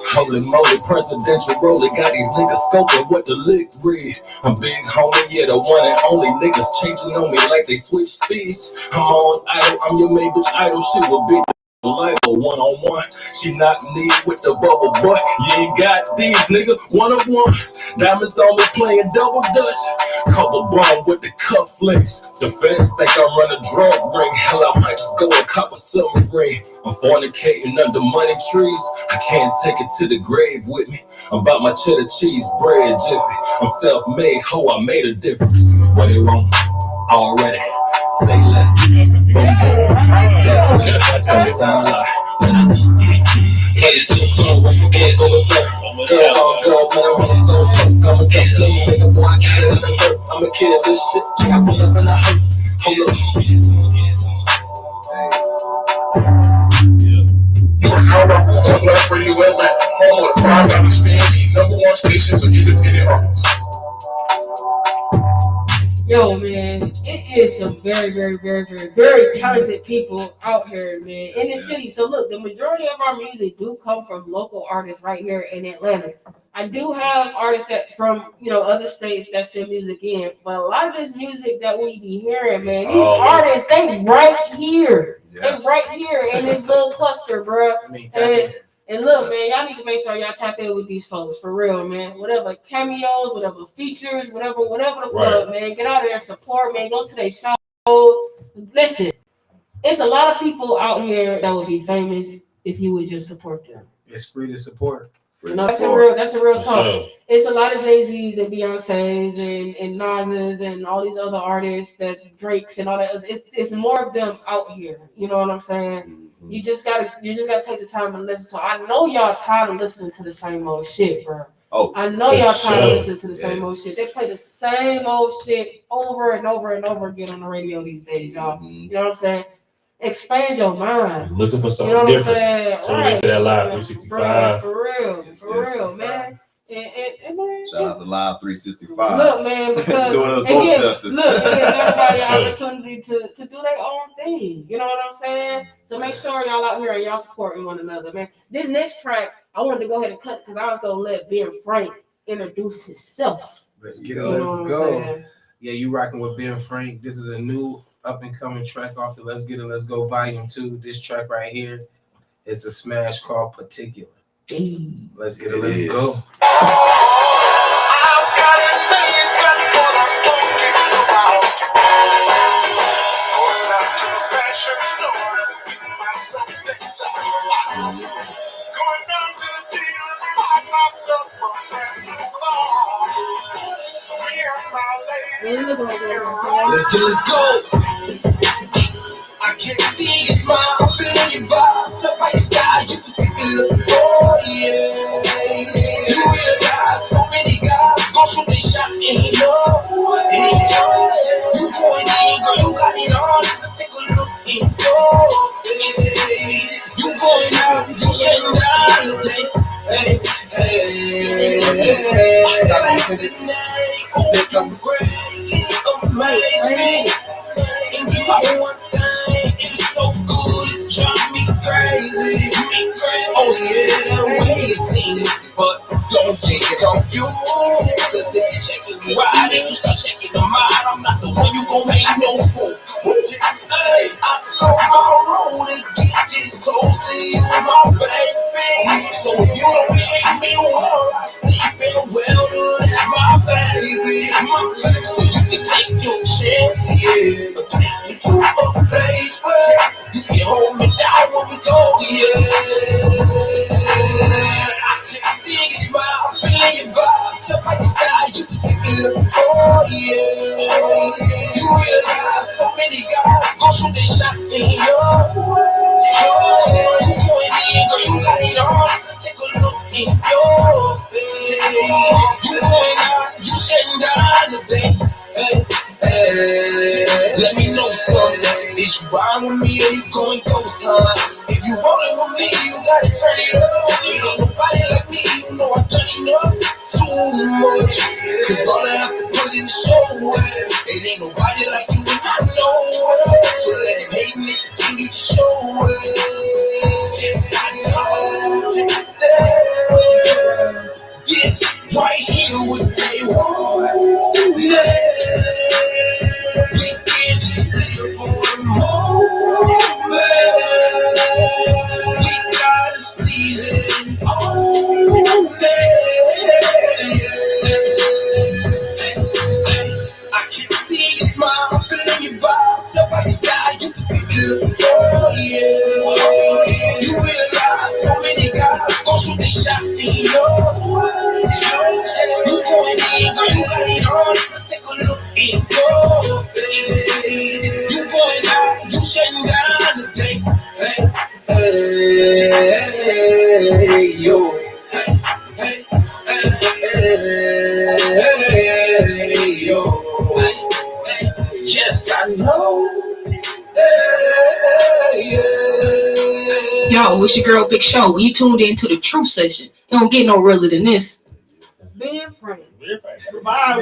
holy moly, presidential rolling. Got these niggas scoping what the lick read. I'm big homie, yeah, the one and only. Niggas changing on me like they switch speeds. I'm on idol, I'm your main bitch idol. She will be like a one-on-one. She knocked me with the bubble, but you ain't got these, nigga. One-on-one. Diamonds on me playing double dutch. Couple bomb with the cufflinks. The feds think I run a drug ring. Hell, I might just go and cop a silver ring. I'm fornicating under money trees. I can't take it to the grave with me. I'm about my cheddar cheese, bread jiffy. I'm self-made, ho, I made a difference. What they want already? Say less. Boom, boom. That's what it's gonna sound like. When I play this in the club, watch my boys go berserk. Girls on girls, man, them hoes don't twerk. I'm a self-made nigga, boy, I got it in the dirt. I'ma kill this shit like I pulled up in a hearse. Hold up. How about on blast where you at, man? Home of the $5 spin, #1 stations of independent artists. Yo, man, it is some very, very, very, very, very talented people out here, man, in the city. So look, the majority of our music do come from local artists right here in Atlanta. I do have artists that from, other states that send music in, but a lot of this music that we be hearing, man, these artists, they right here. They right here in this little cluster, bro. And look, man, y'all need to make sure y'all tap in with these folks for real, man. Whatever cameos, whatever features, whatever the fuck, man. Get out of there, support, man. Go to their shows. Listen, it's a lot of people out here that would be famous if you would just support them. It's free to support. That's a real talk. Sure. It's a lot of Jay-Z's and Beyonce's and Nas's and all these other artists, that's Drake's and all that. It's more of them out here. You know what I'm saying? Mm-hmm. You just gotta take the time and listen to. I know y'all tired of listening to the same old shit, bro. Oh, I know y'all tired of listening to the same old shit. They play the same old shit over and over and over again on the radio these days, y'all. Mm-hmm. You know what I'm saying? Expand your mind. Looking for something different. Tune into that Live 365. For real, man. And man, shout out to Live 365. Look, man, because doing us both justice. Look, it gives everybody an opportunity to do their own thing. You know what I'm saying? So make sure y'all out here and y'all supporting one another, man. This next track, I wanted to go ahead and cut because I was gonna let Ben Frank introduce himself. Let's get it. Let's go. Yeah, you rocking with Ben Frank. This is a new up and coming track off the Let's Get It, Let's Go Volume 2. This track right here is a smash called Particular. Let's get it, let's go. Let's get it, let's go. I can see your smile, feeling your vibe, top like the sky, you particular. Oh yeah, you realize so many guys gon' shoot their shot in your way. You going in, girl, you got it on. Let's take a look in your face. You going out, you shutting down today. Hey, fascinate, oh, greatly amaze me. And you know one thing, it's so good, it drives me crazy. Oh yeah, that way you see me, but don't get confused. Cause if you checking the ride and you start checking the mind, I'm not the one you gon' make no fool. Hey, I slow my road to get this close to you, my baby. So if you don't treat me well, I say farewell to that, my baby. So you can take your chance, yeah, but take me to a place where you can hold me down when we go, yeah. I see you smile, feeling your vibe, tell by your style, you particular, oh yeah. You realize so many guys gon' shoot their shot in your way. yeah, you going ghost, huh? If you rollin' with me, you gotta turn it up. It ain't nobody like me, you know I done enough. Too much, cause all I have to put in the show. It ain't nobody like you and I know. So let him hate me, continue to show this right here what they want. We can't just live for a moment. We got a season on I can see your smile, feeling your vibe. Up by the sky, you particular. Oh yeah. You realize so many guys gon' shoot they shot in you going in, girl, you got it on. Let's take a look and go. You going out, you shutting down the day. Hey, yo. Hey, yo. Yes, I know. Yo, it's your girl Big Show. When you tuned into the Truth Session, you don't get no realer than this. Being friends.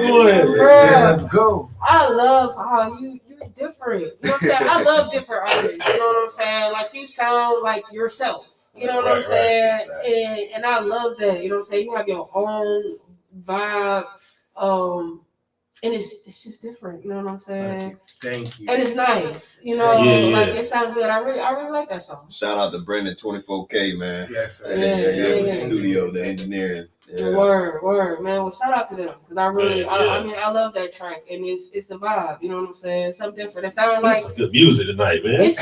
Let's go. I love how you're different. You know what I'm saying? I love different artists. You know what I'm saying? Like you sound like yourself. You know what I'm saying? Exactly. And I love that. You know what I'm saying? You have your own vibe. And it's just different. You know what I'm saying? Thank you. And it's nice. You know, like it sounds good. I really like that song. Shout out to Brendan 24K, man. Yes, sir. Yeah. The studio, the engineering. Yeah. Word, man. Well, shout out to them because I really, I mean, I love that track and it's a vibe. You know what I'm saying? Something different. It sounded like good music tonight, man. It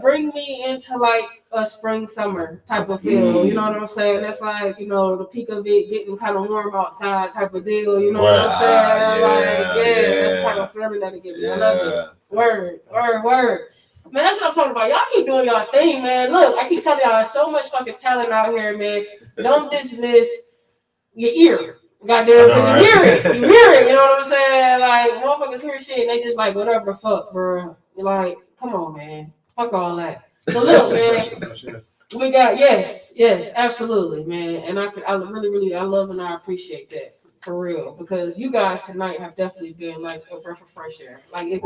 bring me into like a spring summer type of feel. You know what I'm saying? That's like the peak of it getting kind of warm outside type of deal. You know what I'm saying? That's the kind of feeling that it gives me. I love it. Word. Man, that's what I'm talking about. Y'all keep doing y'all thing, man. Look, I keep telling y'all, there's so much fucking talent out here, man. Don't dismiss your ear. Goddamn, because you hear it. You hear it, you know what I'm saying? Like, motherfuckers hear shit and they just like, whatever the fuck, bro. You're like, come on, man. Fuck all that. So look, man, we got, yes, absolutely, man. And I really, I love and I appreciate that. For real, because you guys tonight have definitely been like a breath of fresh air. Like,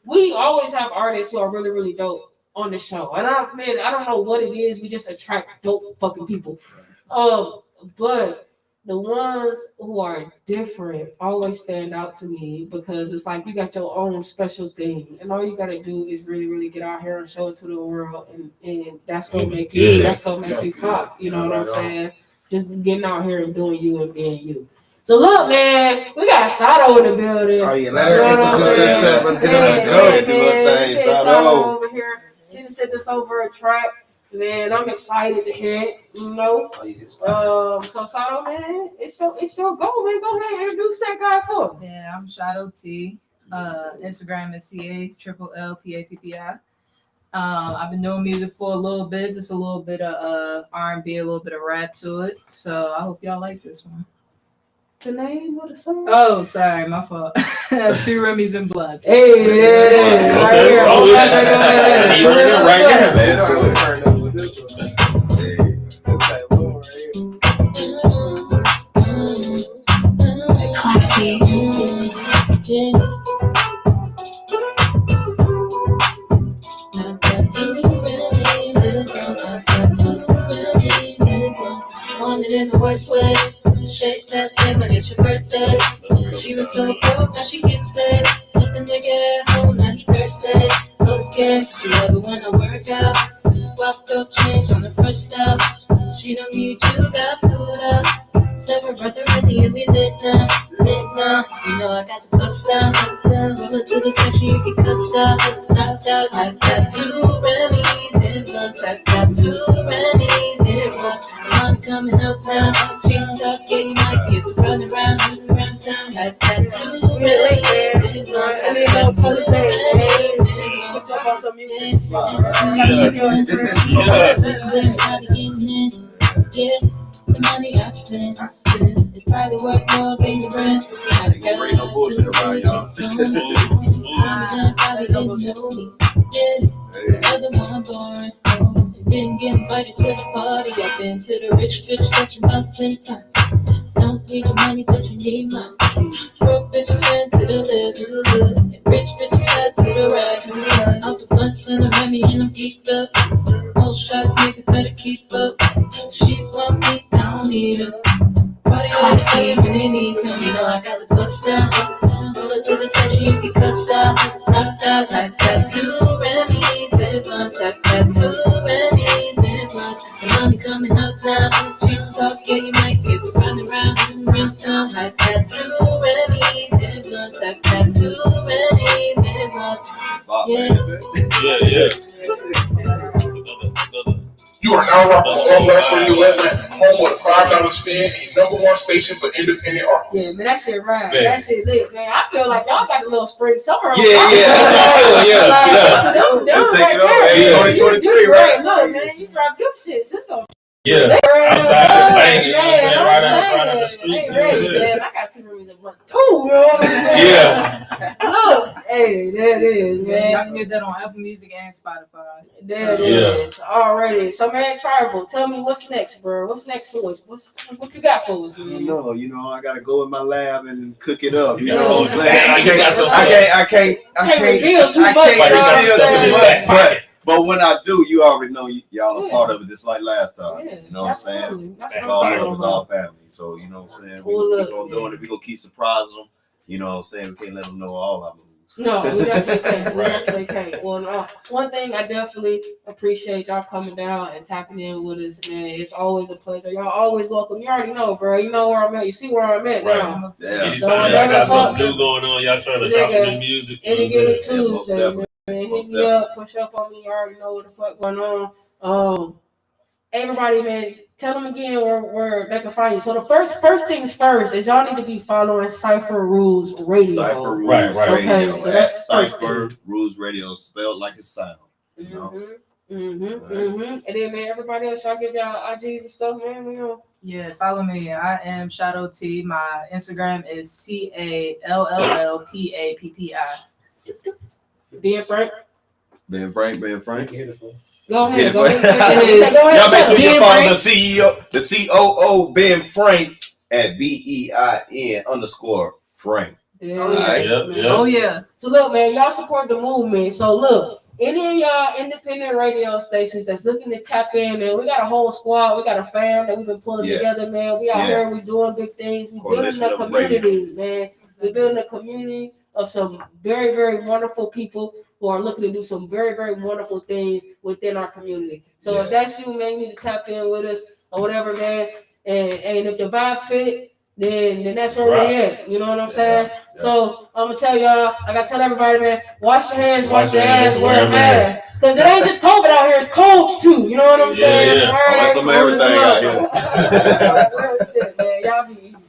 we always have artists who are really, really dope on the show, and I don't know what it is. We just attract dope fucking people. But the ones who are different always stand out to me because it's like you got your own special thing, and all you gotta do is really, really get out here and show it to the world, and that's gonna make you pop. You know what I'm saying? Just getting out here and doing you and being you. So look, man, we got Shadow in the building. Oh yeah, let her introduce herself. Let's get us going. Do her thing. Shadow over here. She just sent us over a track. Man, I'm excited to hear it. You know. So Shadow, man, it's your go, man. Go ahead and introduce that guy for us. Yeah, I'm Shadow T. Instagram is CALLPAPPI. I've been doing music for a little bit. Just a little bit of R&B, a little bit of rap to it. So I hope y'all like this one. The name of the song? Oh, sorry, my fault. Two Remy's and Bloods. Hey, yeah, right here. Oh, yeah. Right there, man. Classy. Want it in the worst way. Shake that thing like it's your birthday. She was so broke, now she gets paid. Put the nigga at home, now he thirsty. Okay, she love it when I work out. Walk up, change on the first step. She don't need you, got food up. Seven brother ready and we lit now. You know I got the bust down. Roll it to the section, you get cussed out. Knocked out, I got two Remy's in blunts. I got two Remy's in blunts. I'm coming up now. Ching talk, yeah, you might get the run around town. I got two Remy's in blunts. I got two Remy's in blunts. Yeah. The money I spend, it's probably worth more than your rent. I got to bullshit around y'all. Probably didn't know me. invited to the party. I've been to the rich bitch section about 10 times. Don't need your money, but you need mine. Broke bitches stand to the left, and rich bitches stand to the right. Out the blunts and the Remy and I'm geeked up. Most shots, niggas better keep up. She want me, I don't need her. Party all the time when they need some. You know I got the bust down. Roll it to the section, you get cussed out. Knocked out like that. 2 Remy's and blunts. I got 2 Remy's and blunts. The money coming up now. She don't talk, yeah, you might get the round and round. Real time, I got 2 Remy's and blunts. I got 2 Remy's and blunts. Yeah. You are now rocking on West Radio Atlanta, home with $5 spin and your #1 station for independent artists. Yeah, man, that shit right. That shit lit, man. I feel like y'all got a little spring summer. Yeah. Let's take it over. Hey, 2023, right? Look, man, you drop them shits. It's gonna Yeah. Outside the bank, you know what I'm saying? Right out the street. Ain't ready, man. I got 2 rooms at once too, you know what I'm saying? Yeah. Look, hey, that is, man. I can get that on Apple Music and Spotify. That is. Alrighty. So, man, Tribal, tell me what's next, bro. What's next for us? What you got for us, man? No, I gotta go in my lab and cook it up. You Yeah. know what I'm saying? I can't reveal too much, but when I do, you already know y'all are part of it. Just like last time. Yeah, You know what I'm saying? That's It's what all I'm love, talking it's about. all family. So you know what I'm saying? We Pull gonna up, keep on doing it. We gonna keep surprising them. You know what I'm saying? We can't let them know all our moves. No, we definitely can't. We definitely can't. Well, one thing I definitely appreciate y'all coming down and tapping in with us, man. It's always a pleasure. Y'all always welcome. You already know, bro. You know where I'm at. You see where I'm at now. Yeah. Anytime y'all got something new going on, y'all trying to drop some new music. Any given Tuesday, man. Hit Most me up, push up on me. You already know what the fuck going on. Everybody, man, tell them again where they can find you. So the first things first is y'all need to be following Cypher Rules Radio. Cypher Rules Right. Radio. Okay, so that's Cypher Rules Radio, spelled like it sounds. You know? And then, man, everybody else, y'all give y'all IGs and stuff, man. We know. Yeah, follow me. I am Shadow T. My Instagram is CALLLPAPPI. Ben Frank. Ben Frank. Go ahead. Y'all make sure you follow the CEO, the COO Ben Frank at BEIN_Frank. Oh yeah. So look, man, y'all support the movement. So look, any of y'all independent radio stations that's looking to tap in, man, we got a whole squad. We got a fam that we've been pulling together, man. We out here, we doing big things. We building a community, man. We building a community of some very, very wonderful people who are looking to do some very, very wonderful things within our community. So if that's you, man, you need to tap in with us or whatever, man. And if the vibe fit, then that's where we're at. You know what I'm saying? So I'm gonna tell y'all, I gotta tell everybody, man, wash your hands, wash your ass, wear a mask. Cause it ain't just COVID out here, it's colds too. You know what I'm saying? That's some everything out here. Shit, man. Y'all be easy.